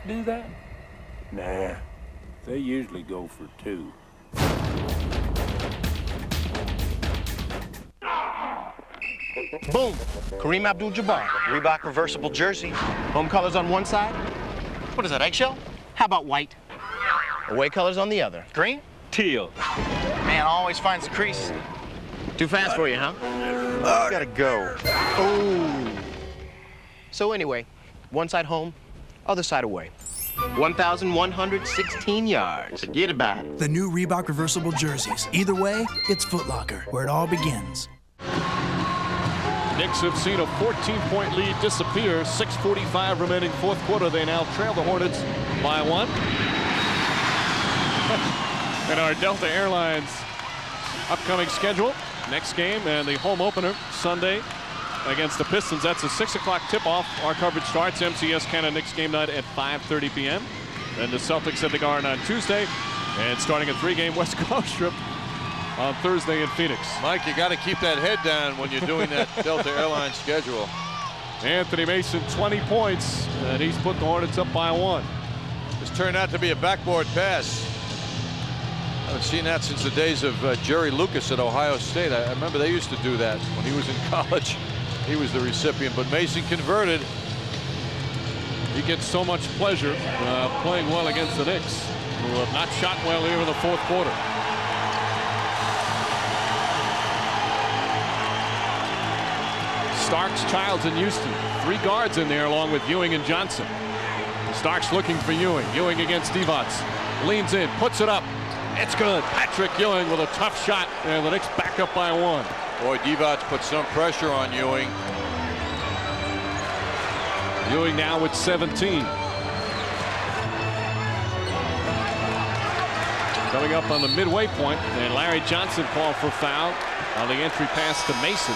Do that? Nah, they usually go for 2. Boom! Kareem Abdul-Jabbar. Reebok reversible jersey. Home colors on one side. What is that, eggshell? How about white? Away colors on the other. Green? Teal. Man always finds the crease. Too fast for you, huh? Gotta go. Oh. So anyway, one side home, other side away. 1,116 yards. Forget about it. The new Reebok reversible jerseys. Either way, it's Foot Locker, where it all begins. Knicks have seen a 14-point lead disappear. 6:45 remaining fourth quarter. They now trail the Hornets by 1. And our Delta Airlines upcoming schedule. Next game and the home opener Sunday against the Pistons. That's a 6 o'clock tip-off. Our coverage starts MCS Canada Knicks game night at 5:30 p.m. Then the Celtics at the Garden on Tuesday. And starting a 3-game West Coast trip on Thursday in Phoenix. Mike, you got to keep that head down when you're doing that Delta Airlines schedule. Anthony Mason, 20 points, and he's put the Hornets up by 1. This turned out to be a backboard pass. I haven't seen that since the days of Jerry Lucas at Ohio State. I remember they used to do that when he was in college. He was the recipient, but Mason converted. He gets so much pleasure playing well against the Knicks, who have not shot well here in the fourth quarter. Starks, Childs, and Houston. 3 guards in there along with Ewing and Johnson. Starks looking for Ewing. Ewing against Divac. Leans in, puts it up. It's good. Patrick Ewing with a tough shot, and the Knicks back up by 1. Boy, Divac put some pressure on Ewing. Ewing now with 17. Coming up on the midway point, and Larry Johnson called for foul on the entry pass to Mason.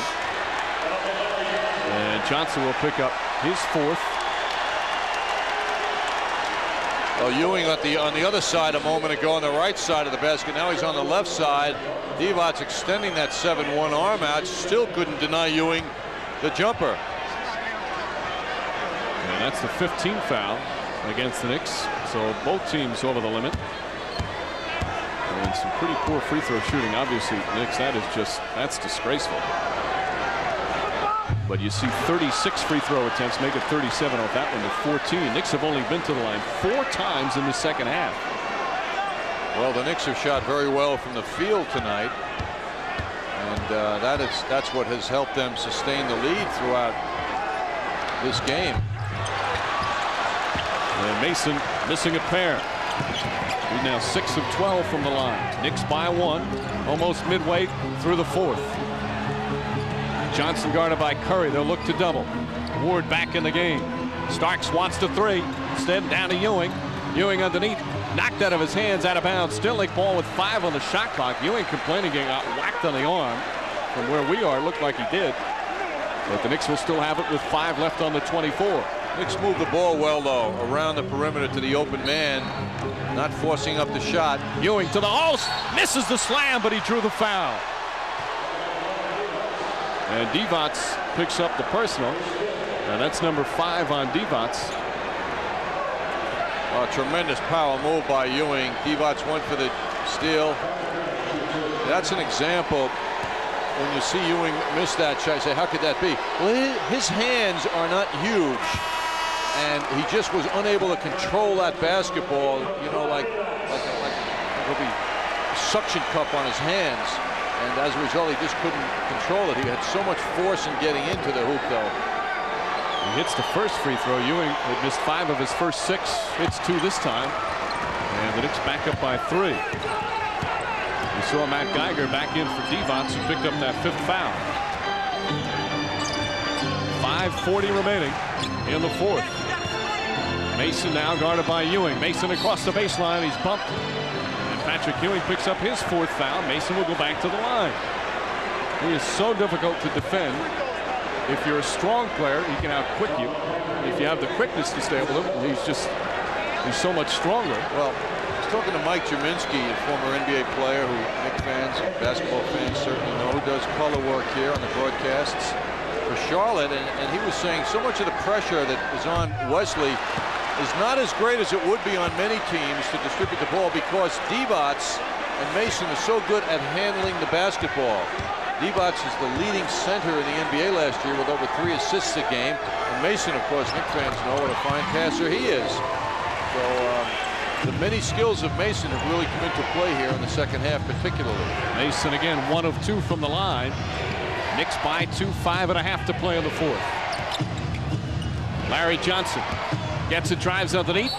And Johnson will pick up his 4th. Well, Ewing on the other side a moment ago on the right side of the basket. Now he's on the left side. Divac extending that 7-1 arm out. Still couldn't deny Ewing the jumper. And that's the 15th foul against the Knicks. So both teams over the limit. And some pretty poor free throw shooting. Obviously, Knicks, that's disgraceful. But you see 36 free throw attempts, make it 37 off that one to 14. Knicks have only been to the line 4 times in the second half. Well, the Knicks have shot very well from the field tonight. And that's what has helped them sustain the lead throughout this game. And Mason missing a pair. He's now 6 of 12 from the line. Knicks by 1, almost midway through the fourth. Johnson guarded by Curry. They'll look to double. Ward back in the game. Starks wants to 3. Instead, down to Ewing. Ewing underneath. Knocked out of his hands, out of bounds. Still Nick ball with 5 on the shot clock. Ewing complaining, getting whacked on the arm. From where we are, looked like he did. But the Knicks will still have it with 5 left on the 24. Knicks move the ball well, though, around the perimeter to the open man. Not forcing up the shot. Ewing to the host. Misses the slam, but he drew the foul. And Divac picks up the personal. And that's number 5 on Divac. A tremendous power move by Ewing. Divac went for the steal. That's an example. When you see Ewing miss that shot, you say, how could that be? Well, his hands are not huge. And he just was unable to control that basketball, you know, like a suction cup on his hands. And as a result, he just couldn't control it. He had so much force in getting into the hoop, though. He hits the first free throw. Ewing had missed 5 of his first 6. Hits 2 this time. And the Knicks back up by 3. We saw Matt Geiger back in for Divac, who picked up that 5th foul. 5:40 remaining in the fourth. Mason now guarded by Ewing. Mason across the baseline. He's bumped. And Patrick Ewing picks up his 4th foul. Mason will go back to the line. He is so difficult to defend. If you're a strong player, he can outquick you. If you have the quickness to stay with him, he's so much stronger. Well, I was talking to Mike Jerminski, a former NBA player who Knicks fans and basketball fans certainly know, who does color work here on the broadcasts for Charlotte, and he was saying so much of the pressure that is on Wesley is not as great as it would be on many teams to distribute the ball because Divac and Mason are so good at handling the basketball. Divac is the leading center in the NBA last year with over 3 assists a game. And Mason, of course, Knicks fans know what a fine passer he is. So The many skills of Mason have really come into play here in the second half, particularly. Mason again 1 of 2 from the line. Knicks by 2, 5.5 to play in the fourth. Larry Johnson gets it, drives underneath.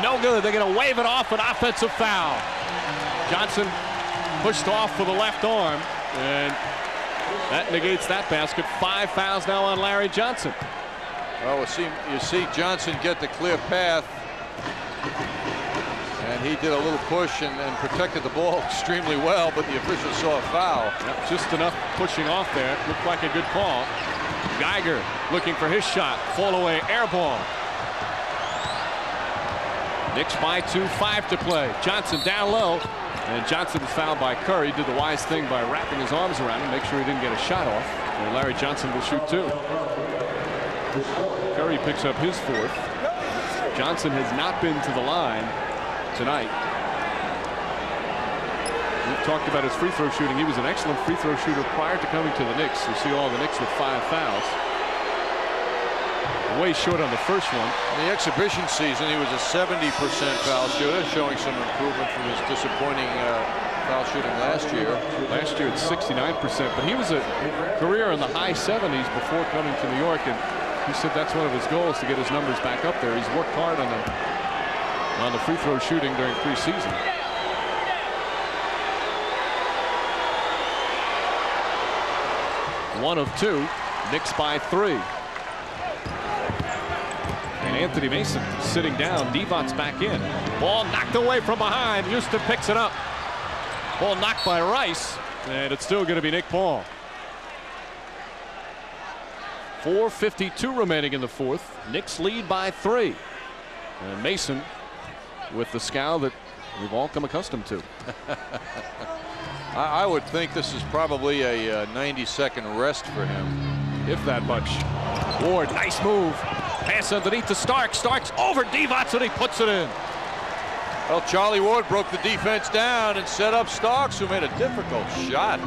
No good. They're going to wave it off, an offensive foul. Johnson pushed off for the left arm, and that negates that basket. 5 fouls now on Larry Johnson. Well, you see Johnson get the clear path, and he did a little push and protected the ball extremely well, but the official saw a foul. Yep, just enough pushing off there. Looked like a good call. Geiger looking for his shot. Fall away, air ball. Knicks by 2, 5 to play. Johnson down low, and Johnson was fouled by Curry. Did the wise thing by wrapping his arms around him, make sure he didn't get a shot off. And Larry Johnson will shoot 2. Curry picks up his 4th. Johnson has not been to the line tonight. We've talked about his free throw shooting. He was an excellent free throw shooter prior to coming to the Knicks. You see all the Knicks with 5 fouls. Way short on the first one. In the exhibition season, he was a 70% foul shooter, showing some improvement from his disappointing foul shooting last year. Last year at 69%, but he was a career in the high 70s before coming to New York, and he said that's one of his goals, to get his numbers back up there. He's worked hard on the free throw shooting during preseason. One of 2. Knicks by 3. And Anthony Mason sitting down. Devon's back in. Ball knocked away from behind. Houston picks it up. Ball knocked by Rice, and it's still going to be Nick Paul. 4:52 remaining in the fourth. Knicks lead by 3. And Mason with the scowl that we've all come accustomed to. I would think this is probably a 90-second rest for him. If that much. Ward, nice move. Pass underneath to Starks. Starks over Divac, and he puts it in. Well, Charlie Ward broke the defense down and set up Starks, who made a difficult shot.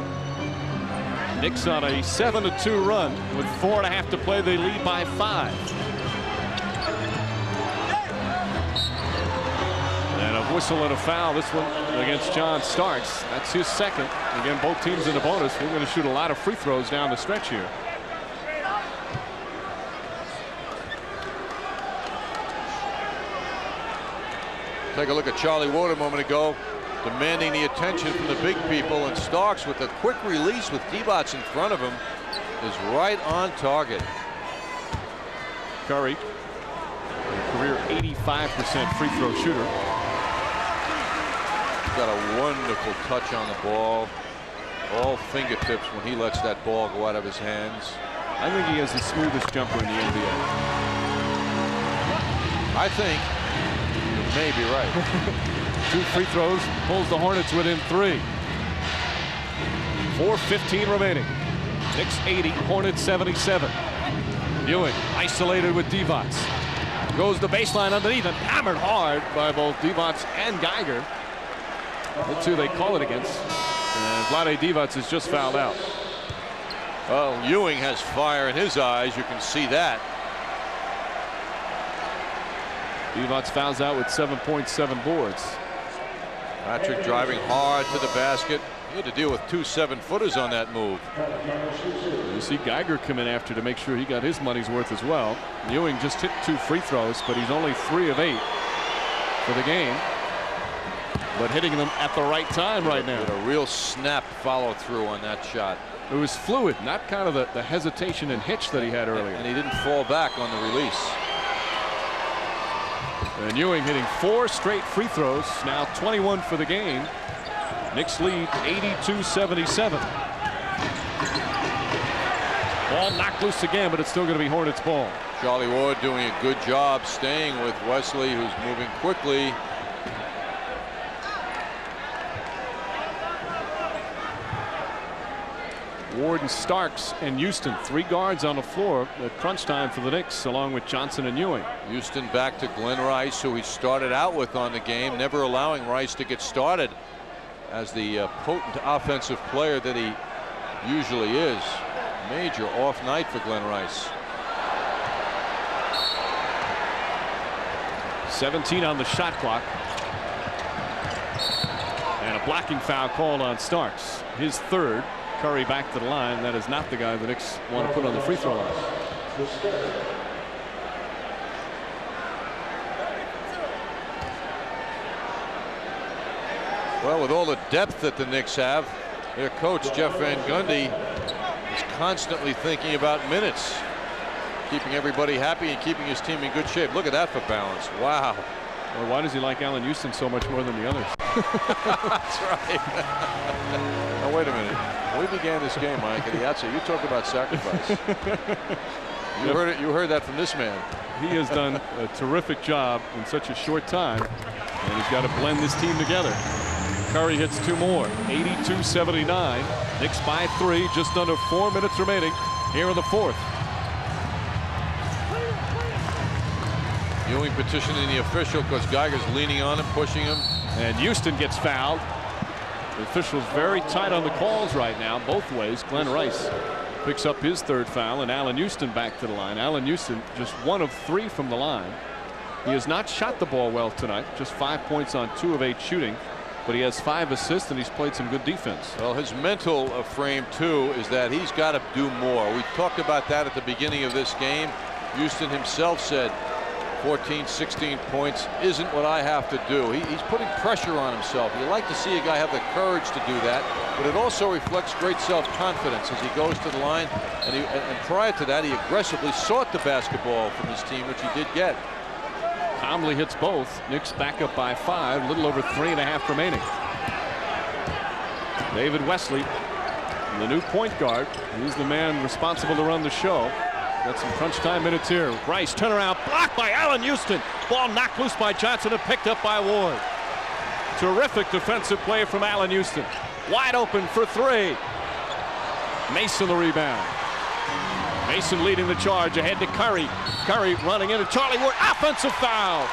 Knicks on a 7-2 run with 4.5 to play. They lead by 5. And a whistle and a foul. This one against John Starks. That's his second. Again, both teams in the bonus. We're going to shoot a lot of free throws down the stretch here. Take a look at Charlie Ward a moment ago, demanding the attention from the big people, and Starks with a quick release with Divac in front of him is right on target. Curry, a career 85% free throw shooter. He's got a wonderful touch on the ball. All fingertips when he lets that ball go out of his hands. I think he has the smoothest jumper in the NBA. I think you may be right. 2 free throws, pulls the Hornets within 3. 4:15 remaining. Knicks 80, Hornets 77. Ewing isolated with Divac. Goes the baseline underneath and hammered hard by both Divac and Geiger. That's who they call it against. And Vlade Divac is just fouled out. Well, Ewing has fire in his eyes. You can see that. Divac fouls out with 7.7 boards. Patrick driving hard to the basket. He had to deal with 2 7-footers on that move. You see Geiger come in after to make sure he got his money's worth as well. Ewing just hit 2 free throws, but he's only 3 of 8 for the game. But hitting them at the right time right now. With a real snap follow through on that shot. It was fluid, not kind of the hesitation and hitch that he had earlier. And he didn't fall back on the release. And Ewing hitting 4 straight free throws, now 21 for the game. Knicks lead 82-77. Ball knocked loose again, but it's still going to be Hornets ball. Charlie Ward doing a good job staying with Wesley, who's moving quickly. Ward and Starks and Houston, 3 guards on the floor at crunch time for the Knicks, along with Johnson and Ewing. Houston back to Glenn Rice, who he started out with on the game, never allowing Rice to get started as the potent offensive player that he usually is. Major off night for Glenn Rice. 17 on the shot clock. And a blocking foul called on Starks. His third. Curry back to the line. That is not the guy the Knicks want to put on the free throw line. Well, with all the depth that the Knicks have, their coach, Jeff Van Gundy, is constantly thinking about minutes, keeping everybody happy and keeping his team in good shape. Look at that for balance. Wow. Well, why does he like Allen Houston so much more than the others? That's right. Now, wait a minute. When we began this game, Mike, at the outset, you talked about sacrifice. You heard it. You heard that from this man. He has done a terrific job in such a short time, and he's got to blend this team together. Curry hits 2 more. 82-79. Knicks by 3. Just under 4 minutes remaining here in the fourth. Ewing petitioning the official because Geiger's leaning on him, pushing him. And Houston gets fouled. The official's very tight on the calls right now, both ways. Glenn Rice picks up his third foul, and Allen Houston back to the line. Allen Houston just 1 of 3 from the line. He has not shot the ball well tonight, just 5 points on 2 of 8 shooting, but he has 5 assists and he's played some good defense. Well, his mental frame too is that he's got to do more. We talked about that at the beginning of this game. Houston himself said 14, 16 points isn't what I have to do. He's putting pressure on himself. You like to see a guy have the courage to do that, but it also reflects great self-confidence as he goes to the line. And prior to that, he aggressively sought the basketball from his team, which he did get. Conley hits both. Knicks back up by 5, a little over 3.5 remaining. David Wesley, the new point guard. He's the man responsible to run the show. Got some crunch time minutes here. Rice turnaround blocked by Allen Houston. Ball knocked loose by Johnson and picked up by Ward. Terrific defensive play from Allen Houston. Wide open for 3. Mason the rebound. Mason leading the charge ahead to Curry. Curry running into Charlie Ward. Offensive foul.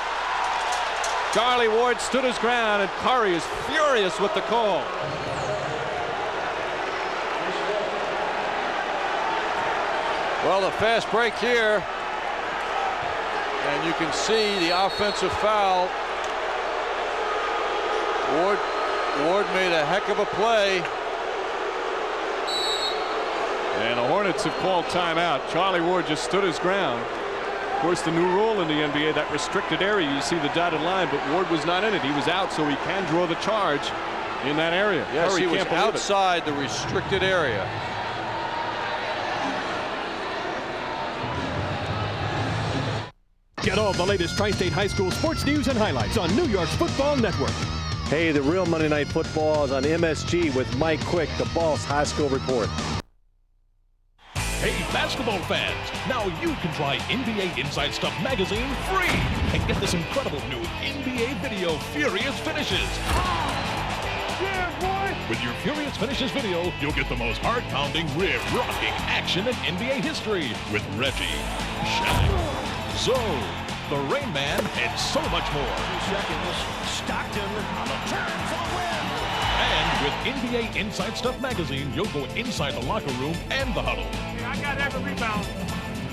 Charlie Ward stood his ground and Curry is furious with the call. Well, a fast break here, and you can see the offensive foul. Ward made a heck of a play. And the Hornets have called timeout. Charlie Ward just stood his ground. Of course, the new rule in the NBA, that restricted area, you see the dotted line, but Ward was not in it. He was out, so he can draw the charge in that area. Yes, he was outside the restricted area. Get all the latest Tri-State High School sports news and highlights on New York's Football Network. Hey, the real Monday Night Football is on MSG with Mike Quick, the Boss High School Report. Hey, basketball fans, now you can try NBA Inside Stuff magazine free and get this incredible new NBA video, Furious Finishes. Yeah, boy! With your Furious Finishes video, you'll get the most heart-pounding, rib-rocking action in NBA history with Reggie, Shaq, Zoe, the Rain Man, and so much more. 2 seconds. Stockton on the turn for the win. And with NBA Inside Stuff magazine, you'll go inside the locker room and the huddle. Yeah, I got every rebound.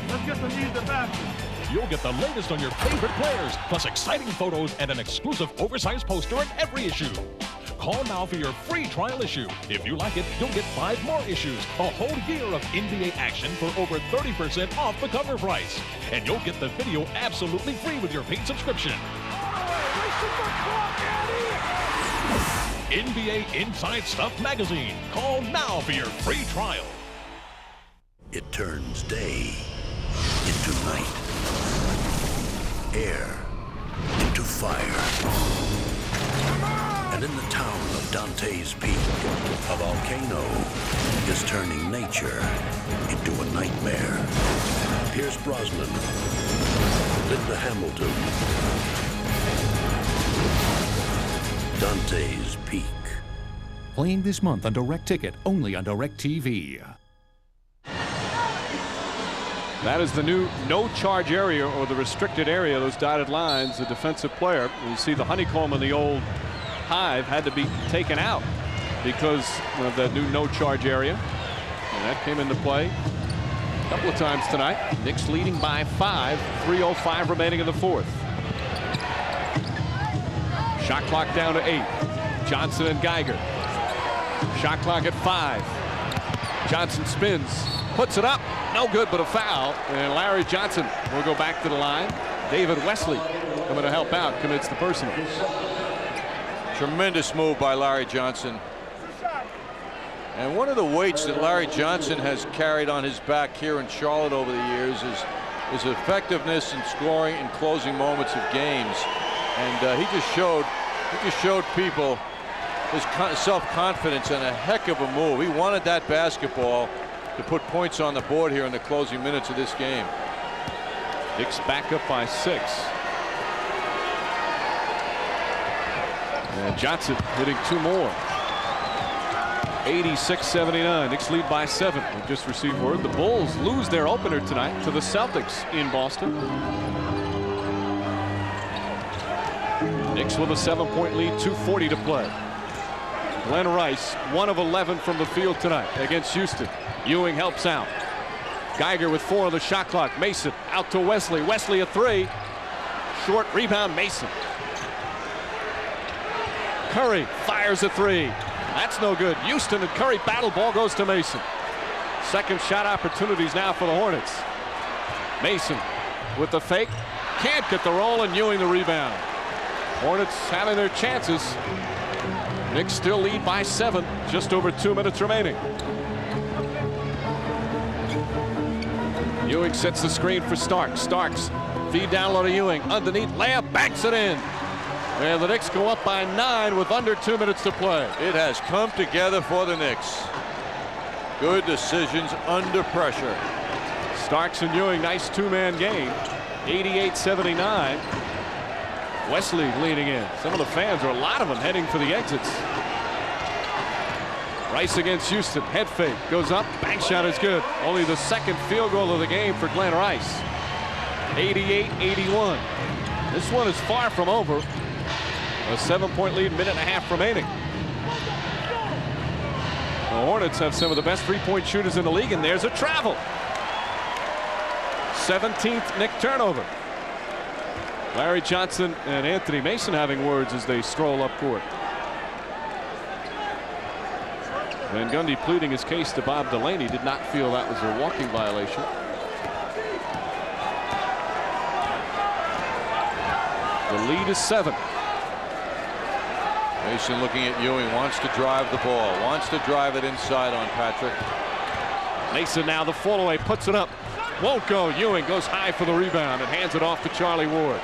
Let's get the knees to basket. You'll get the latest on your favorite players, plus exciting photos and an exclusive oversized poster in every issue. Call now for your free trial issue. If you like it, you'll get 5 more issues, a whole year of NBA action for over 30% off the cover price. And you'll get the video absolutely free with your paid subscription. NBA Inside Stuff magazine. Call now for your free trial. It turns day into night, air into fire. And in the town of Dante's Peak, a volcano is turning nature into a nightmare. Pierce Brosnan, Linda Hamilton, Dante's Peak. Playing this month on Direct Ticket, only on Direct TV. That is the new no charge area, or the restricted area, those dotted lines. The defensive player, you see the honeycomb in the old Hive had to be taken out because of that new no charge area, and that came into play a couple of times tonight. Knicks leading by 5, 3:05 remaining in the fourth. Shot clock down to 8. Johnson and Geiger. Shot clock at 5. Johnson spins, puts it up, no good, but a foul. And Larry Johnson will go back to the line. David Wesley coming to help out, commits the personal. Tremendous move by Larry Johnson. And one of the weights that Larry Johnson has carried on his back here in Charlotte over the years is his effectiveness in scoring and closing moments of games. And he just showed people his self-confidence, and a heck of a move. He wanted that basketball to put points on the board here in the closing minutes of this game. Knicks back up by 6. And Johnson hitting 2 more. 86-79. Knicks lead by 7. We just received word the Bulls lose their opener tonight to the Celtics in Boston. Knicks with a 7-point lead, 2:40 to play. Glenn Rice, 1 of 11 from the field tonight against Houston. Ewing helps out. Geiger with 4 on the shot clock. Mason out to Wesley. Wesley a 3. Short rebound, Mason. Curry fires a 3. That's no good. Houston and Curry battle. Ball goes to Mason. Second shot opportunities now for the Hornets. Mason with the fake. Can't get the roll, and Ewing the rebound. Hornets having their chances. Knicks still lead by 7. Just over 2 minutes remaining. Ewing sets the screen for Starks. Starks feed down low to Ewing. Underneath layup, banks it in. And the Knicks go up by 9 with under 2 minutes to play. It has come together for the Knicks. Good decisions under pressure. Starks and Ewing, nice 2-man game. 88-79. Wesley leading in. Some of the fans, or a lot of them, heading for the exits. Rice against Houston. Head fake. Goes up. Bank shot is good. Only the second field goal of the game for Glenn Rice. 88-81. This one is far from over. A 7-point lead, minute and a half remaining. The Hornets have some of the best 3-point shooters in the league, and there's a travel. 17th Knick turnover. Larry Johnson and Anthony Mason having words as they stroll up court. Van Gundy pleading his case to Bob Delaney, did not feel that was a walking violation. The lead is 7. Mason looking at Ewing, wants to drive the ball, wants to drive it inside on Patrick. Mason now the fall away, puts it up. Won't go. Ewing goes high for the rebound and hands it off to Charlie Ward.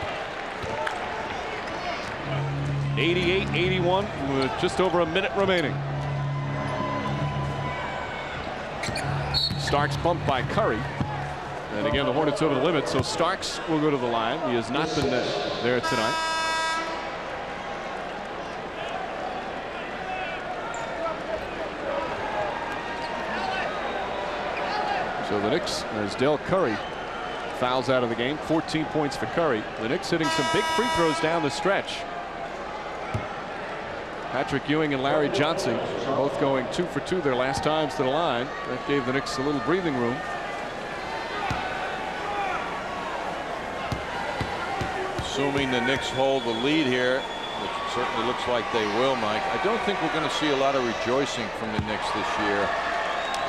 88-81 with just over a minute remaining. Starks bumped by Curry. And again, the Hornets over the limit, so Starks will go to the line. He has not been there tonight. So the Knicks, as Del Curry fouls out of the game, 14 points for Curry. The Knicks hitting some big free throws down the stretch. Patrick Ewing and Larry Johnson both going 2 for 2 their last times to the line. That gave the Knicks a little breathing room. Assuming the Knicks hold the lead here, which certainly looks like they will, Mike, I don't think we're going to see a lot of rejoicing from the Knicks this year.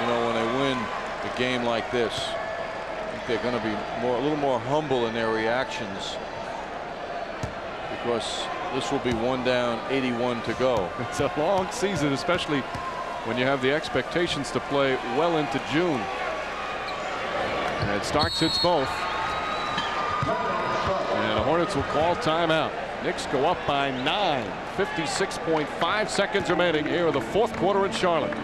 You know, when they win a game like this, I think they're going to be a little more humble in their reactions, because this will be 1 down, 81 to go. It's a long season, especially when you have the expectations to play well into June. And Starks hits both. And the Hornets will call timeout. Knicks go up by 9. 56.5 seconds remaining here in the 4th quarter in Charlotte.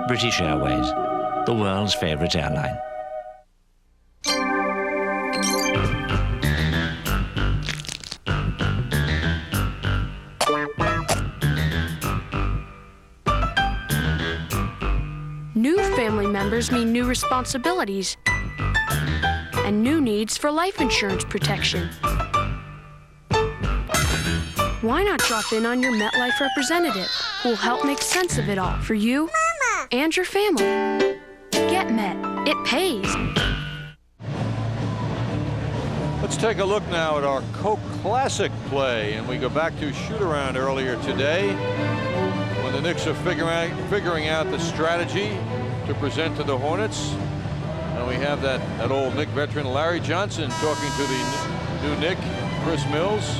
British Airways, the world's favorite airline. family members mean new responsibilities and new needs for life insurance protection. Why not drop in on your MetLife representative who will help make sense of it all for you and your family? Get Met. It pays. Let's take a look now at our Coke Classic play, and we go back to shoot-around earlier today when the Knicks are figuring out the strategy to present to the Hornets. And we have that old Knick veteran Larry Johnson talking to the new Knick, Chris Mills,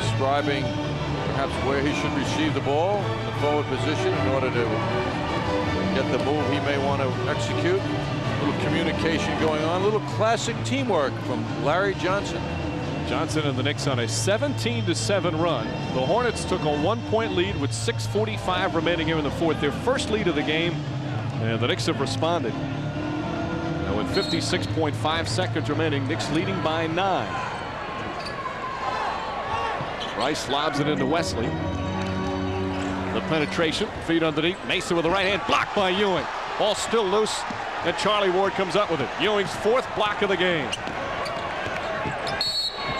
describing perhaps where he should receive the ball in the forward position in order to get the move he may want to execute. A little communication going on, a little classic teamwork from Larry Johnson. Johnson and the Knicks on a 17-7 run. The Hornets took a 1-point lead with 6:45 remaining here in the fourth. Their first lead of the game, and the Knicks have responded. Now with 56.5 seconds remaining, Knicks leading by 9. Rice lobs it into Wesley. The penetration, feet underneath. Mason with the right hand, blocked by Ewing. Ball still loose, and Charlie Ward comes up with it. Ewing's 4th block of the game.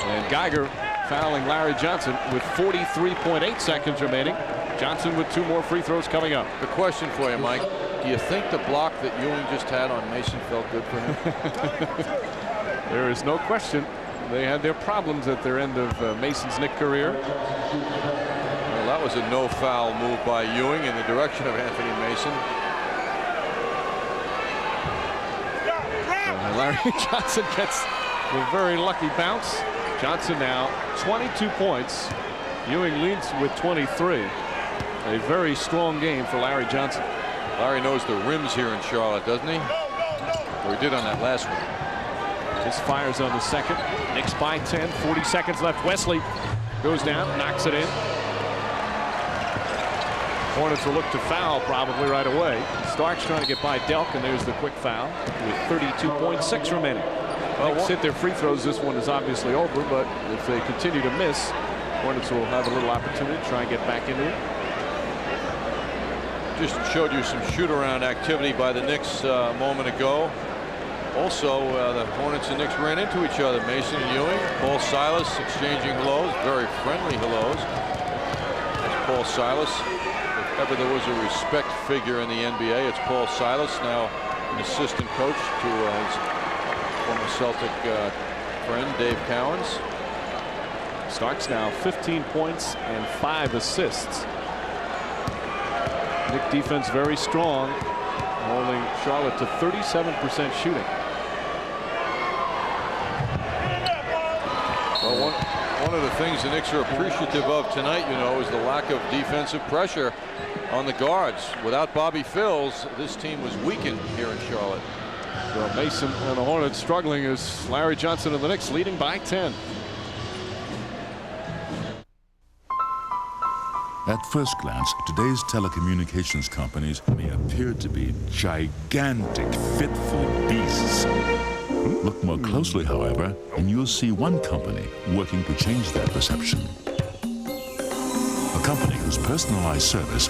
And Geiger fouling Larry Johnson with 43.8 seconds remaining. Johnson with 2 more free throws coming up. The question for you, Mike, do you think the block that Ewing just had on Mason felt good for him? There is no question. They had their problems at their end of Mason's Knick career. Well, that was a no-foul move by Ewing in the direction of Anthony Mason. And Larry Johnson gets the very lucky bounce. Johnson now 22 points. Ewing leads with 23. A very strong game for Larry Johnson. Larry knows the rims here in Charlotte, doesn't he? Or he did on that last one. His fires on the second. Knicks by 10. 40 seconds left. Wesley goes down, knocks it in. Hornets will look to foul probably right away. Starks trying to get by Delk, and there's the quick foul with 32.6 remaining. Knicks hit their free throws. This one is obviously over, but if they continue to miss, Hornets will have a little opportunity to try and get back into it. Just showed you some shoot-around activity by the Knicks a moment ago. Also, the Hornets and Knicks ran into each other. Mason and Ewing, Paul Silas exchanging hellos, very friendly hellos. That's Paul Silas. If ever there was a respect figure in the NBA, it's Paul Silas, now an assistant coach to his former Celtic friend Dave Cowens. Starks now 15 points and 5 assists. Knick defense very strong, holding Charlotte to 37% shooting. Well, one of the things the Knicks are appreciative of tonight, you know, is the lack of defensive pressure on the guards. Without Bobby Phills, this team was weakened here in Charlotte. So Mason and the Hornets struggling as Larry Johnson and the Knicks leading by 10. At first glance, today's telecommunications companies may appear to be gigantic, fitful beasts. Look more closely, however, and you'll see one company working to change that perception. A company whose personalized service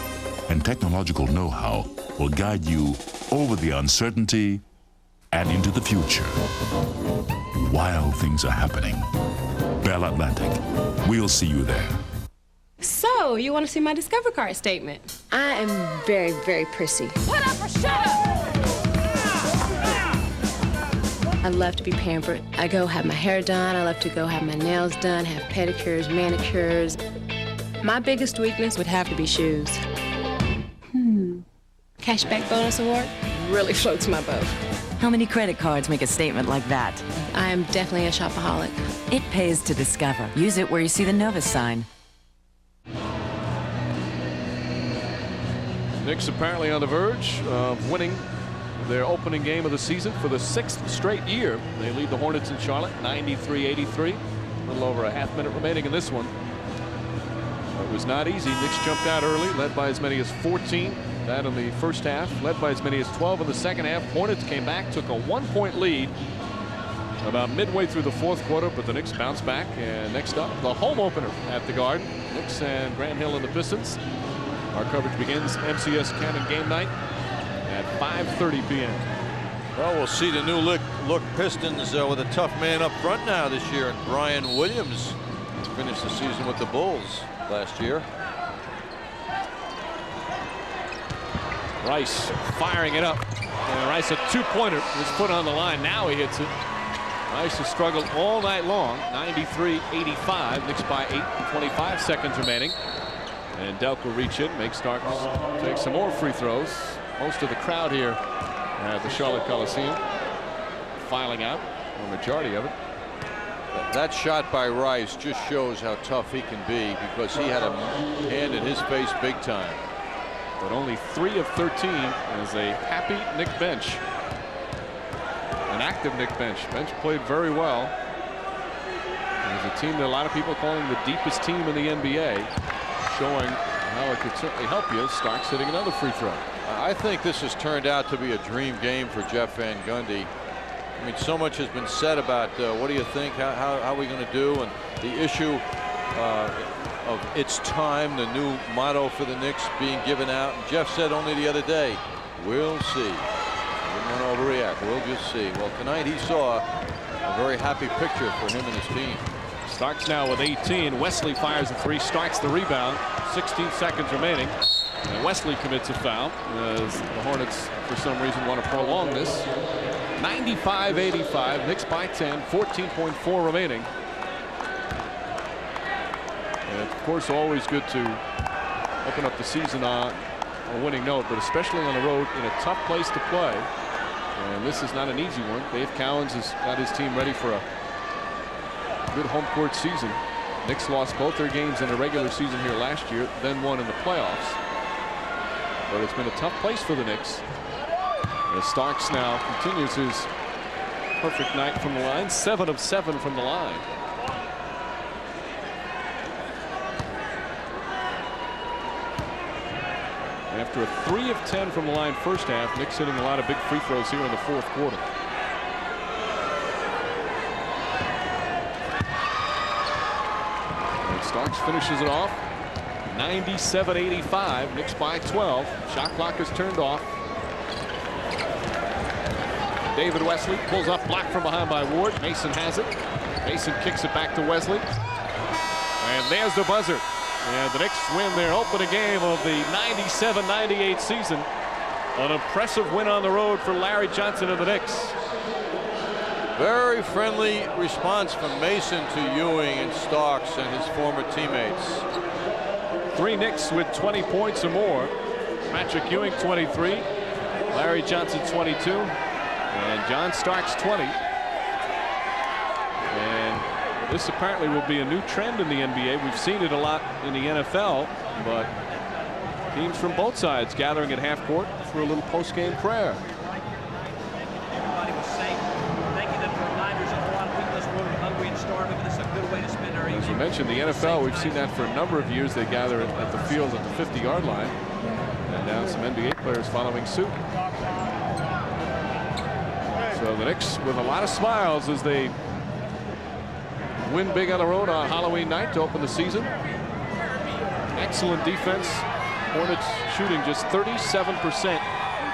and technological know-how will guide you over the uncertainty and into the future. While things are happening. Bell Atlantic. We'll see you there. So, you want to see my Discover Card statement? I am very, very prissy. What up or shut up? I love to be pampered. I go have my hair done. I love to go have my nails done, have pedicures, manicures. My biggest weakness would have to be shoes. Cashback bonus award really floats my boat. How many credit cards make a statement like that? I am definitely a shopaholic. It pays to Discover. Use it where you see the Novus sign. Knicks apparently on the verge of winning their opening game of the season for the 6th straight year. They lead the Hornets in Charlotte 93-83. A little over a half-minute remaining in this one. It was not easy. Knicks jumped out early, led by as many as 14. That in the first half, led by as many as 12 in the second half. Hornets came back, took a 1-point lead about midway through the fourth quarter, but the Knicks bounced back. And next up, the home opener at the Garden. Knicks and Grant Hill and the Pistons. Our coverage begins MCS Cannon game night at 5:30 p.m. Well, we'll see the new look Pistons with a tough man up front now this year, and Brian Williams finished the season with the Bulls last year. Rice firing it up, and Rice a two-pointer, his foot on the line. Now he hits it. Rice has struggled all night long. 93-85. Knicks by 8, 25 seconds remaining. And Delk will reach in, make Starks take some more free throws. Most of the crowd here at the Charlotte Coliseum filing out, or majority of it. That shot by Rice just shows how tough he can be, because he had a hand in his face big time. But only 3 of 13 as a happy Knick bench. An active Knick bench. Bench played very well. There's a team that a lot of people calling the deepest team in the NBA, showing how it could certainly help you. Starks hitting another free throw. I think this has turned out to be a dream game for Jeff Van Gundy. I mean, so much has been said about what do you think, how are we going to do, and the issue of it's time, the new motto for the Knicks being given out. And Jeff said only the other day, we'll see. I didn't want to overreact. We'll just see. Well, tonight he saw a very happy picture for him and his team. Starks now with 18. Wesley fires a three. Starks the rebound. 16 seconds remaining. And Wesley commits a foul as the Hornets, for some reason, want to prolong this. 95-85. Knicks by 10. 14.4 remaining. And of course, always good to open up the season on a winning note, but especially on the road in a tough place to play. And this is not an easy one. Dave Cowens has got his team ready for a good home court season. Knicks lost both their games in the regular season here last year, then won in the playoffs. But it's been a tough place for the Knicks. As Starks now continues his perfect night from the line, 7 of 7 from the line. After a 3 of 10 from the line first half, Knicks hitting a lot of big free throws here in the fourth quarter. And Starks finishes it off. 97-85. Knicks by 12. Shot clock is turned off. David Wesley pulls up, blocked from behind by Ward. Mason has it. Mason kicks it back to Wesley. And there's the buzzer. And the Knicks win their opening game of the 97-98 season. An impressive win on the road for Larry Johnson and the Knicks. Very friendly response from Mason to Ewing and Starks and his former teammates. 3 Knicks with 20 points or more. Patrick Ewing 23, Larry Johnson 22, and John Starks 20. And this apparently will be a new trend in the NBA. We've seen it a lot in the NFL, but teams from both sides gathering at half court for a little post-game prayer. Everybody was safe. Thanking them for reminders of a lot of people this world are hungry and starving, but this is a good way to spend our evening. As you mentioned, the NFL, we've seen that for a number of years. They gather at the field at the 50-yard line. And now some NBA players following suit. So the Knicks with a lot of smiles as they win big on the road on Halloween night to open the season. Excellent defense. Hornets shooting just 37%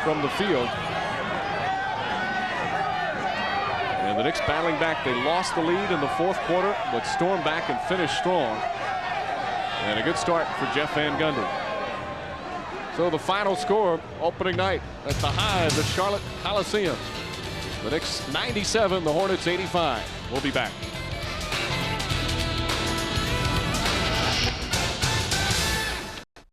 from the field. And the Knicks battling back. They lost the lead in the fourth quarter, but stormed back and finished strong. And a good start for Jeff Van Gundy. So the final score opening night at the Hive, the Charlotte Coliseum. The Knicks 97, the Hornets 85. We'll be back.